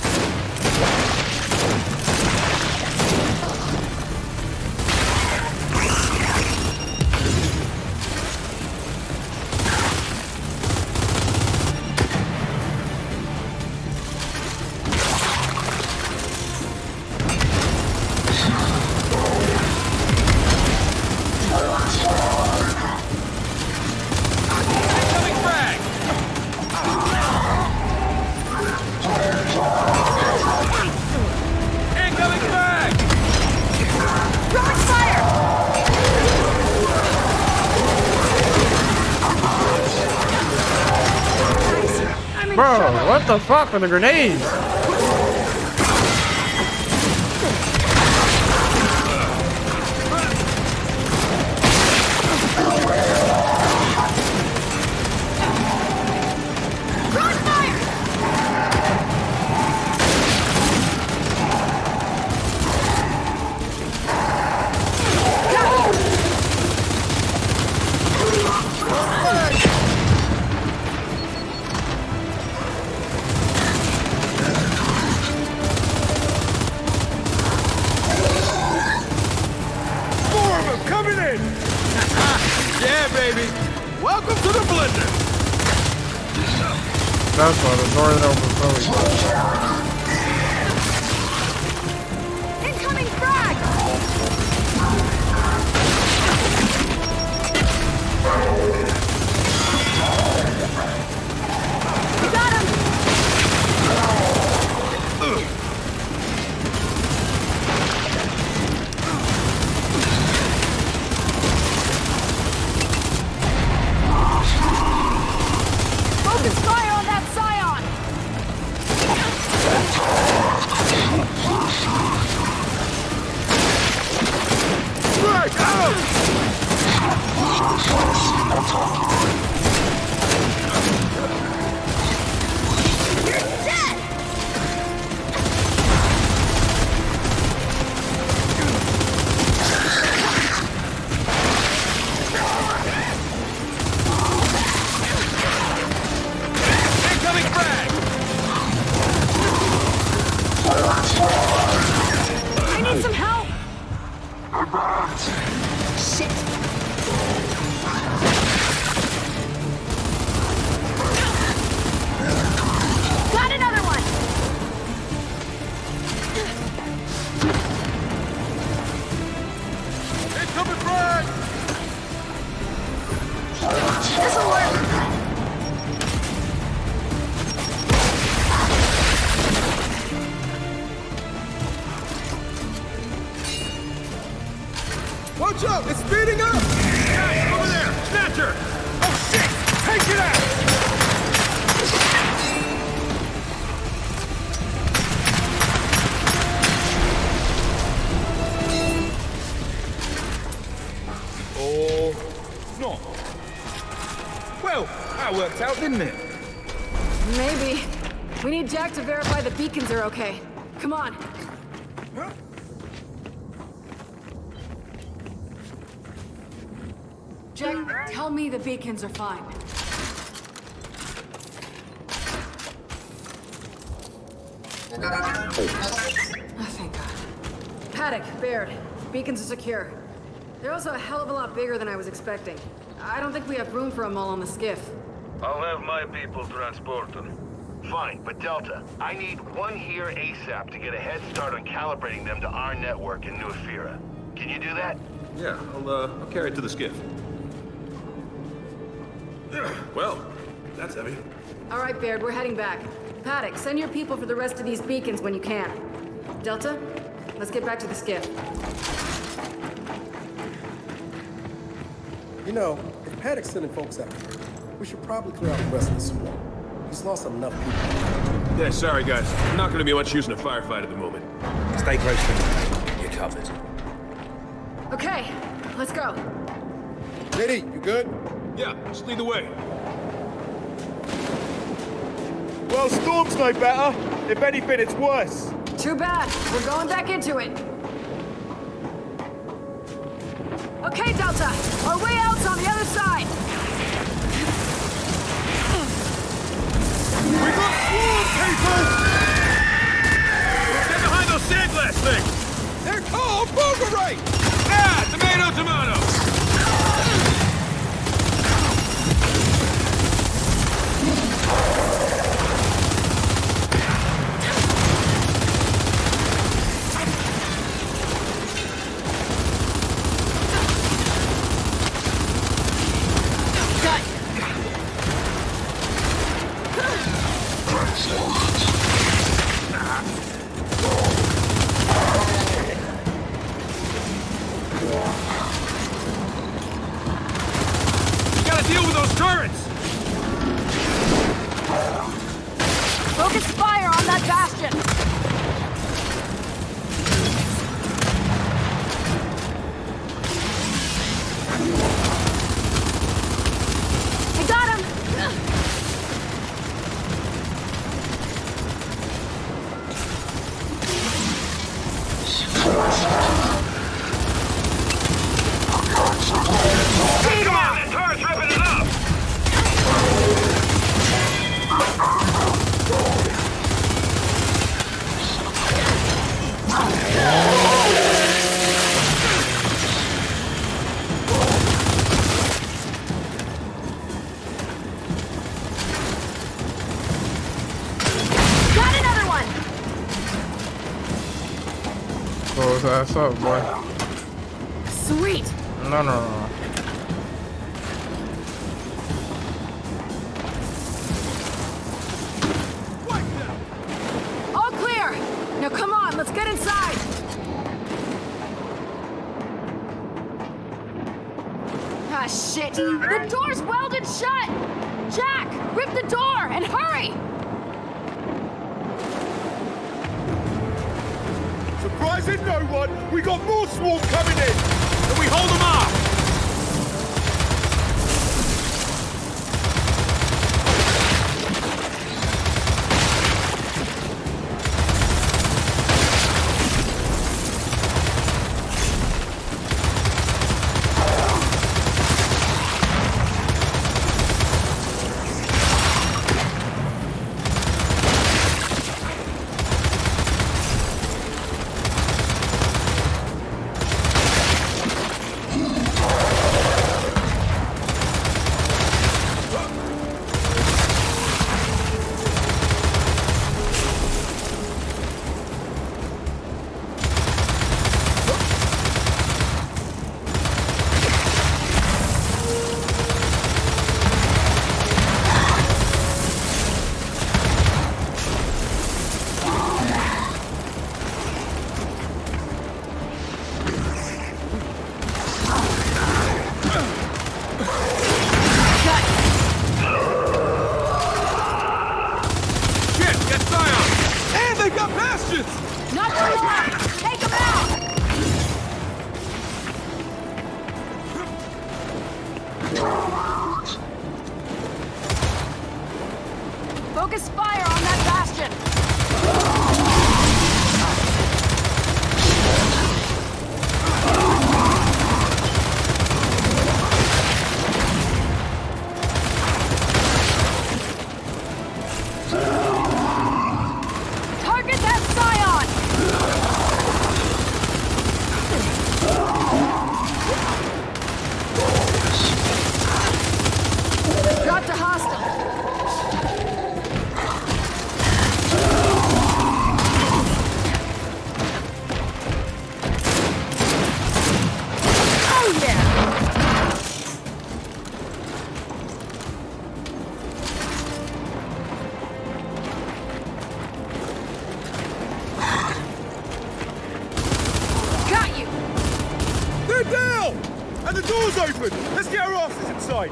Bro, what the fuck with the grenades? Welcome to the blender. That's why the door is open fully. Incoming frag! We got him! Focus fire on that Scion! not. Well, that worked out, didn't it? Maybe. We need Jack to verify the beacons are okay. Come on. Jack, tell me the beacons are fine. Oh, thank God. Paddock, Baird, beacons are secure. They're also a hell of a lot bigger than I was expecting. I don't think we have room for them all on the skiff. I'll have my people transport them. Fine, but Delta, I need one here ASAP to get a head start on calibrating them to our network in New Ephyra. Can you do that? Yeah, I'll carry it to the skiff. Well, that's heavy. All right, Baird, we're heading back. Paddock, send your people for the rest of these beacons when you can. Delta, let's get back to the skiff. You know, if Paddock's sending folks out here, we should probably clear out the rest of the swarm. He's lost enough people. Yeah, sorry guys. Not gonna be much use in a firefight at the moment. Stay close to me. You're covered. Okay, let's go. JD, you good? Yeah, just lead the way. Well, Storm's no better. If anything, it's worse. Too bad. We're going back into it. Okay, Delta. Our way out's on the other side. We got swarm, people! Get behind those sandglass things! They're called Boogerate! Ah! Tomato, tomato! Focus fire on that bastion! I got him! Come on, that turret's ripping it up! Got another one! Close his ass up, boy. Sweet! No. All clear! Now come on, let's get inside! Ah, shit! The door's welded shut! Jack, rip the door and hurry! Surprising no one, we got more swarm coming in! Can we hold them off? Not for long! Take him out! Focus fire on that bastion! Target that scion! Dropped a hostile. Oh yeah! Got you! They're down! And the door's open! Let's get our asses inside!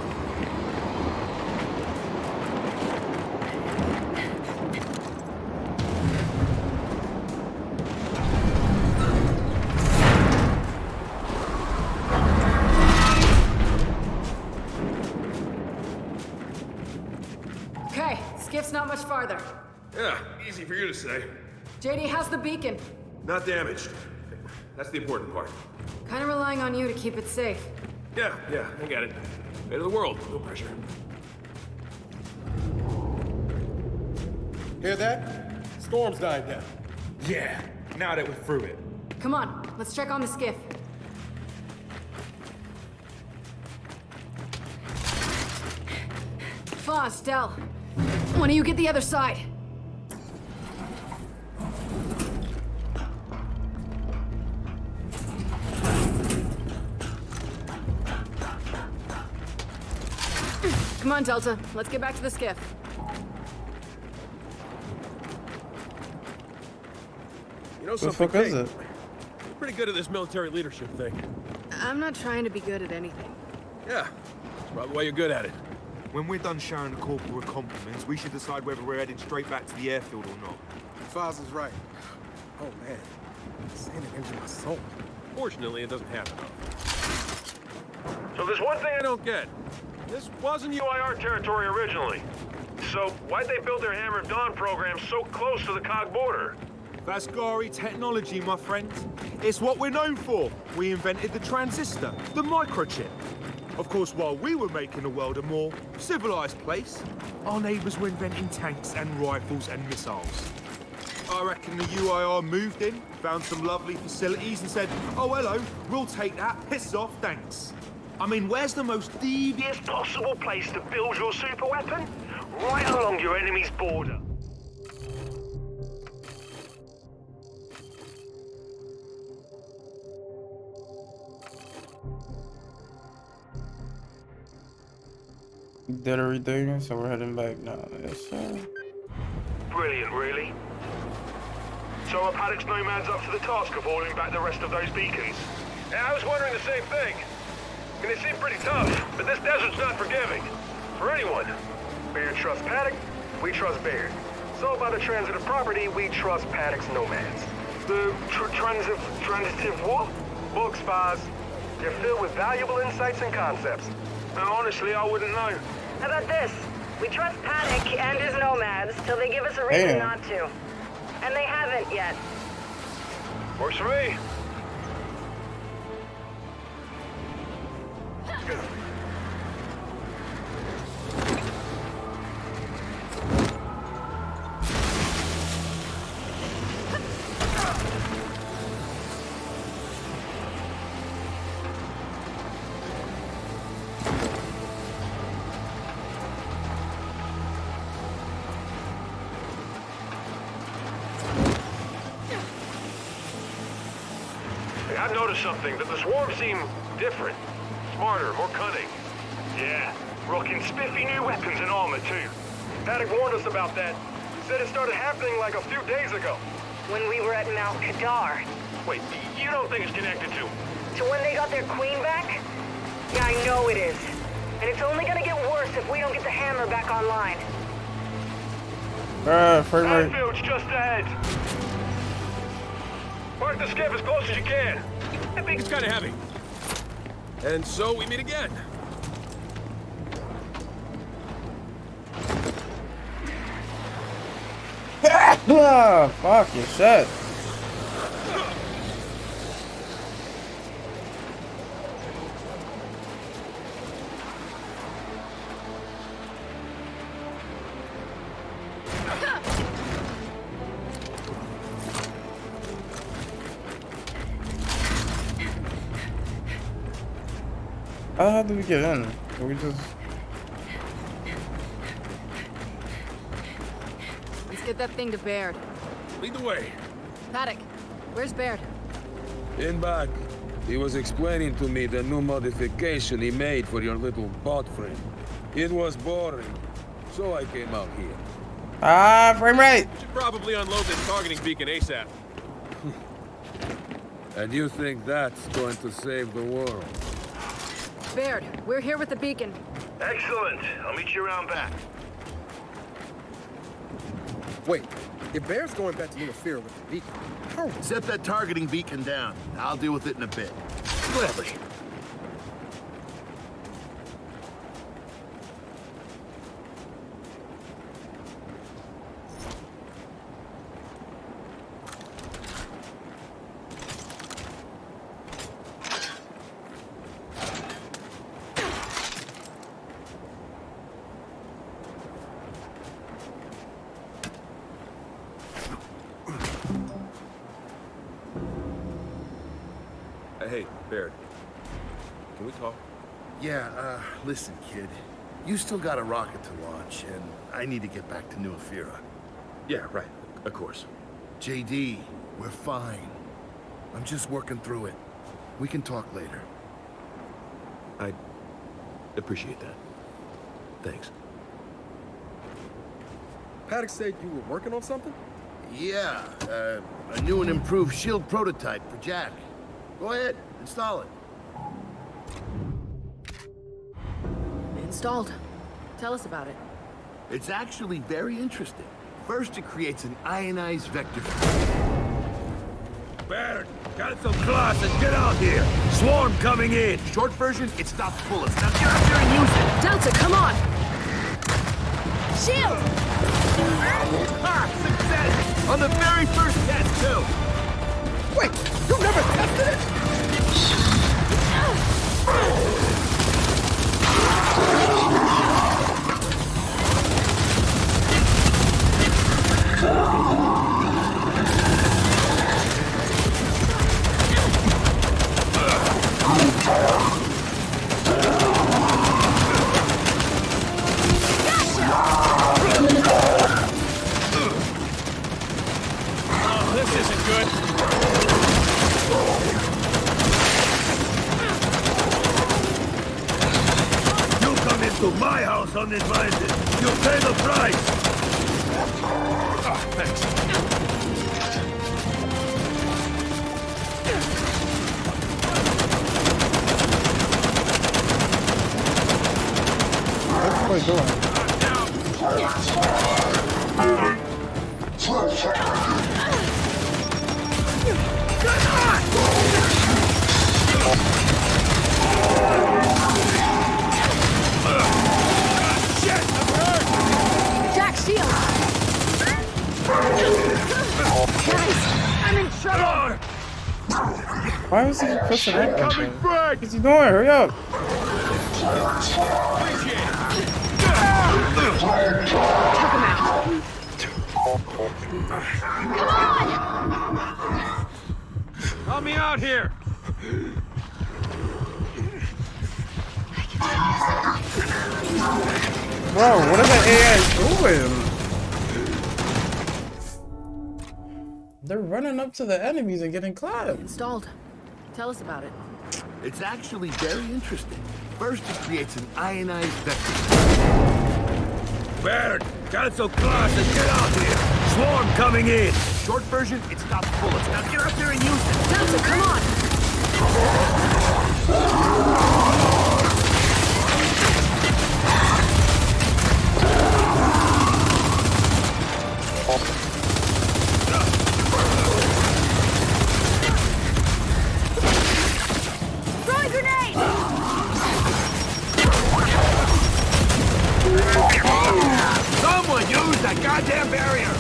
Okay, skiff's not much farther. Yeah, easy for you to say. JD, how's the beacon? Not damaged. That's the important part. Kinda relying on you to keep it safe. Yeah, I get it. Fate of the world, no pressure. Hear that? Storm's dying down. Yeah, now that we're through it. Come on, let's check on the skiff. Foz, Del, one of you get the other side. Come on, Delta, let's get back to the skiff. You know What the something, fuck is Kate? it? You're pretty good at this military leadership thing. I'm not trying to be good at anything. Yeah, that's probably why you're good at it. When we're done showing the corporal with compliments, we should decide whether we're heading straight back to the airfield or not. Foz is right. Oh man, saying it into my soul. Fortunately, it doesn't happen often. So there's one thing I don't get. This wasn't UIR territory originally. So why'd they build their Hammer of Dawn program so close to the COG border? Vascari technology, my friend. It's what we're known for. We invented the transistor, the microchip. Of course, while we were making the world a more civilized place, our neighbors were inventing tanks and rifles and missiles. I reckon the UIR moved in, found some lovely facilities and said, oh, hello, we'll take that, piss off, thanks. I mean, where's the most devious Possible place to build your super weapon? Right along your enemy's border. Did everything, so we're heading back now. Yes, sir. Brilliant, really. So are Paddock's nomads up to the task of hauling back the rest of those beacons? Yeah, I was wondering the same thing. I mean, they seem pretty tough, but this desert's not forgiving. For anyone. Baird trusts Paddock, we trust Baird. So by the transitive property, we trust Paddock's nomads. The transitive what? Books, Foz. They're filled with valuable insights and concepts. Now, honestly, I wouldn't know. How about this? We trust Paddock and his nomads till they give us a reason not to. And they haven't yet. Works for me. I've noticed something, that the swarm seem different. Smarter, more cunning. Yeah, rocking spiffy new weapons and armor, too. Paddock warned us about that. Said it started happening like a few days ago. When we were at Mount Kadar. Wait, you don't think it's connected to... To when they got their queen back? Yeah, I know it is. And it's only gonna get worse if we don't get the hammer back online. Frame rate. Airfield's just ahead. Park the skiff as close as you can. I think it's kind of heavy. And so we meet again. Ah, fuck your shit. How do we get in? Can we just... Let's get that thing to Baird. Lead the way. Paddock, where's Baird? In back. He was explaining to me the new modification he made for your little bot frame. It was boring, so I came out here. Ah, frame rate! Should probably unload this targeting beacon ASAP. And you think that's going to save the world? Baird, we're here with the beacon. Excellent. I'll meet you around back. Wait, if Bear's going back to interfere with the beacon, Set that targeting beacon down. I'll deal with it in a bit. gladly. Hey, Baird. Can we talk? Yeah, listen, kid. You still got a rocket to launch, and I need to get back to New Ephyra. Yeah, right. Of course. JD, we're fine. I'm just working through it. We can talk later. I appreciate that. Thanks. Paddock said you were working on something? Yeah, a new and improved shield prototype for Jack. Go ahead, install it. Installed. Tell us about it. It's actually very interesting. First, it creates an ionized vector. Baird, got some class and get out here. Swarm coming in. Short version, it stops bullets. Now get out there and use it. Delta, come on! Shield! Ah, success! On the very first test, too. Wait, you never tested it? Oh, this isn't good. To my house uninvited. You'll pay the price. Ah, thanks. What's the boy doing? Jack, shield! Guys, I'm in trouble! Why was he just pushing up like that? What's he doing? Hurry up! Help me out here! Bro, what are the AI doing? They're running up to the enemies and getting clapped. Installed. Tell us about it. It's actually very interesting. First, it creates an ionized vector. Baird, cancel class and get out here. Swarm coming in. Short version, it stops bullets. Now get out there and use it. Delta, come on! Throwing grenade! Someone use that goddamn barrier!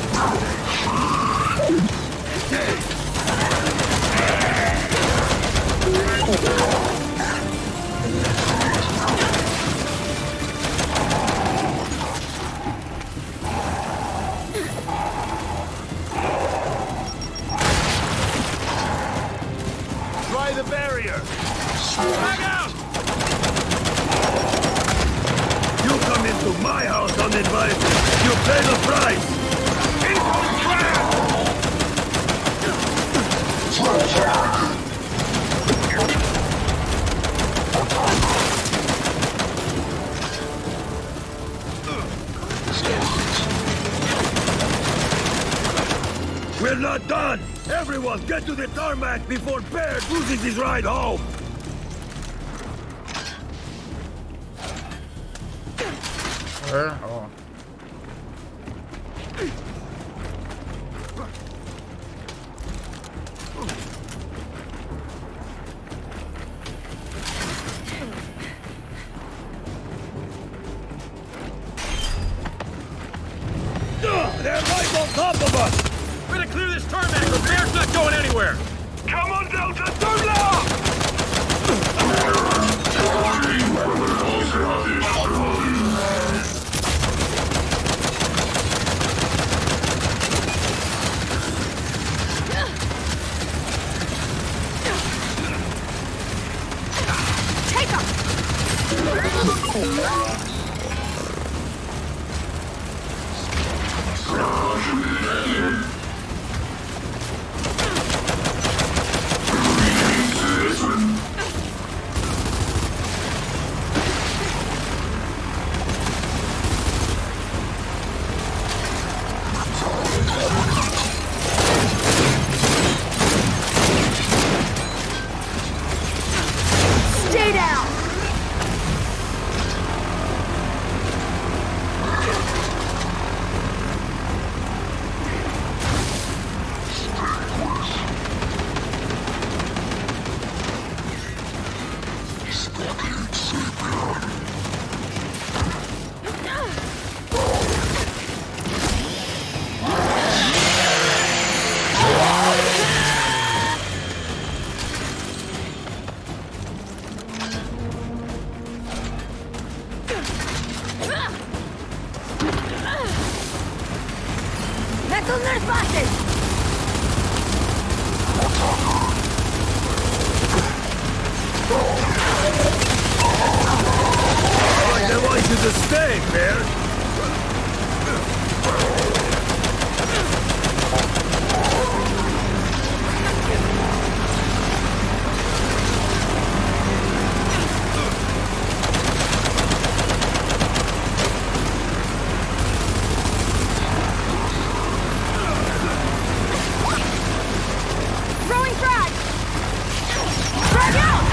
to my house uninvited. You pay the price. Incoming We're not done! Everyone, get to the tarmac before Baird loses his ride home! Where? Oh. They're right on top of us! We're gonna clear this tarmac or Bear's not going anywhere! Come on, Delta, don't laugh! Take him! Stay down! Metal nerf bosses! Like their license is staying, Baird! Throwing frag! Frag out!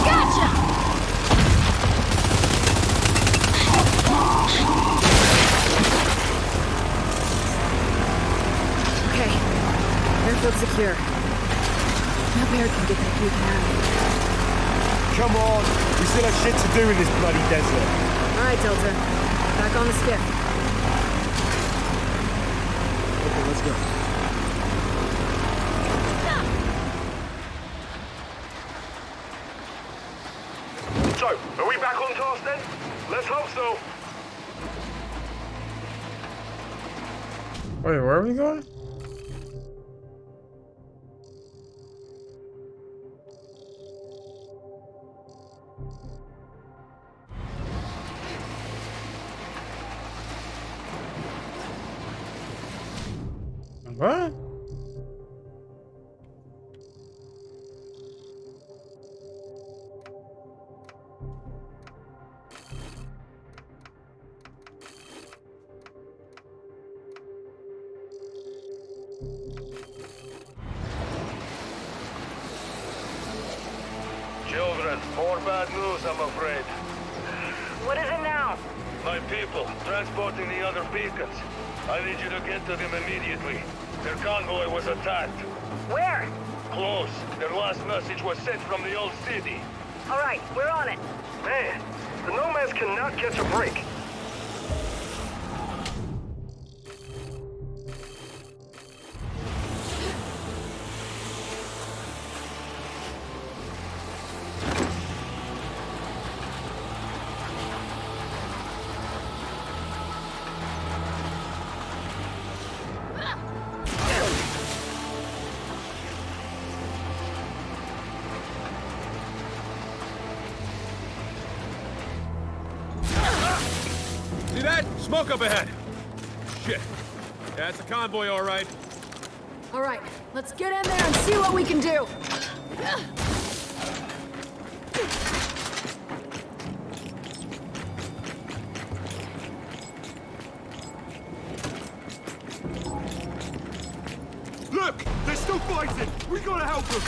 Gotcha! Okay. Airfield secure. Now Baird can get that beacon out. Come on, we still have shit to do in this bloody desert. All right, Delta. Back on the skiff. Okay, let's go. So, are we back on task then? Let's hope so. Wait, where are we going? What? Children, more bad news, I'm afraid. What is it now? My people, transporting the other beacons. I need you to get to them immediately. Their convoy was attacked. Where? Close. Their last message was sent from the old city. All right, we're on it. Man, the Nomads cannot catch a break. that? Smoke up ahead! Shit. Yeah, it's a convoy, all right. All right, let's get in there and see what we can do. Look! They're still fighting! We gotta help them!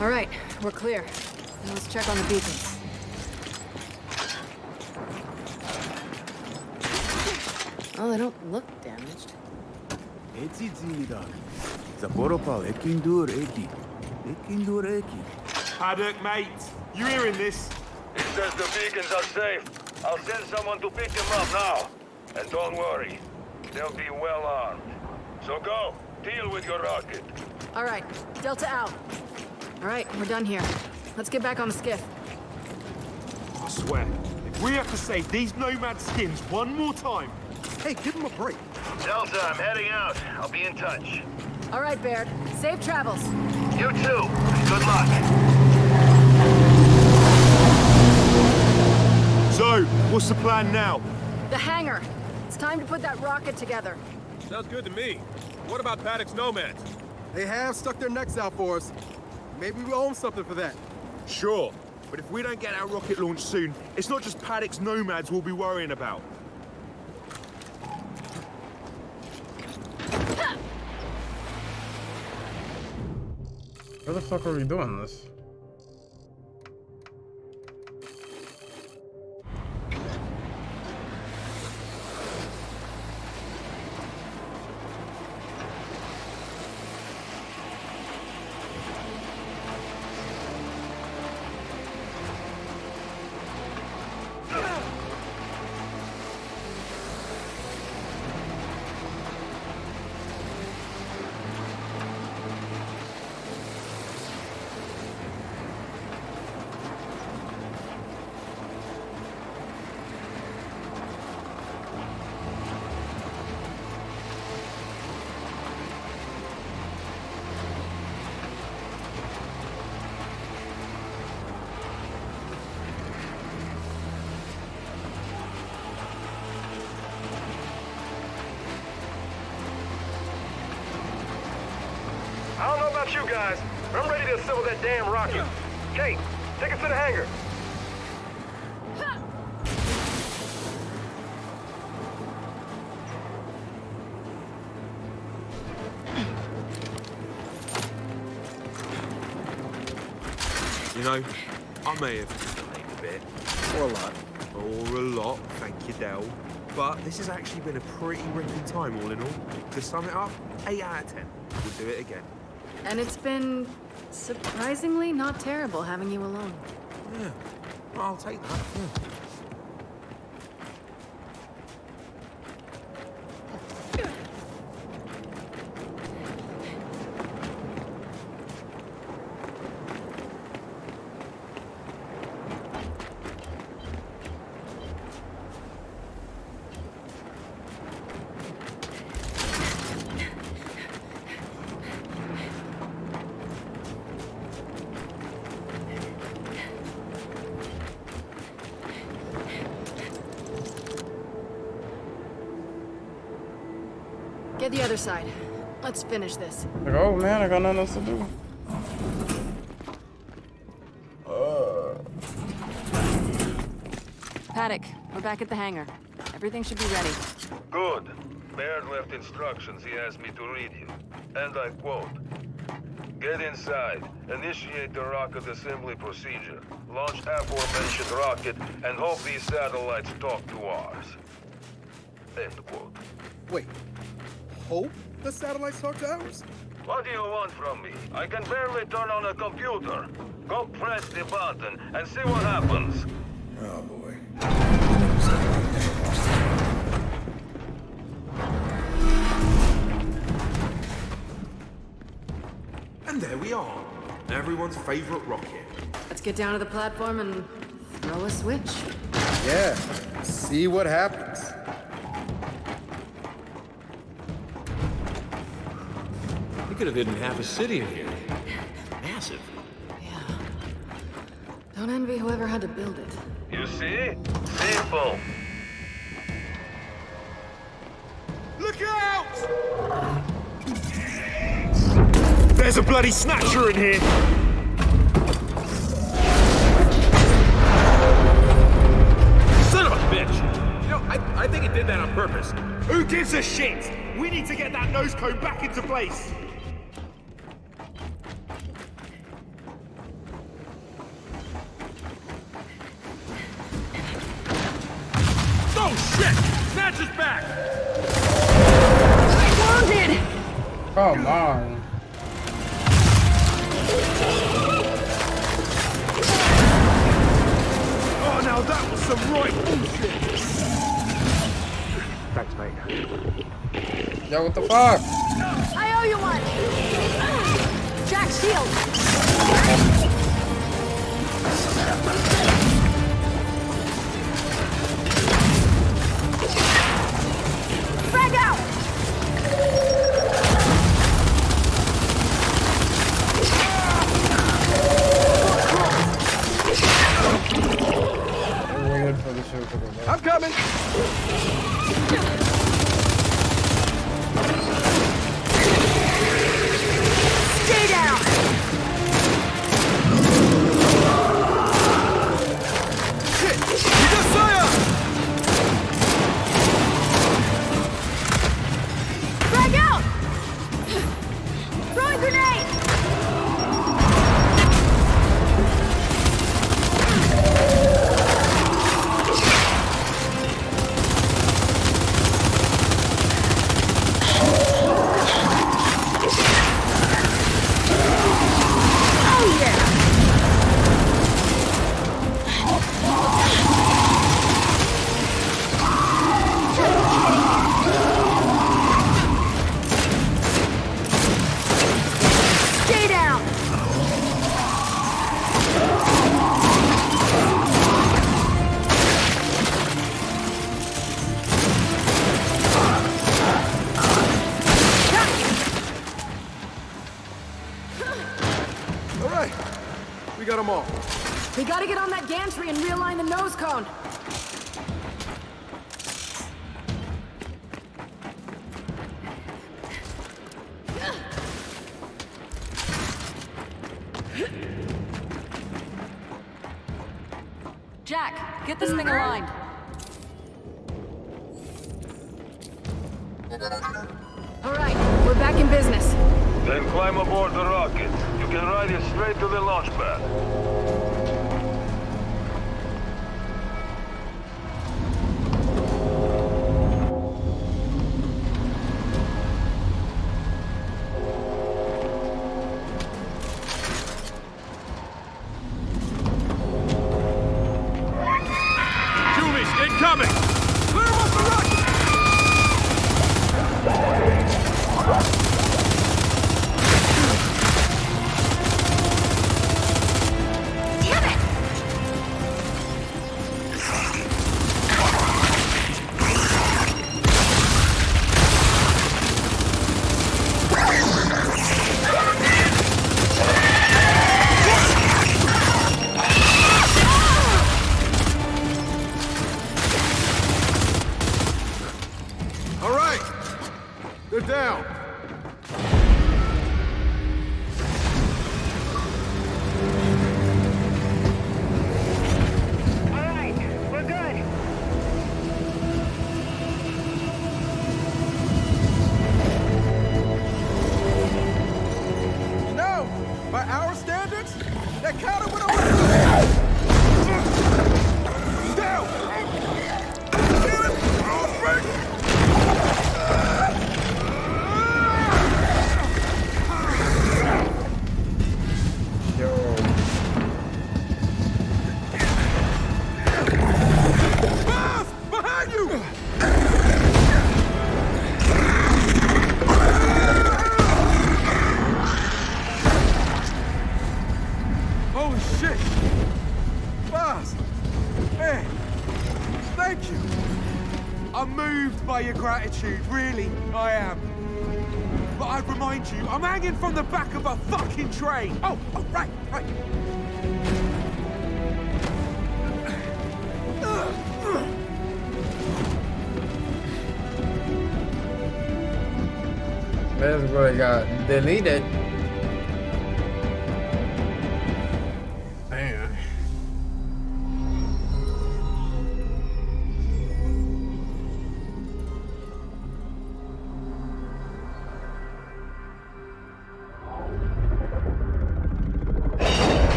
All right, we're clear. Now let's check on the beacons. Oh, they don't look damaged. Haddock, mate, you hearing this? He says the beacons are safe. I'll send someone to pick them up now. And don't worry, they'll be well armed. So go, deal with your rocket. All right, Delta out. All right, we're done here. Let's get back on the skiff. I swear, if we have to save these nomad skins one more time... Hey, give them a break. Delta, I'm heading out. I'll be in touch. All right, Baird. Safe travels. You too. Good luck. So, what's the plan now? The hangar. It's time to put that rocket together. Sounds good to me. What about Paddock's nomads? They have stuck their necks out for us. Maybe we owe them something for that. Sure, but if we don't get our rocket launched soon, it's not just Paddock's nomads we'll be worrying about. Where the fuck are we doing this? I don't know about you guys, but I'm ready to assemble that damn rocket. Kate, take us to the hangar. You know, I may have complained a bit. Or a lot. Or a lot, thank you, Del. But this has actually been a pretty ripping time, all in all. To sum it up, 8 out of 10. We'll do it again. And it's been surprisingly not terrible having you alone. Yeah, I'll take that. Yeah. Get the other side. Let's finish this. Like, oh man, I got nothing else to do. Paddock, we're back at the hangar. Everything should be ready. Good. Baird left instructions he asked me to read you. And I quote, "Get inside, initiate the rocket assembly procedure, launch aforementioned rocket, and hope these satellites talk to ours." End quote. Wait. Hope the satellites talk to ours? What do you want from me? I can barely turn on a computer. Go press the button and see what happens. Oh boy. And there we are. Everyone's favorite rocket. Let's get down to the platform and throw a switch. Yeah. See what happens. You could have hidden half a city in here. Massive. Don't envy whoever had to build it. You see? Simple. Look out! There's a bloody snatcher in here! Son of a bitch! You know, I think he did that on purpose. Who gives a shit? We need to get that nose cone back into place! Oh shit! Snatch is back! I'm wounded! Come on. Oh, now that was some right bullshit! Thanks, mate. Yo, what the fuck? I owe you one! Jack, shield! Frag out! We're waiting for the show to go back. I'm coming! Stay down! Shit! We got fire! Frag out! Throwing grenade! Oh yeah! Stay down! All right. We got them all. We gotta get on that gantry and realign the nose cone. Jack, get this thing aligned. All right, we're back in business. Then climb aboard the rocket. You can ride it straight to the launch pad. Julius, incoming! Clear him off the rocket! Damn it! All right. They're down. All right, we're good. You know, by our standards, that counter went over. Down! Get him! Oh, break! Boss! Behind you! Holy shit! Boss! Man! Thank you! I'm moved by your gratitude, really, I am. But I'd remind you, I'm hanging from the back of a fucking train! Oh, right. That's where I got deleted. Man.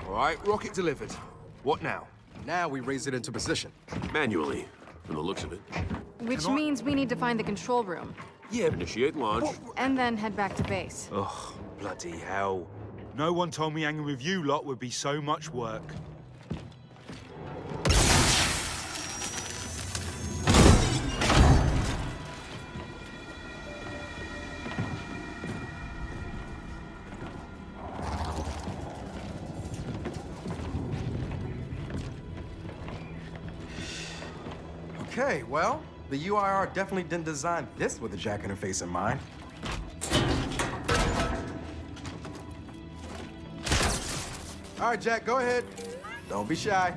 All right, rocket delivered. What now? Now we raise it into position. Manually, from the looks of it. Which means we need to find the control room. Yeah, initiate launch. And then head back to base. Ugh, bloody hell. No one told me hanging with you lot would be so much work. Okay, well, the UIR definitely didn't design this with a jack in her face in mind. All right, Jack, go ahead. Don't be shy.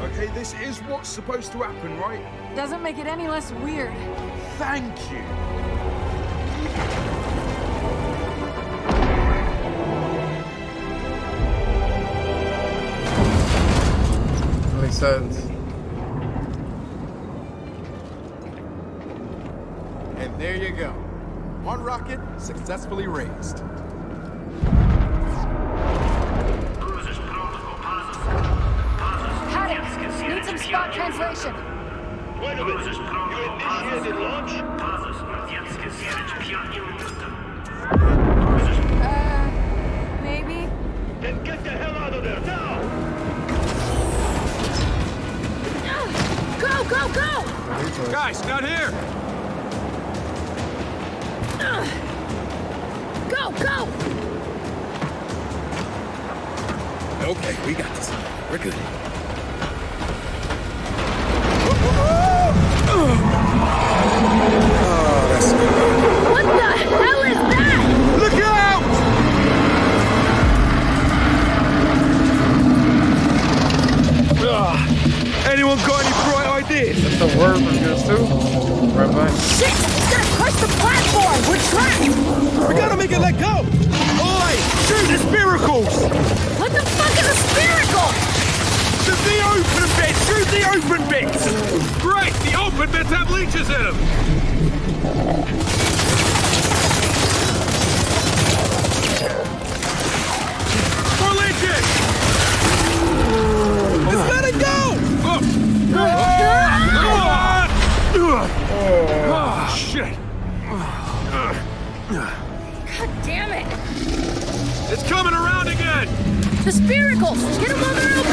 Okay, this is what's supposed to happen, right? Doesn't make it any less weird. Thank you. Makes sense. And there you go. One rocket successfully raised. Need some spot translation. Wait a minute. You initiated launch? Maybe. Then get the hell out of there now! Go, go, go! Guys, down here! Go, go! Okay, we got this. We're good. Oh, that's good. What the hell is that? Look out! Anyone got any bright ideas? That's the word from this too. Right by. Shit! It's gonna crush the platform! We're trapped! We gotta make it let go! Oi! Shoot the spiracles! What the fuck is a spiracle? The open bits! Shoot the open bits! Great! The open bits have leeches in them! More leeches! Just let it go! Oh, shit! God damn it! It's coming around again! The spiracles! Get them while they're open!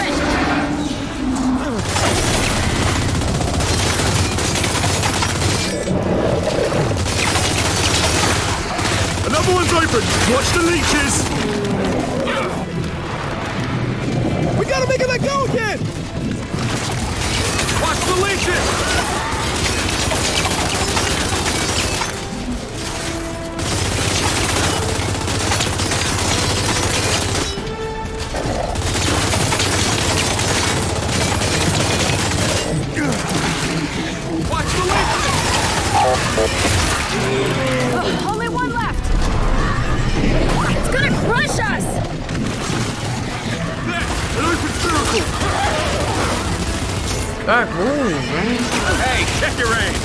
one's open! Watch the leeches! We gotta make it let go again! Watch the leeches! Only one left! It's gonna crush us! There! An open circle! Back room, man. Hey, check your aim!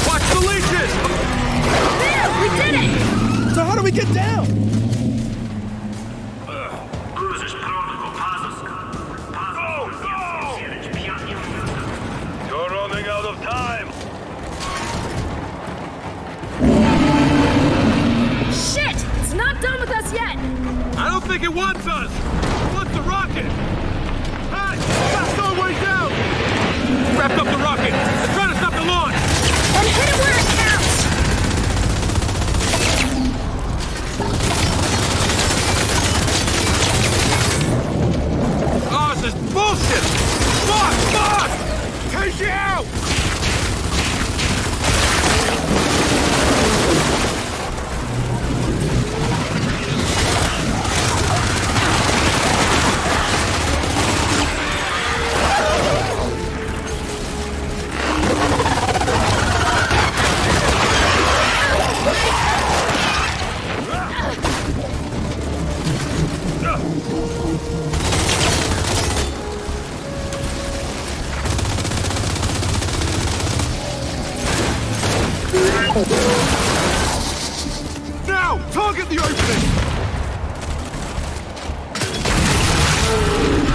Watch the leeches! There! We did it! So how do we get down? You're running out of time. Shit! It's not done with us yet! I don't think it wants us! It wants the rocket! Hey! That's our way down! Wrapped up the rocket! They're trying to stop the launch! And hit it where it counts! Oh, this is bullshit! Fuck! Take you out! Now! Target the opening!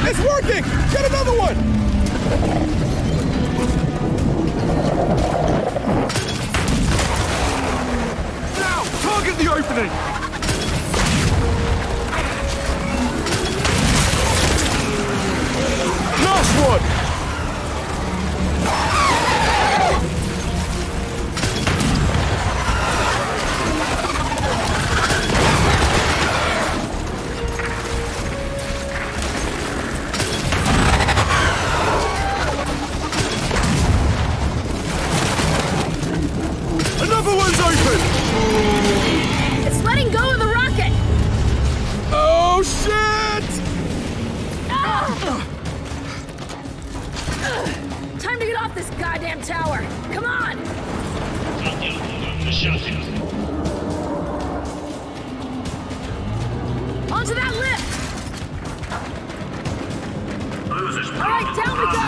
It's working! Get another one! Now! Target the opening! Last one! Another one's open! It's letting go of the rocket! Oh, shit! Time to get off this goddamn tower! Come on! Onto that lift! Alright, down we go!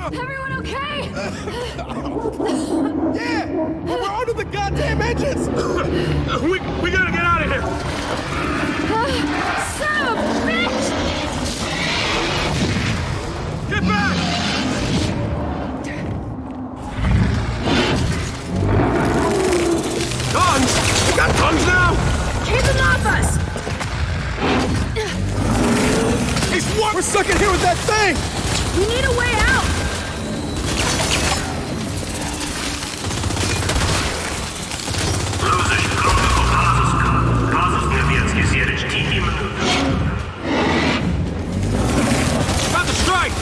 Everyone okay? Yeah! But we're onto the goddamn engines! we gotta get out of here! Son of a bitch! Get back! Guns? You got guns now? Keep them off us! He's what? We're stuck in here with that thing! We need a way out! About to strike!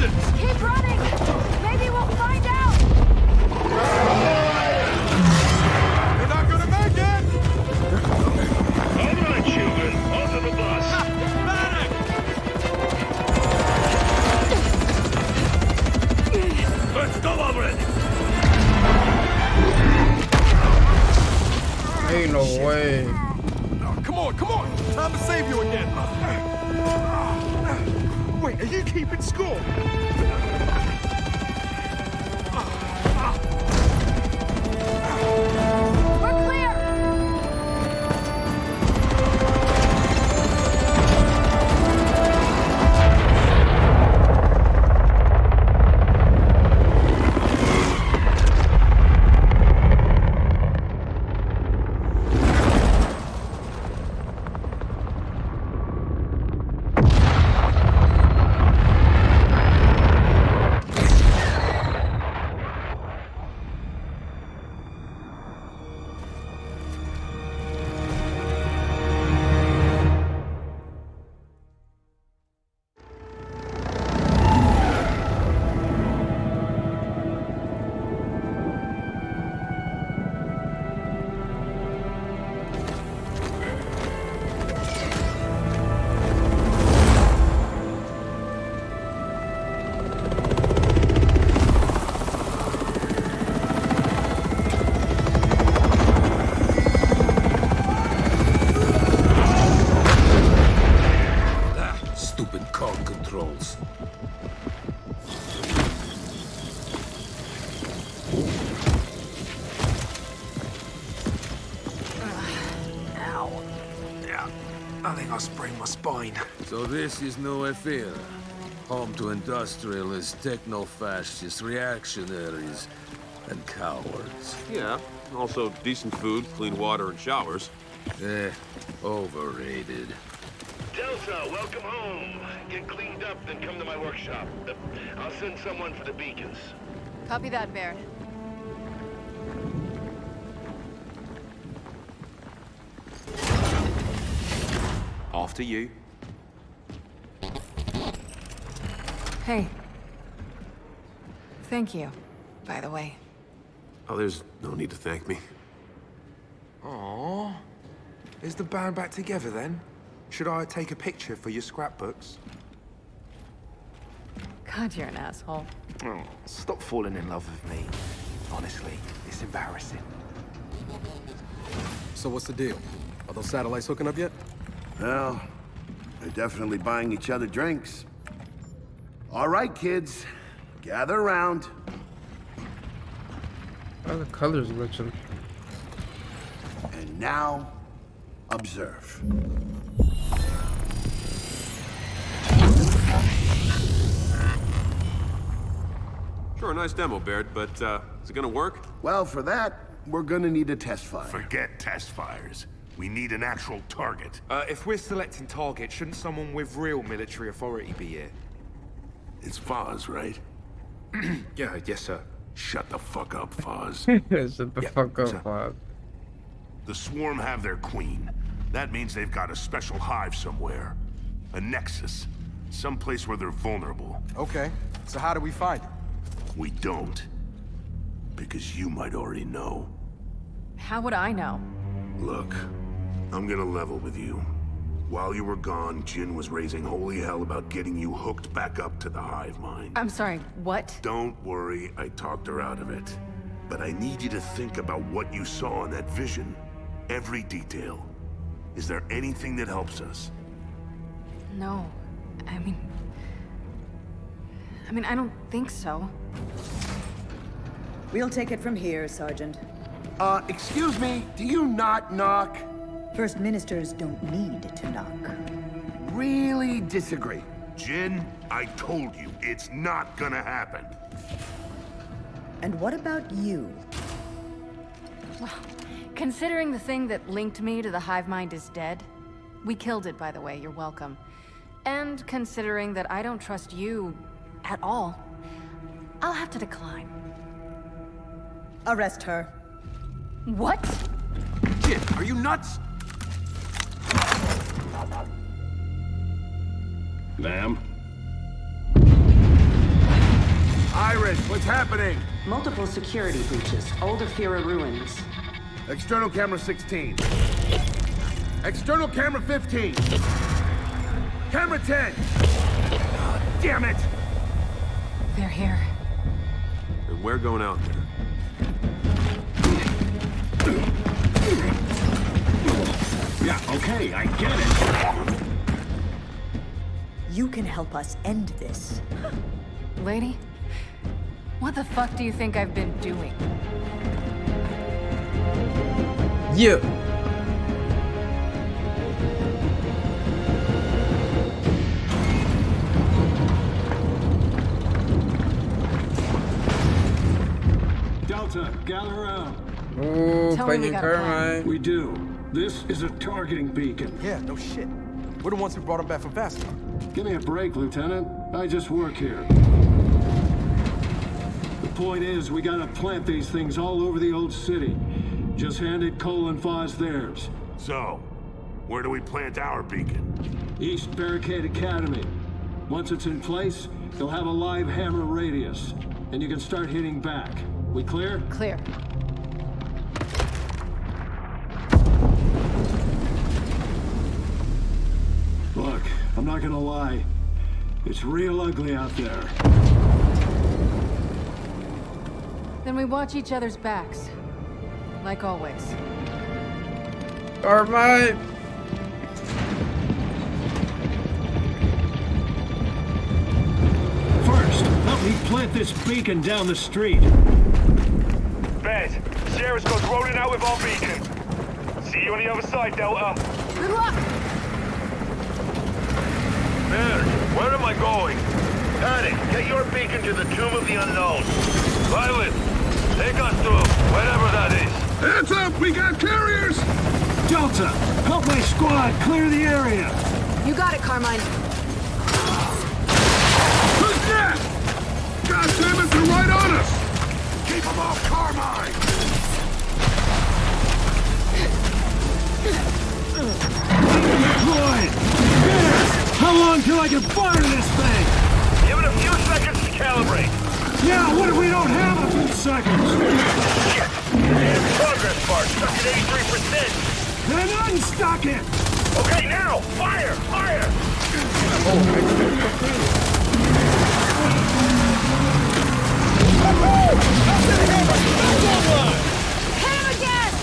distance! Keep running! Maybe we'll find out! You're not gonna make it! All right, children, onto the bus. Back! Let's go already! Ain't no way. Come on, come on! Time to save you again! Wait, are you keeping score? We're clear! Stupid cog controls. Ow. Yeah, I think I sprained my spine. So this is New Efira, home to industrialists, techno-fascists, reactionaries, and cowards. Yeah, also decent food, clean water, and showers. Overrated. Delta, welcome home. Get cleaned up, then come to my workshop. I'll send someone for the beacons. Copy that, Baird. After you. Hey. Thank you, by the way. Oh, there's no need to thank me. Aww. Is the band back together then? Should I take a picture for your scrapbooks? God, you're an asshole. Oh, stop falling in love with me. Honestly, it's embarrassing. So what's the deal? Are those satellites hooking up yet? Well, they're definitely buying each other drinks. All right, kids. Gather around. Why are the colors glitching? And now, observe. Sure, a nice demo, Baird, but is it gonna work? Well, for that, we're gonna need a test fire. Forget test fires. We need an actual target. If we're selecting targets, shouldn't someone with real military authority be here? It's Foz, right? Yeah, yes, sir. Shut the fuck up, Foz. Shut the fuck up, Foz. The Swarm have their queen. That means they've got a special hive somewhere. A nexus. Someplace where they're vulnerable. Okay, so how do we find it? We don't. Because you might already know. How would I know? Look, I'm gonna level with you. While you were gone, Jin was raising holy hell about getting you hooked back up to the hive mind. I'm sorry, what? Don't worry, I talked her out of it. But I need you to think about what you saw in that vision. Every detail. Is there anything that helps us? No. I mean, I don't think so. We'll take it from here, Sergeant. Excuse me, do you not knock? First Ministers don't need to knock. Really disagree. Jin, I told you, it's not gonna happen. And what about you? Well, considering the thing that linked me to the hive mind is dead, we killed it, by the way, you're welcome. And considering that I don't trust you at all, I'll have to decline. Arrest her. What? Jin, are you nuts? Ma'am? this? What's happening? Multiple security breaches. Older Fira ruins. External camera 16. External camera 15. Camera 10. Oh, damn it! They're here. And we're going out there. Yeah, okay, I get it. You can help us end this. Lady, what the fuck do you think I've been doing? Yeah. Delta, gather around. Ooh, Tell me we fighting got a plan. Carmine. We do. This is a targeting beacon. Yeah, no shit. We're the ones who brought him back from Vasco. Give me a break, Lieutenant. I just work here. The point is, we gotta plant these things all over the old city. Just handed Cole and Foz theirs. So, where do we plant our beacon? East Barricade Academy. Once it's in place, you'll have a live hammer radius, and you can start hitting back. We clear? Clear. Look, I'm not gonna lie. It's real ugly out there. Then we watch each other's backs. Like always. Carmine. First, help me plant this beacon down the street. Bet. Sheriff's goes rolling out with our beacon. See you on the other side, Delta. Good luck! Merrick, where am I going? Got it. Get your beacon to the Tomb of the Unknown. Violet, take us to wherever that is. Hands up! We got carriers! Delta, help my squad clear the area! You got it, Carmine. Who's that? God damn it, they're right on us! Keep them off Carmine! Deployed! There! How long till I can fire this thing? Give it a few seconds to calibrate. Yeah, what if we don't have a few seconds? Shit! And progress bar stuck at 83%. Then unstuck it! Okay, now! Fire! Fire! Hit him again!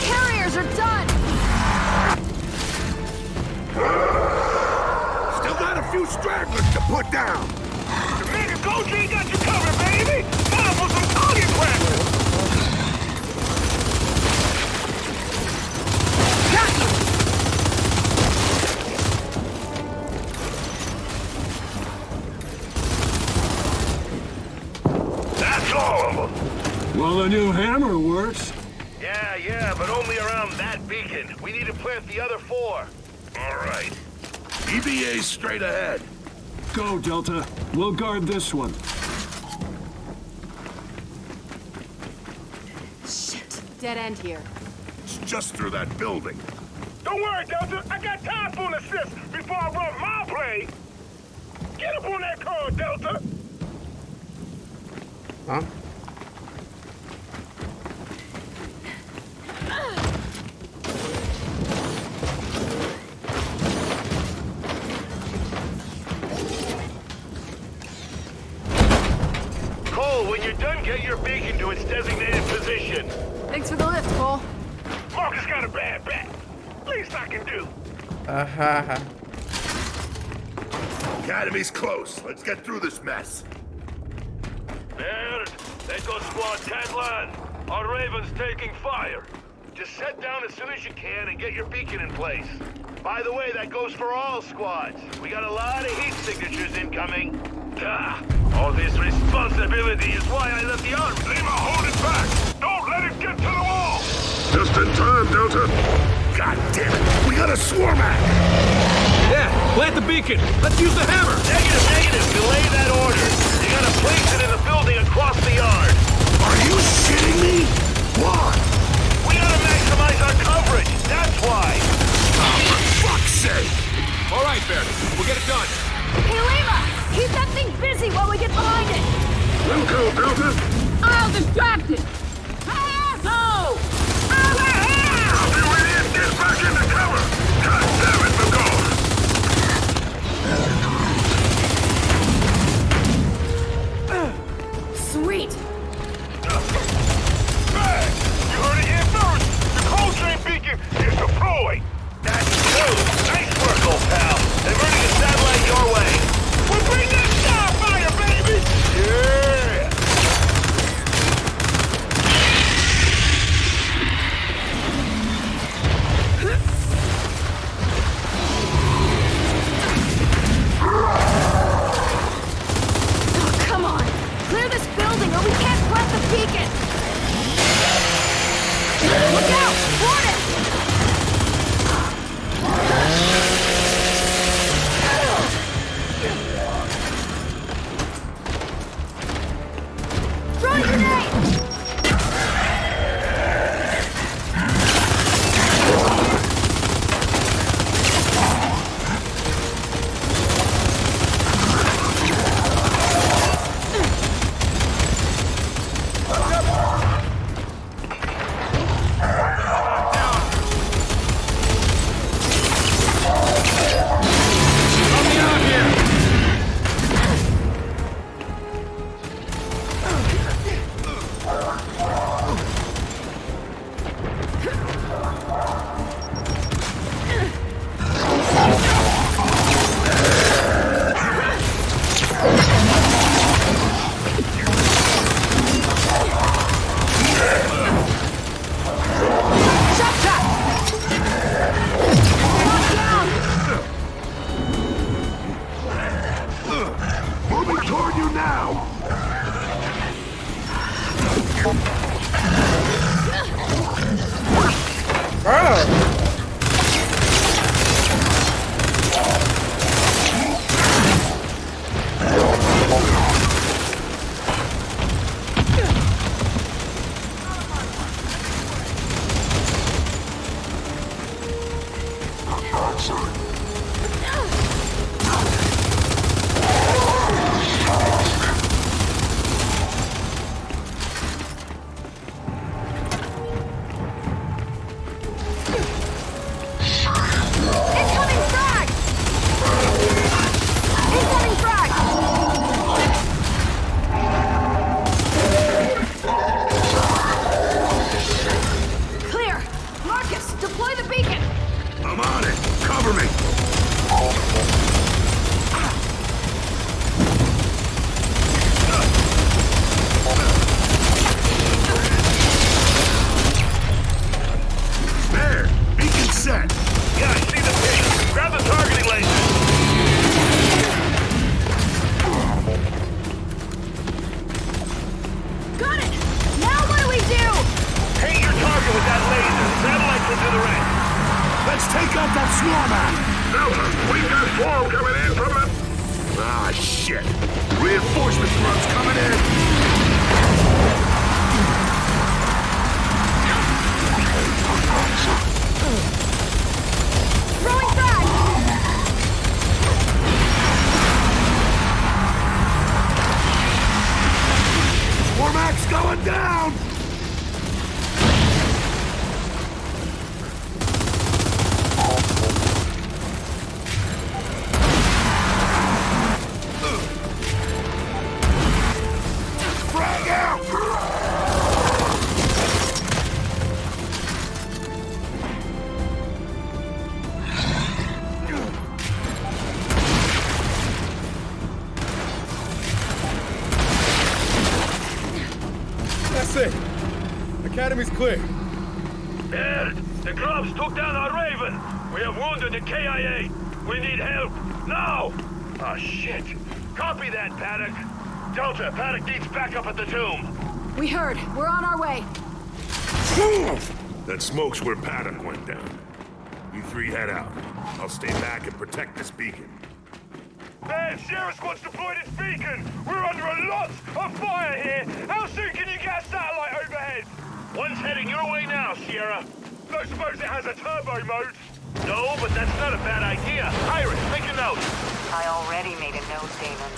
Carriers are done! Still got a few stragglers to put down. Commander Goji got you covered, baby! Time for some target practice! Got you! That's all of them. Well, the new hammer works. Yeah, but only around that beacon. We need to plant the other 4. All right. EVA's straight ahead. Go, Delta. We'll guard this one. Shit. Dead end here. It's just through that building. Don't worry, Delta. I got time for an assist before I run my play. Get up on that car, Delta. Huh? Cole, when you're done, get your beacon to its designated position. Thanks for the lift, Cole. Marcus got a bad back. Least I can do. Academy's close. Let's get through this mess. Baird, there goes Squad 10 land. Our Raven's taking fire. Just set down as soon as you can and get your beacon in place. By the way, that goes for all squads. We got a lot of heat signatures incoming. All this responsibility is why I left the army. Lima, hold it back! Don't let it get to the wall! Just in time, Delta. God damn it! We got a swarm act! Yeah, plant the beacon. Let's use the hammer. Negative. Delay that order. You gotta place it in the building across the yard. Are you shitting me? Why? We gotta maximize our coverage. Academy's clear. Erd, the Grubs took down our Raven. We have wounded the KIA. We need help. Now! Oh, shit. Copy that, Paddock. Delta, Paddock needs backup at the tomb. We heard. We're on our way. That smoke's where Paddock went down. You three head out. I'll stay back and protect this beacon. Man, Sierra Squad's deployed its beacon! We're under a lot of fire here! How soon can you get a satellite overhead? One's heading your way now, Sierra. Don't suppose it has a turbo mode? No, but that's not a bad idea. Iris, make a note. I already made a note, Damon.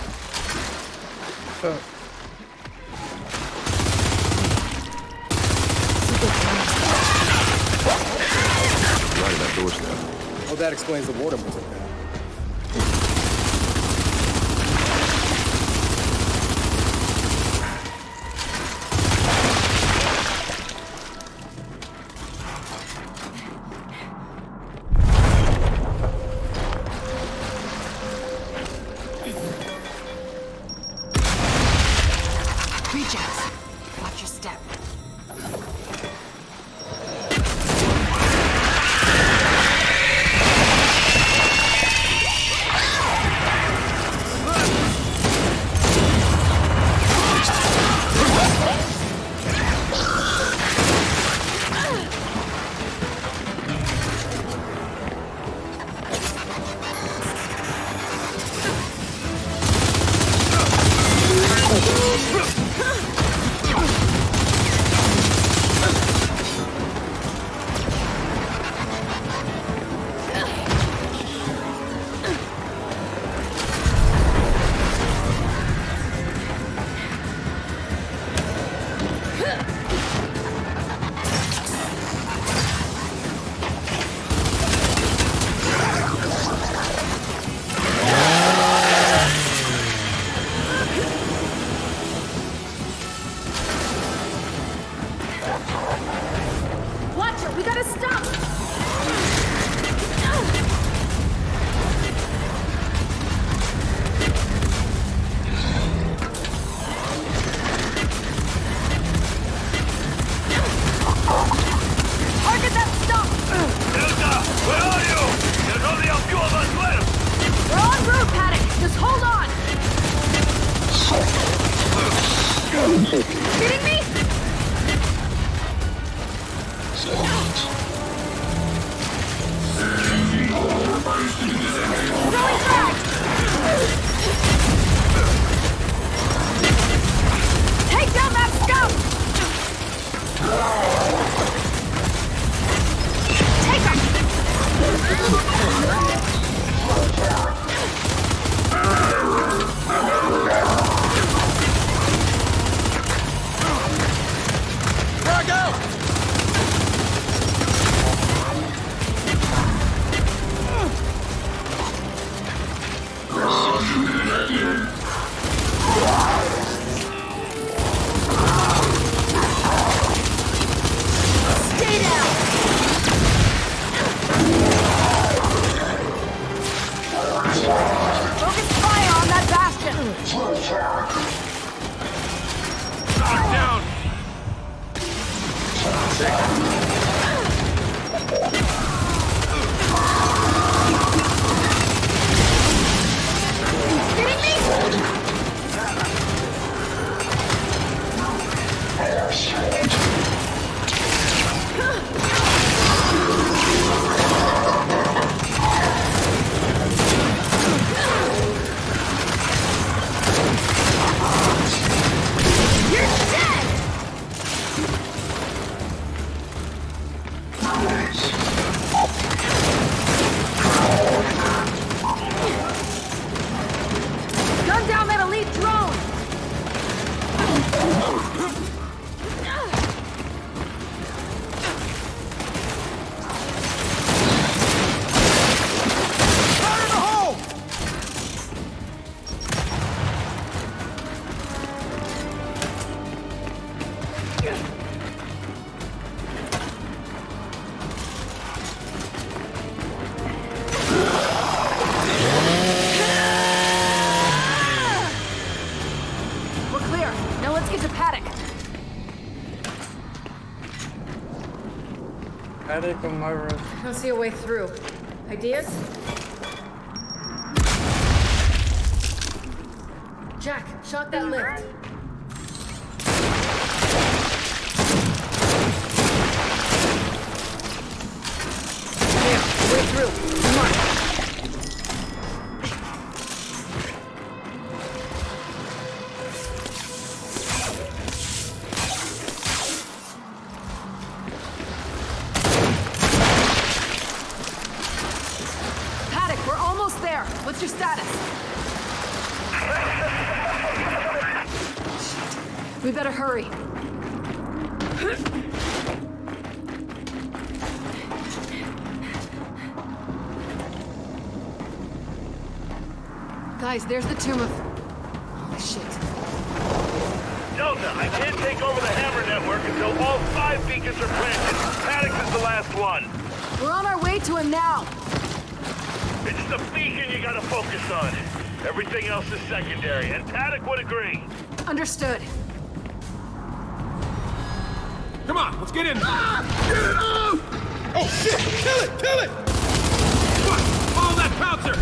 Right, that door's down. Oh, that explains the water movement now. Gun down that elite drone! Fire in the hole! We're clear. Now let's get to Paddock. Paddock on my road. I don't see a way through. Ideas? Jack, shock that lift. There, way through. Come on. Paddock, we're almost there. What's your status? We better hurry. Guys, there's the tomb of... Holy shit. Delta, I can't take over the Hammer network until all 5 beacons are planted. Paddock is the last one. We're on our way to him now. It's the beacon you gotta focus on. Everything else is secondary, and Paddock would agree. Understood. Come on, let's get in there. Get it up! Oh shit! Kill it! Kill it! Come on, follow that pouncer!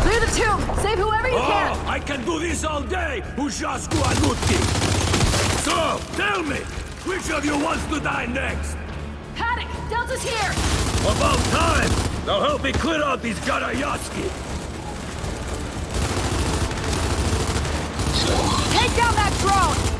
Clear the tomb! Save whoever you can! I can do this all day, Ushasku Anuti! So, tell me, which of you wants to die next? Paddock! Delta's here! About time! Now help me clear out these Garayatsky! Take down that drone!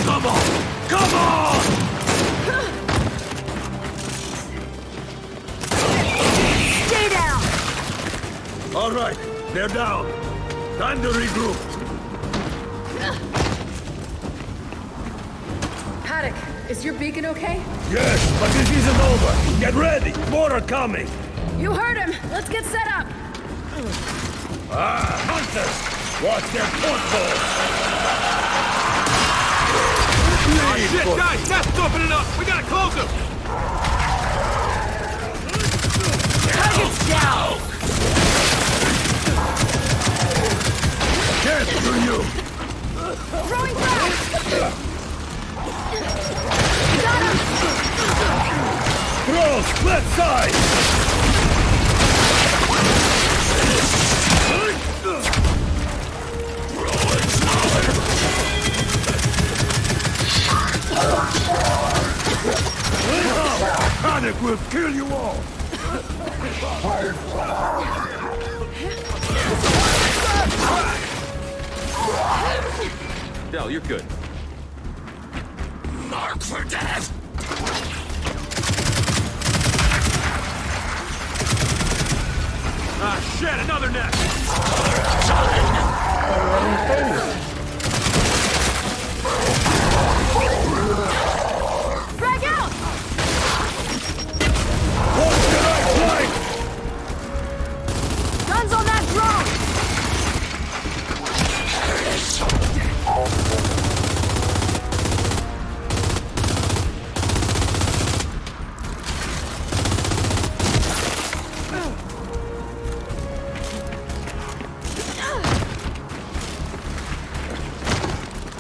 Come on! Come on! Stay down! All right, they're down. Time to regroup. Paddock, is your beacon okay? Yes, but this isn't over. Get ready. More are coming. You heard him. Let's get set up. Hunters! Watch their portholes! Oh, shit, guys! That's opening up! We gotta close them! Target's down! Get to you! Throwing back! Got him! Cross, left side! panic will kill you all! Del, you're good. Mark for death! Ah, shit, another nest! Frag out! What can I play? Guns on that drone!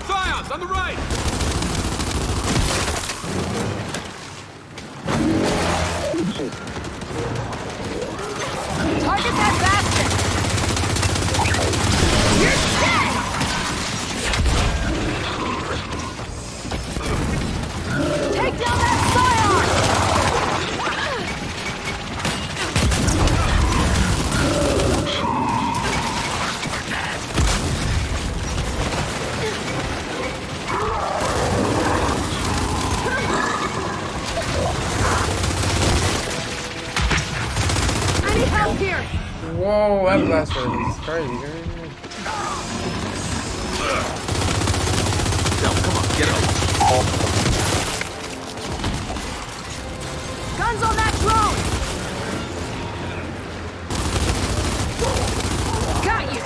Scions, on the right! Target that bastard! You're dead! Take down that scion! I need help here! Whoa, that blaster is crazy, dude. Del, come on, get out. Guns on that drone! Got you!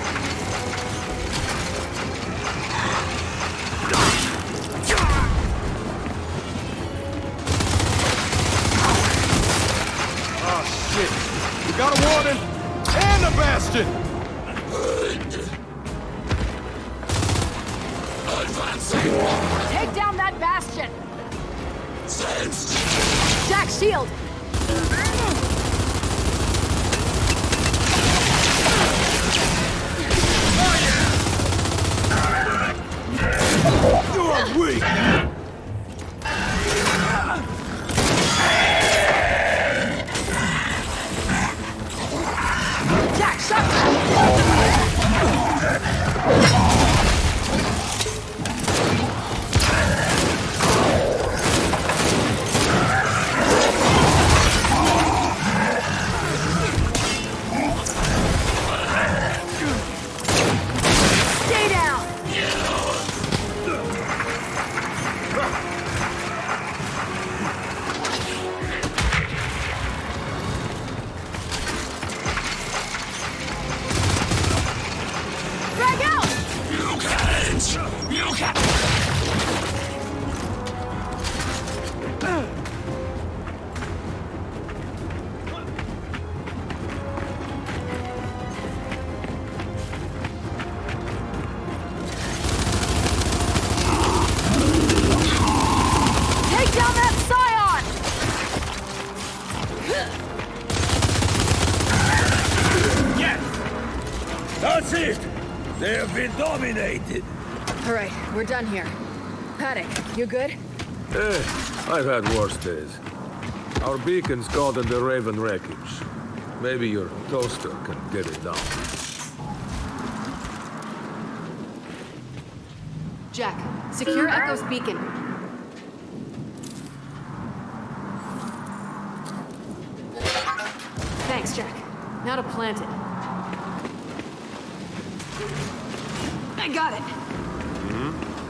Oh, shit. We got a warden and a bastion! Take down that bastion! Jack, shield! You're weak! Jack, shut Stay down! Frag out! You can't! You can't! Take down that scion! That's it! They have been dominated! All right, we're done here. Paddock, you good? I've had worse days. Our beacon's caught in the Raven wreckage. Maybe your toaster can get it down. Jack, secure Echo's beacon. Thanks, Jack. Now to plant it. I got it.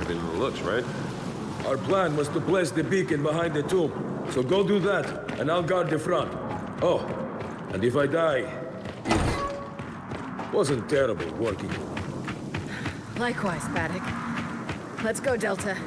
Everything looks right. Our plan was to place the beacon behind the tomb. So go do that, and I'll guard the front. Oh, and if I die, it wasn't terrible working. Likewise, Paddock. Let's go, Delta.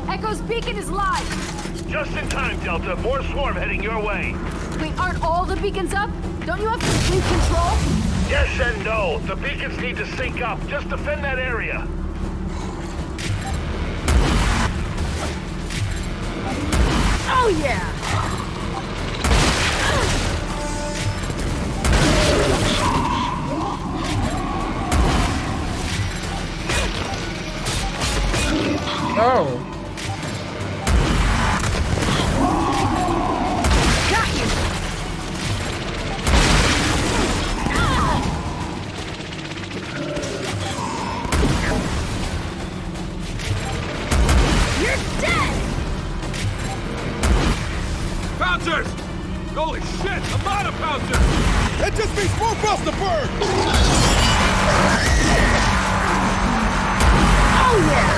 Echo's beacon is live! Just in time, Delta. More swarm heading your way. Wait, aren't all the beacons up? Don't you have complete control? Yes and no. The beacons need to sync up. Just defend that area. Oh. Got you! You're dead! Pouncers! Holy shit, a lot of pouncers! That just means more bells to burn! Oh yeah!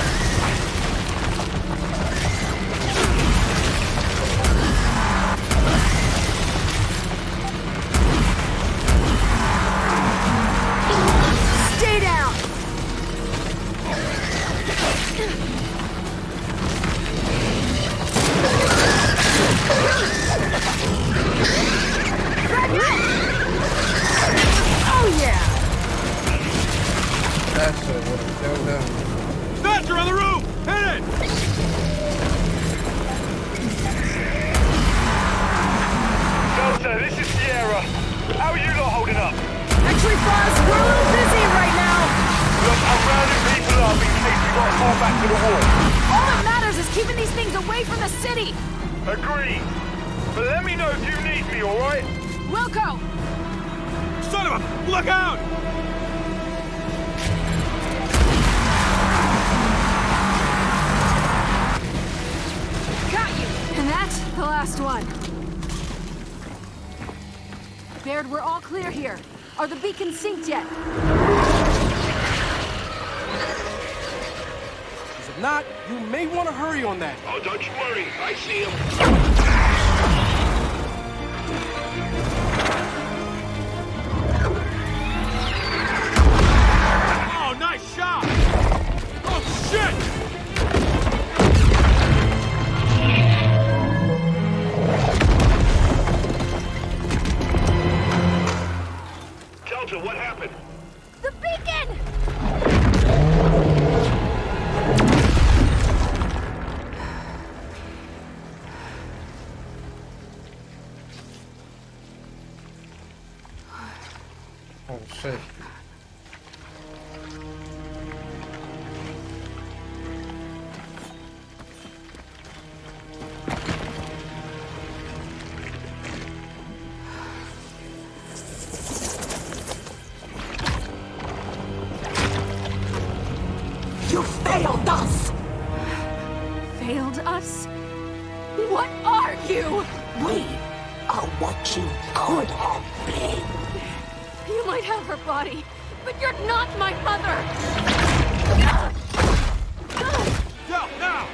Stay down! Oh yeah! That shit would have killed him. Snatcher on the roof! Hit it! Delta, this is Sierra. How are you lot holding up? Actually, Foz, we're a little busy right now. Look, I'm rounding people up in case we gotta fall back to the wall. All that matters is keeping these things away from the city. Agreed. But let me know if you need me, alright? Wilco! Son of a... Look out! Got you! And that's the last one. Baird, we're all clear here. Are the beacons synced yet? If not, you may want to hurry on that. Oh, don't you worry. I see him. Oh, nice shot! Oh, shit! Delta, what happened? The beacon! Oh shit. You failed us! Failed us? What are you? We are what you could have been. You might have her body, but you're not my mother! Go, now!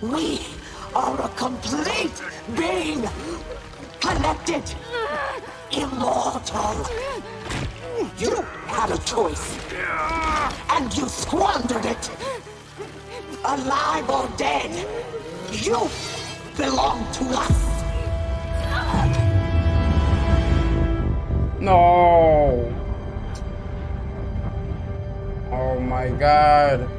We are a complete being, connected, immortal. You had a choice, and you squandered it. Alive or dead, you belong to us. No. Oh my god.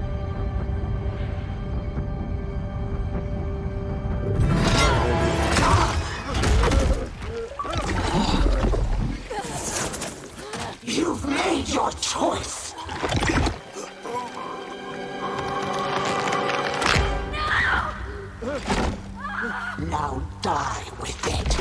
You've made your choice. Now die with it.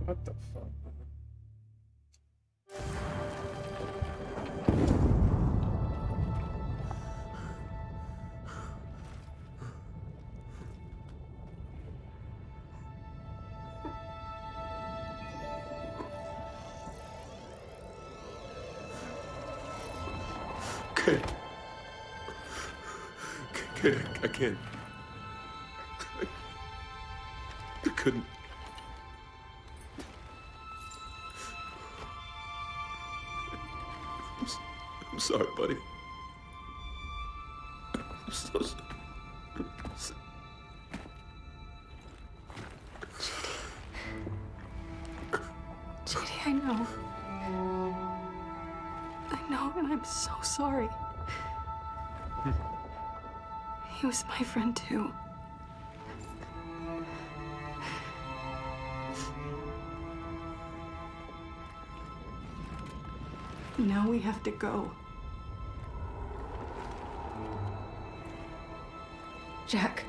What the fuck? I can't. I couldn't. I'm sorry, buddy. I'm so sorry. Judy, I know. I know, and I'm so sorry. He was my friend, too. Now we have to go. Jack.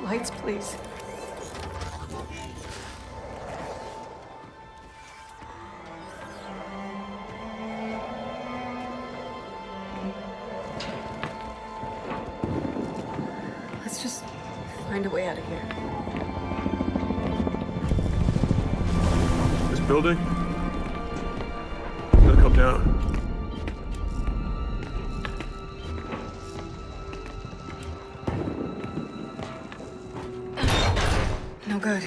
Lights, please. Let's just find a way out of here. This building? It's gonna come down. No good.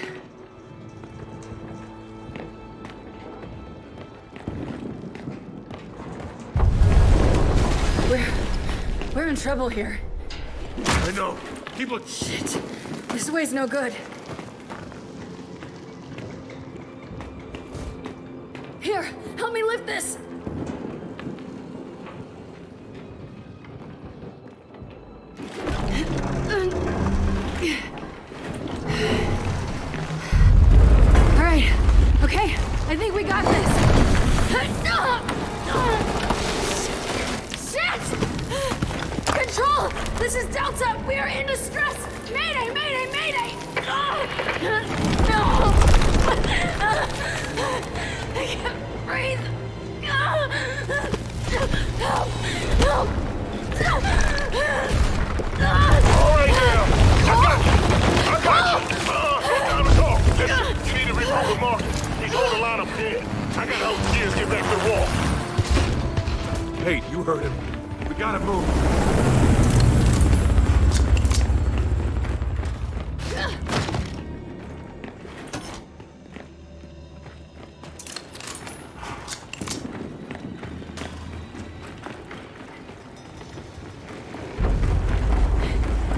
We're in trouble here. I know. Keep looking. Shit. This way's no good. Here, help me lift this. All right. Okay. I think we got this. Shit! Control! This is Delta! We are in distress! Mayday! Mayday! Mayday! No! I can't breathe! Help! Help! All right now! I got you! Time to talk. Listen, you need to regroup with Marcus. He's on the line up there. I gotta help Gears get back to the wall. Hey, you heard him. We gotta move.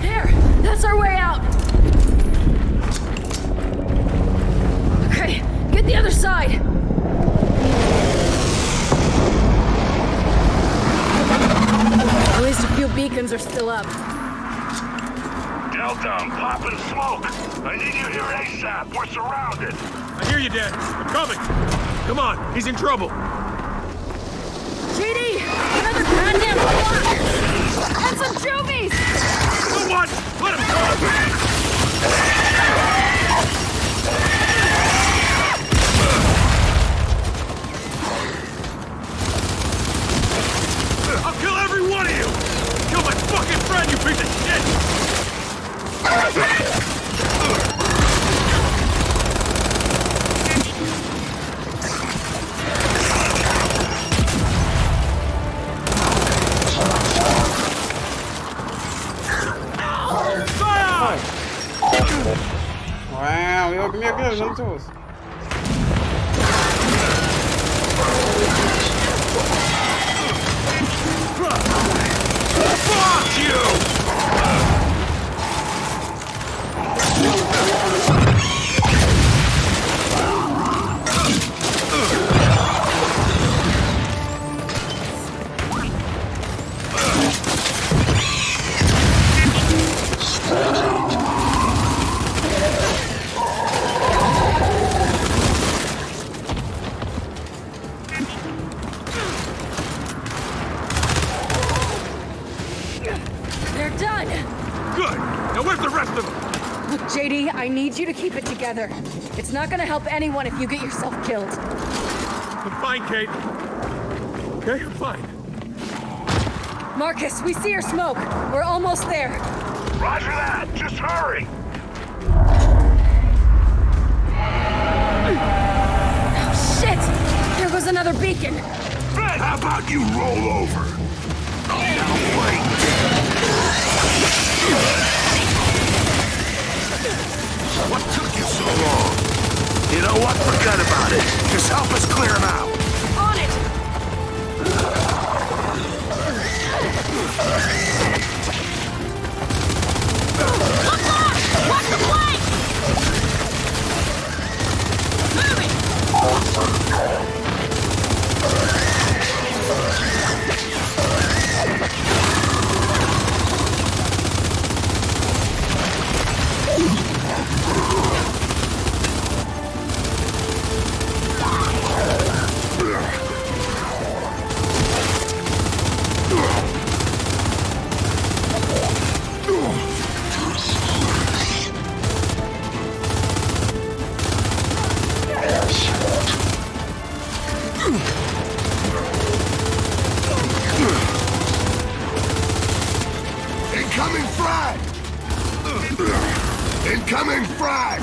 There! That's our way out! Okay, get the other side! At least a few beacons are still up. Delta, I'm popping smoke. I need you here ASAP. We're surrounded. I hear you, Dad. I'm coming. Come on, he's in trouble. JD! Another goddamn block! And some juvies! So what? Let him go! I'll kill every one of you! Kill my fucking friend, you piece of shit! Wow, yo, come here, come to us. Fuck you! They're done! Good! Now where's the rest of them? Look, JD, I need you to keep it together. It's not gonna help anyone if you get yourself killed. I'm fine, Kate. Okay, I'm fine. Marcus, we see your smoke. We're almost there. Roger that! Just hurry! Oh, shit! There goes another beacon! Ben, how about you roll over? Now wait! What took you so long? You know what? Forget about it. Just help us clear him out. On it! Incoming frag! Incoming frag!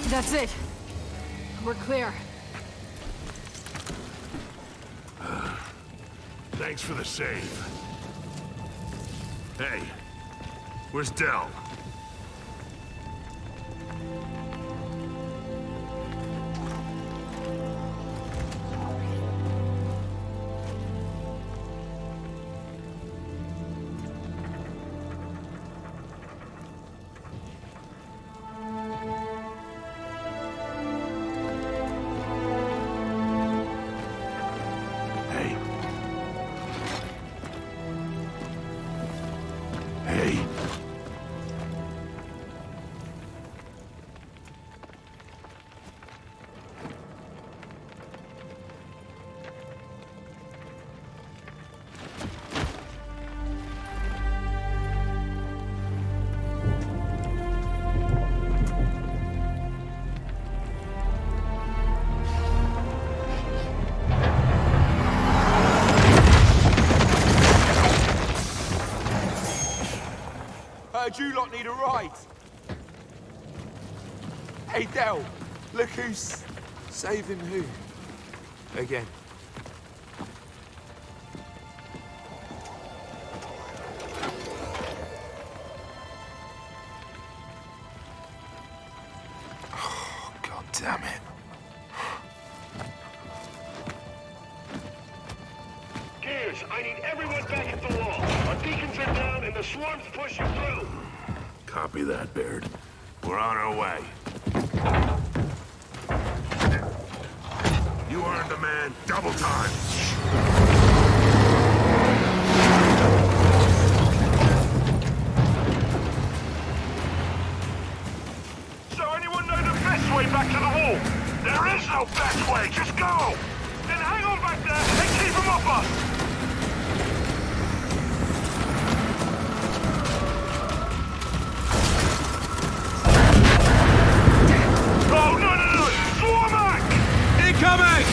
That's it. We're clear. Thanks for the save. Hey, where's Del? Heard you lot need a ride. Hey, Del, look who's saving who. Again. Oh, God damn it. Gears, I need everyone back at the wall. Our beacons are down and the swarm's pushing through. Copy that, Baird. We're on our way. You earned a man double time. So anyone know the best way back to the wall? There is no best way, just go! Then hang on back there and keep them off us! Oh, no! Swarm back! Incoming!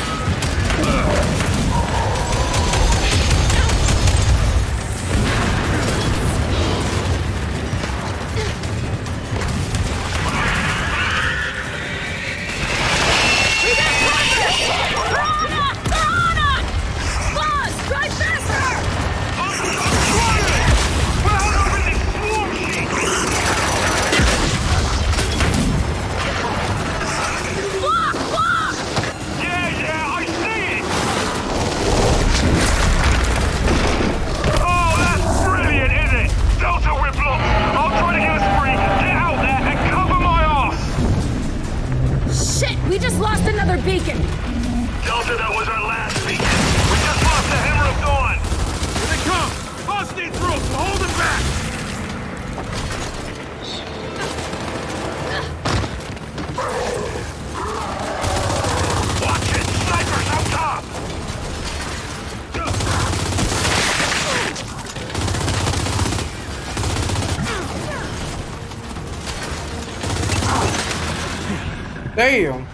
Damn.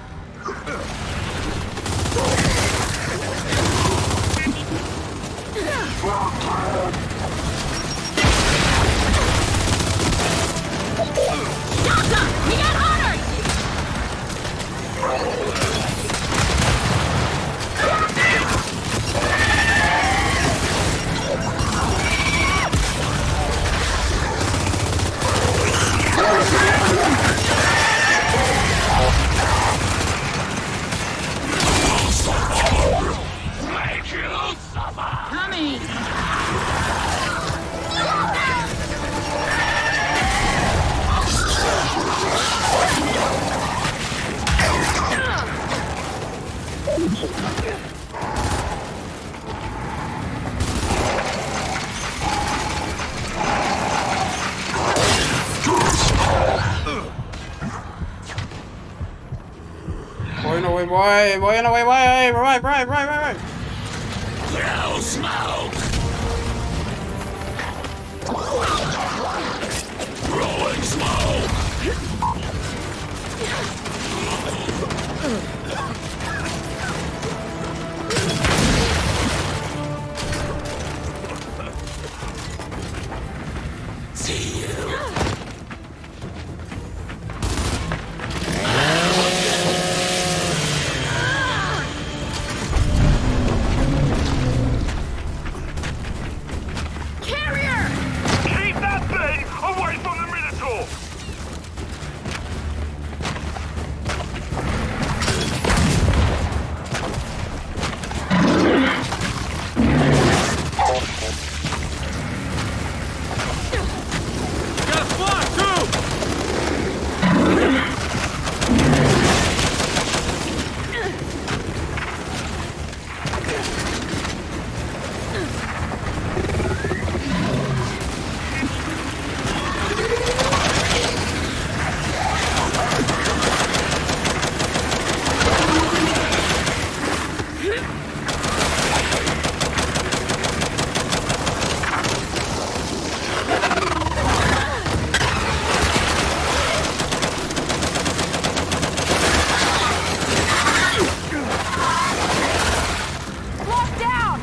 He got hotter! Coming! Boy, no way, boy. Boy, no way, boy. Right. No smoke! Throwing smoke! See you. Keep that thing away from the Minotaur! Got a spot, too! Lock down!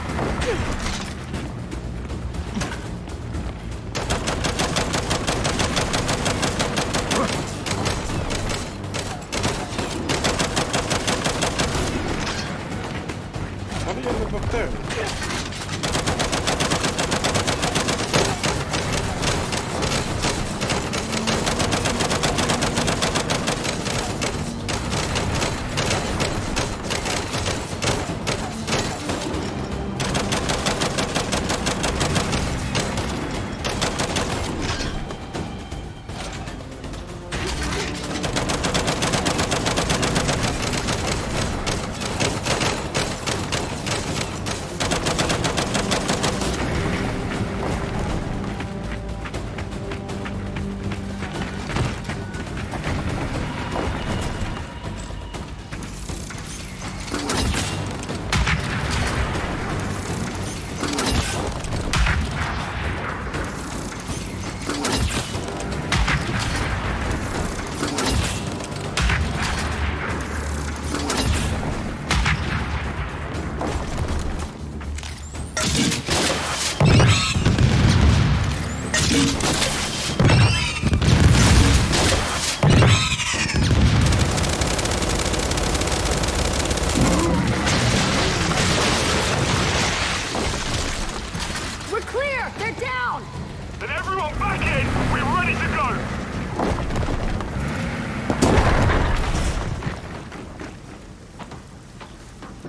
How do you live up there? We're clear! They're down! Then everyone back in! We're ready to go!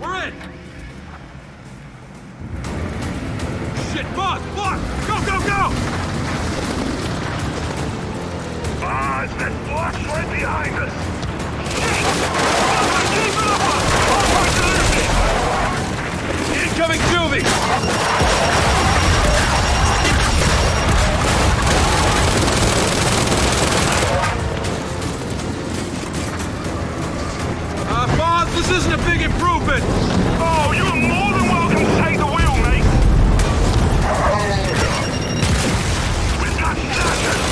We're in! Shit, boss! Go! Ah, it's that blast right behind us! Shit! Keep it up! I'll fight the left! Incoming Juvie! Boss, this isn't a big improvement! Oh, you're more than welcome to take the wheel, mate! We've got Cashapp!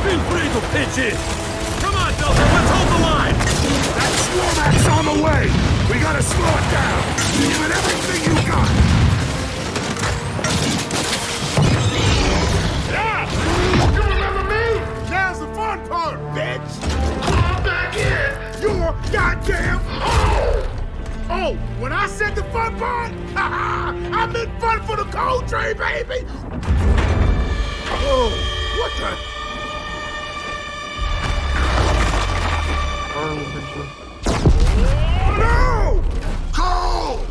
Feel free to pitch in. Come on, Delta, let's hold the line. That Swarmack's on the way. We gotta slow it down. Give it everything you got. Yeah! You remember me? Now's the fun part, bitch. Come back in. You're goddamn home. Oh, when I said the fun part, I meant fun for the cold train, baby. Oh, what the? Oh, no! Cole!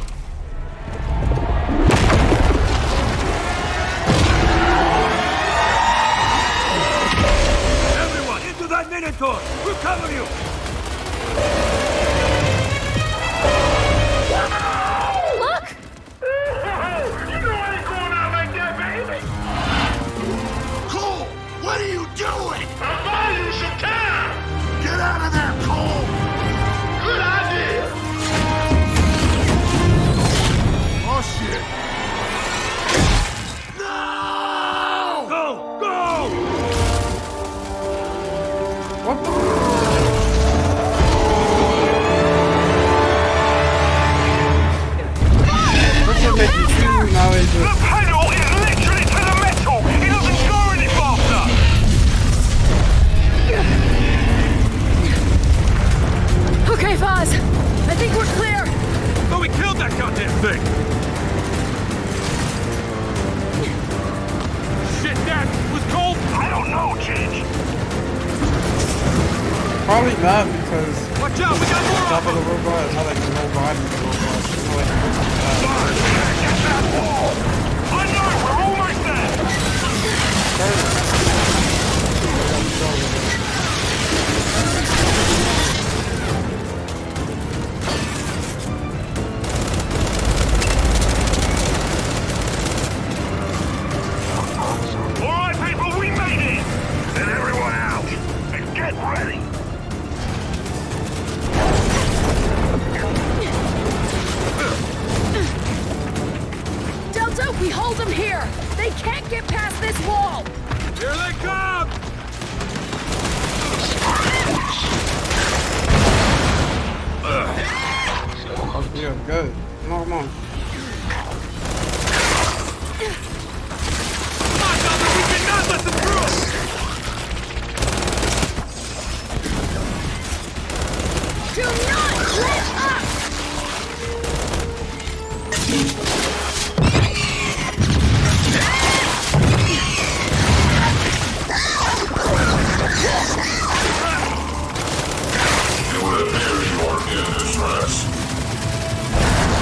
Everyone, into that Minotaur! We'll cover you! Look! You know I ain't going out like that, baby! Cole, what are you doing? I'm buying you some time! Get out of there, Cole! Good idea! Oh, shit! No! Go! Go! What the? What's it make you do now? Is The pedal is literally to the metal! It doesn't go any faster! Okay, Foz. I think we're clear. Oh, we killed that goddamn thing! Shit, that was cold! I don't know, Ginge. Probably not because Watch out, we got more top of of the them! robot is not like the whole body of the robot. It's more like Get that wall! I know, we're almost there! All right, people, we made it! Then everyone out! And get ready! Delta, we hold them here. They can't get past this wall. Here they come! Oh, yeah, good. Come on, come on. Come on, Delta, we cannot let them through! Do not let up! It would appear you are in distress.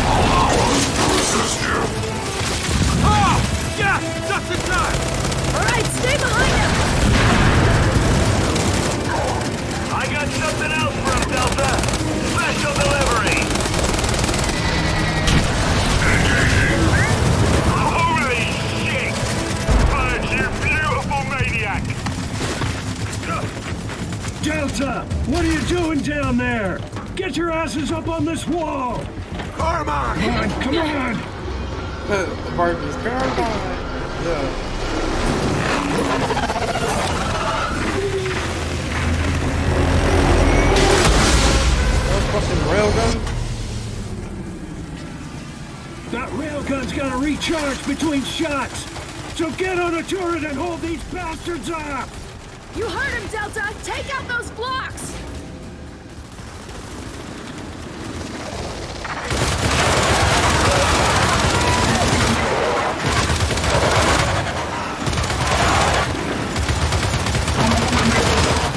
Allow us to assist you. Oh! Yeah! Just in time! All right, stay behind him. I got something else for him, Delta. Special delivery. Holy shit! Fudge, you beautiful maniac! Delta, what are you doing down there? Get your asses up on this wall! Carmine! Come on, come on! Marcus, come on. Yeah. Fucking railgun? That railgun's gotta recharge between shots! So get on a turret and hold these bastards off! You heard him, Delta. Take out those blocks.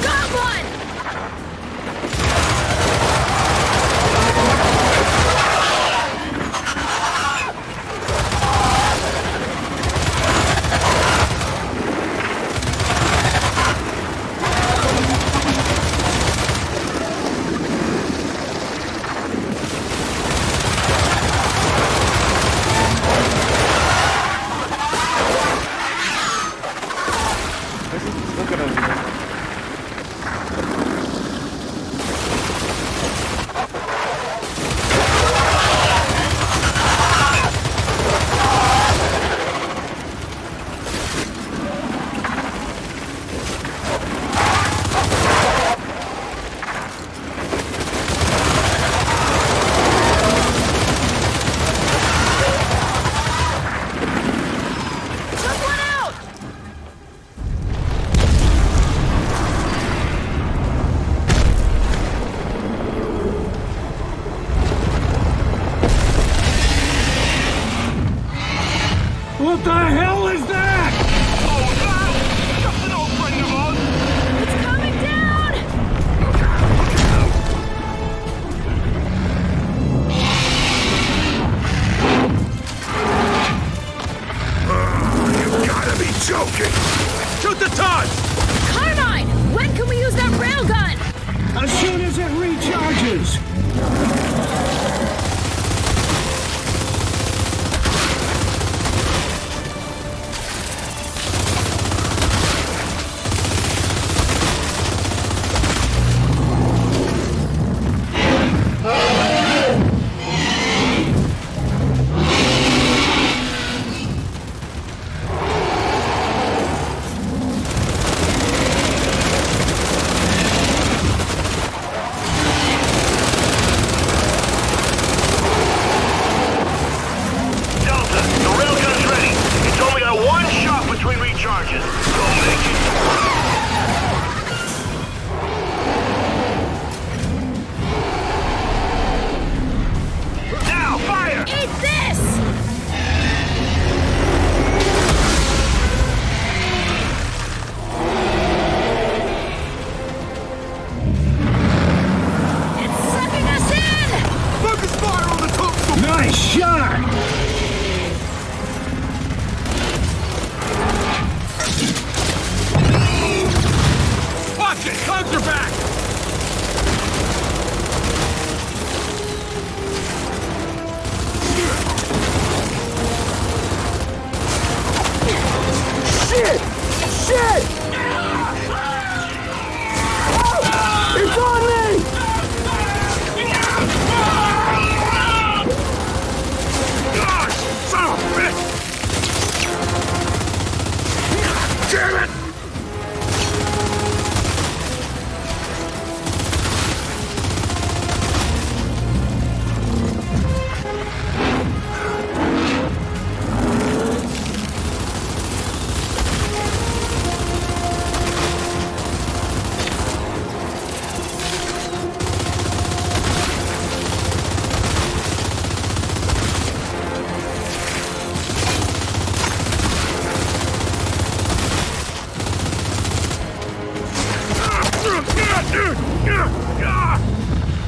Got one! Look at us.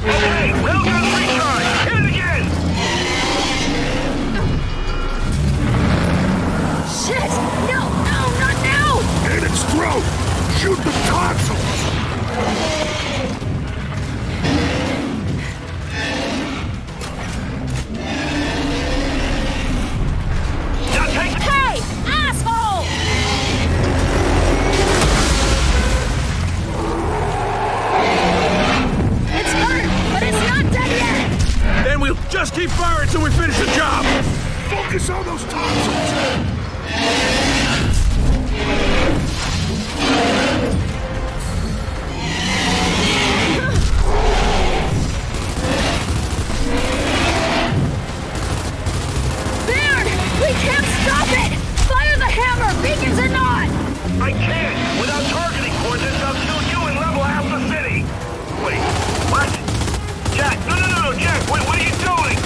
Okay, well done, retry. Hit it again. Shit! No, not now! In its throat. Shoot the tonsils. Hey, asshole! It's hurt, but it's not dead yet! Then we'll just keep firing till we finish the job. Focus on those tonsils. Baird! We can't stop it! Fire the hammer, beacons or not! I can't. Without targeting coordinates, I'll kill you and level half the city. Wait, what? Jack, no, Jack, wait, what are you doing?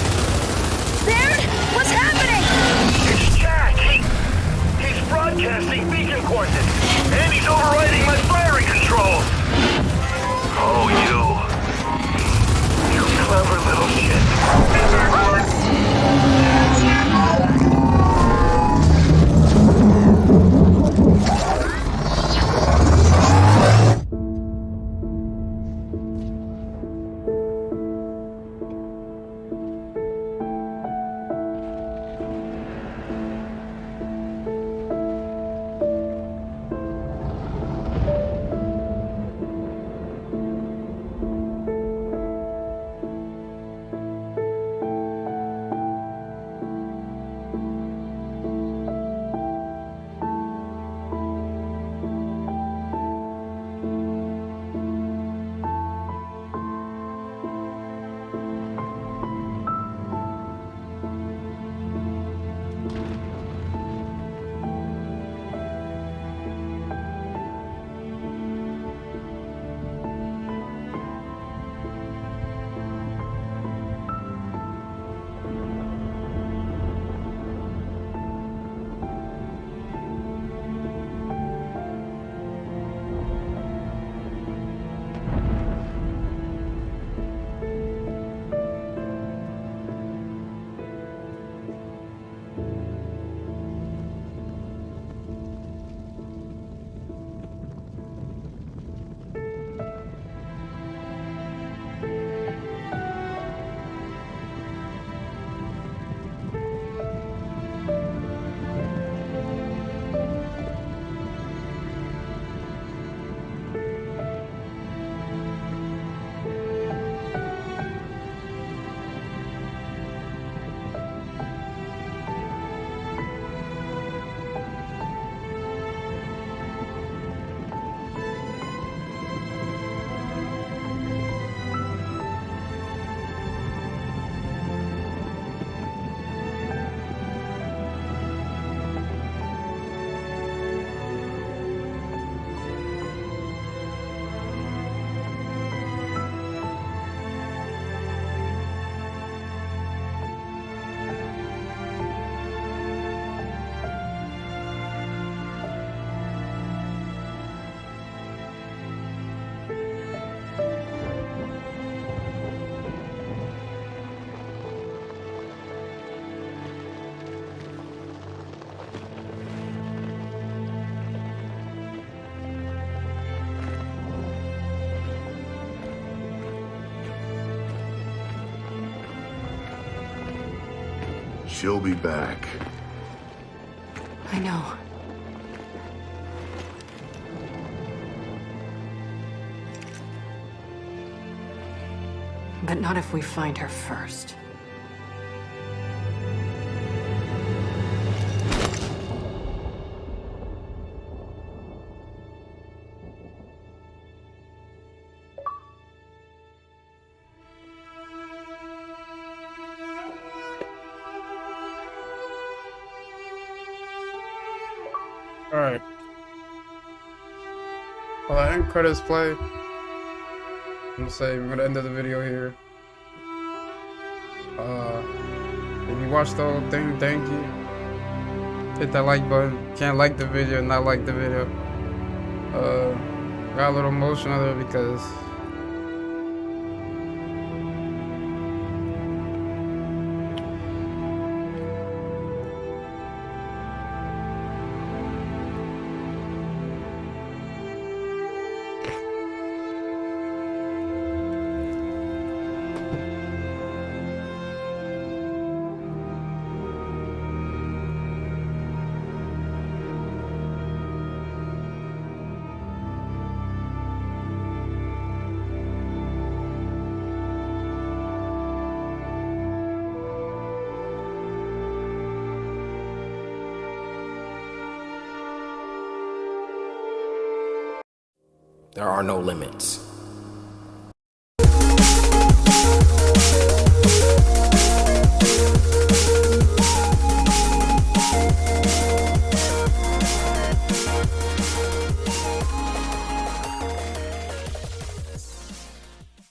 Baird, what's happening? It's Jack. He's broadcasting beacon coordinates, and he's overriding my firing controls. Oh, you clever little shit. She'll be back. I know. But not if we find her first. Alright. Well, the end credits play. I'm gonna say we're gonna end the video here. If you watched the whole thing, thank you. Hit that like button. Can't like the video and not like the video. Got a little emotional there because There are no limits.